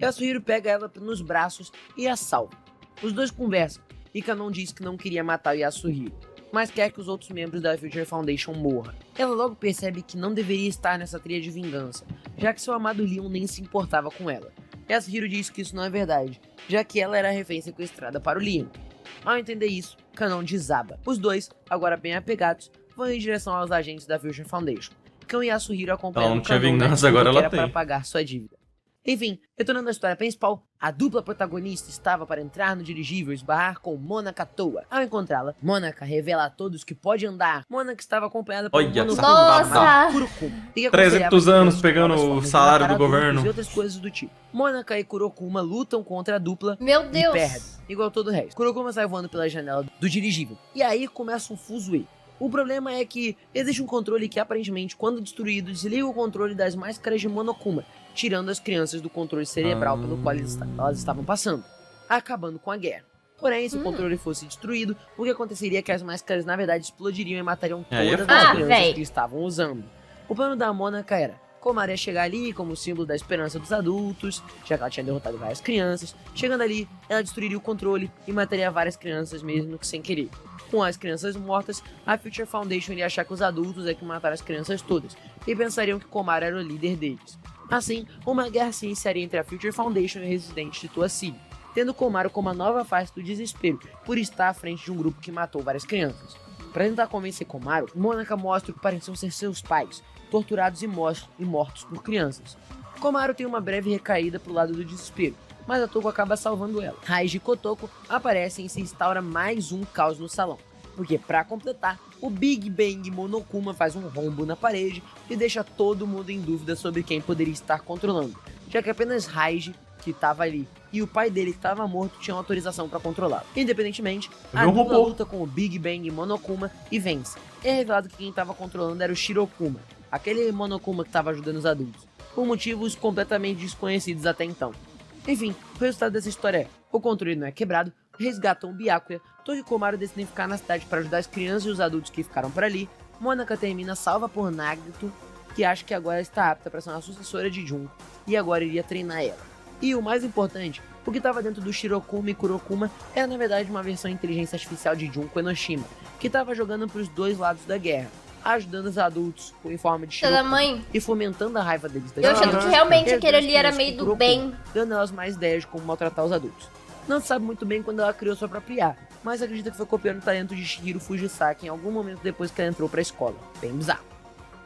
Yasuhiro pega ela nos braços e a salva. Os dois conversam, e Kanon diz que não queria matar o Yasuhiro, mas quer que os outros membros da Future Foundation morram. Ela logo percebe que não deveria estar nessa trilha de vingança, já que seu amado Leon nem se importava com ela. Yasuhiro diz que isso não é verdade, já que ela era a refém sequestrada para o Leon. Ao entender isso, Kanon desaba. Os dois, agora bem apegados, vão em direção aos agentes da Future Foundation. Ken e Yasuhiro acompanham Ela não tinha Kanon, vingança, né, agora que ela era tem. para pagar sua dívida. Enfim, retornando à história principal, a dupla protagonista estava para entrar no dirigível e esbarrar com Monaka à toa. Ao encontrá-la, Monaka revela a todos que pode andar. Monaka estava acompanhada por Olha, Monokuma nossa! Kurokuma, e que 300 aconselhava anos que pegando novas o formas de salário matar do adultos governo. E outras coisas do tipo. Monaka e Kurokuma lutam contra a dupla Meu Deus. e perdem, igual todo o resto. Kurokuma sai voando pela janela do dirigível. E aí começa um fuzuê. O problema é que existe um controle que aparentemente, quando destruído, desliga o controle das máscaras de Monokuma, tirando as crianças do controle cerebral pelo qual elas estavam passando, acabando com a guerra. Porém, se o controle fosse destruído, o que aconteceria é que as máscaras na verdade explodiriam e matariam Aí é todas foda. as Ah, crianças véi. que estavam usando. O plano da Monaka era Komari ia chegar ali como símbolo da esperança dos adultos, já que ela tinha derrotado várias crianças. Chegando ali, ela destruiria o controle e mataria várias crianças mesmo que sem querer. Com as crianças mortas, a Future Foundation iria achar que os adultos é que mataram as crianças todas, e pensariam que Komari era o líder deles. Assim, uma guerra se iniciaria entre a Future Foundation e os residentes de Toasi, tendo Komaru como a nova face do desespero, por estar à frente de um grupo que matou várias crianças. Para tentar convencer Komaru, Monaka mostra o que pareciam ser seus pais, torturados e mortos por crianças. Komaru tem uma breve recaída pro lado do desespero, mas a Toko acaba salvando ela. Raiz e Kotoko aparecem e se instaura mais um caos no salão. Porque, pra completar, o Big Bang Monokuma faz um rombo na parede e deixa todo mundo em dúvida sobre quem poderia estar controlando, já que apenas Raiji, que estava ali, e o pai dele, que estava morto, tinham autorização para controlá-lo. Independentemente, a dupla luta com o Big Bang Monokuma e vence. É revelado que quem estava controlando era o Shirokuma, aquele Monokuma que estava ajudando os adultos, por motivos completamente desconhecidos até então. Enfim, o resultado dessa história é: o controle não é quebrado, resgatam o Byakuya, Torikomaru decide ficar na cidade para ajudar as crianças e os adultos que ficaram por ali, Monaka termina salva por Nagito, que acha que agora está apta para ser uma sucessora de Junko, e agora iria treinar ela. E o mais importante, o que estava dentro do Shirokuma e Kurokuma era na verdade uma versão de inteligência artificial de Junko Enoshima, que estava jogando para os dois lados da guerra, ajudando os adultos em forma de Shirokuma e fomentando a raiva deles. Eu achando que realmente aquele ali era meio do bem. Dando elas mais ideias de como maltratar os adultos. Não se sabe muito bem quando ela criou sua própria IA, mas acredita que foi copiando o talento de Shihiro Fujisaki em algum momento depois que ela entrou para a escola. Bem bizarro.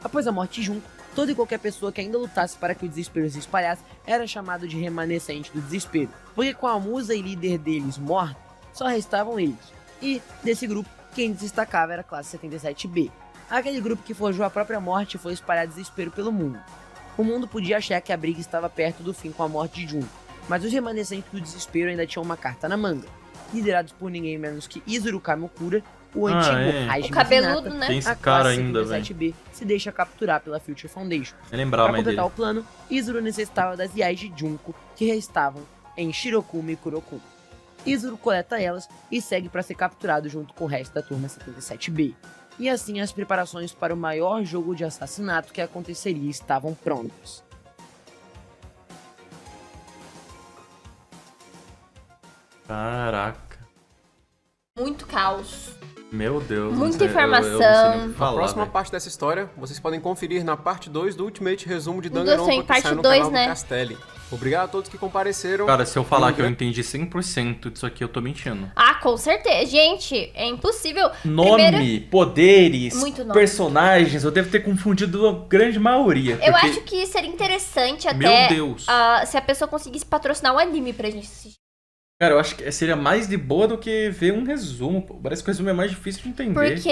Após a morte de Junko, toda e qualquer pessoa que ainda lutasse para que o desespero se espalhasse era chamado de remanescente do desespero, porque com a musa e líder deles morta, só restavam eles. E, desse grupo, quem se destacava era a classe 77B, aquele grupo que forjou a própria morte e foi espalhar desespero pelo mundo. O mundo podia achar que a briga estava perto do fim com a morte de Junko, mas os remanescentes do desespero ainda tinham uma carta na manga, liderados por ninguém menos que Izuru Kamokura, o antigo Hajime o cabeludo, Hinata. né? Tem esse A cara classe ainda, 77B se deixa capturar pela Future Foundation. Eu lembrava Para mais completar dele. o plano, Izuru necessitava das IAs de Junko que restavam em Shirokuma e Kurokuma. Izuru coleta elas e segue para ser capturado junto com o resto da turma 77B. E assim as preparações para o maior jogo de assassinato que aconteceria estavam prontas. Caraca. Muito caos. Meu Deus. Muita eu não sei informação. nem o que falar, A próxima velho. parte dessa história vocês podem conferir na parte 2 do Ultimate Resumo de Do Danganronpa assim, que parte sai no 2, canal né? do Castelli. Obrigado a todos que compareceram. Cara, se eu falar E um que eu grande- entendi 100% disso aqui, eu tô mentindo. Ah, com certeza. Gente, é impossível. Nome, Primeiro, poderes, Muito nome. personagens, eu devo ter confundido a grande maioria. eu porque- acho que seria interessante Meu até Deus. se a pessoa conseguisse patrocinar um anime pra gente assistir. Cara, eu acho que seria mais de boa do que ver um resumo, pô. Parece que o resumo é mais difícil de entender. Porque,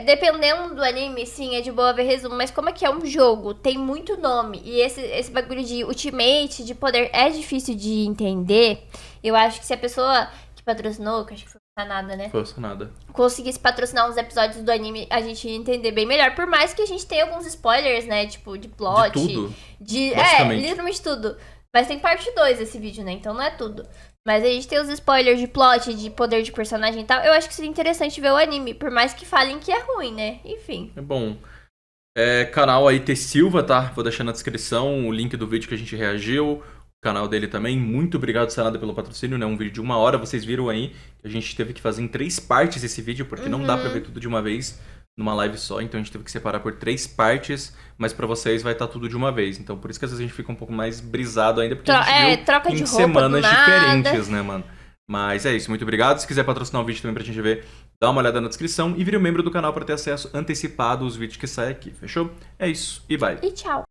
dependendo do anime, sim, é de boa ver resumo. Mas como é que é um jogo, tem muito nome. E esse bagulho de ultimate, de poder, é difícil de entender. Eu acho que se a pessoa que patrocinou, que acho que foi nada, né? Foi nada. Conseguisse patrocinar uns episódios do anime, a gente ia entender bem melhor. Por mais que a gente tenha alguns spoilers, né? Tipo, de plot. De tudo. É, literalmente tudo. Mas tem parte 2 desse vídeo, né? Então não é tudo. Mas a gente tem os spoilers de plot, de poder de personagem e tal. Eu acho que seria interessante ver o anime. Por mais que falem que é ruim, né? Enfim. É bom. Canal aí T Silva, tá? Vou deixar na descrição o link do vídeo que a gente reagiu. O canal dele também. Muito obrigado, Sanada, pelo patrocínio, né? Um vídeo de 1 hora. Vocês viram aí que a gente teve que fazer em 3 partes esse vídeo, porque não dá pra ver tudo de uma vez numa live só. Então a gente teve que separar por 3 partes, mas pra vocês vai estar tudo de uma vez. Então por isso que às vezes a gente fica um pouco mais brisado ainda, porque a gente viu troca de em roupa semanas do nada. diferentes, né, mano? Mas é isso, muito obrigado. Se quiser patrocinar o vídeo também pra gente ver, dá uma olhada na descrição e vire um membro do canal pra ter acesso antecipado aos vídeos que saem aqui, fechou? É isso, e vai. E tchau.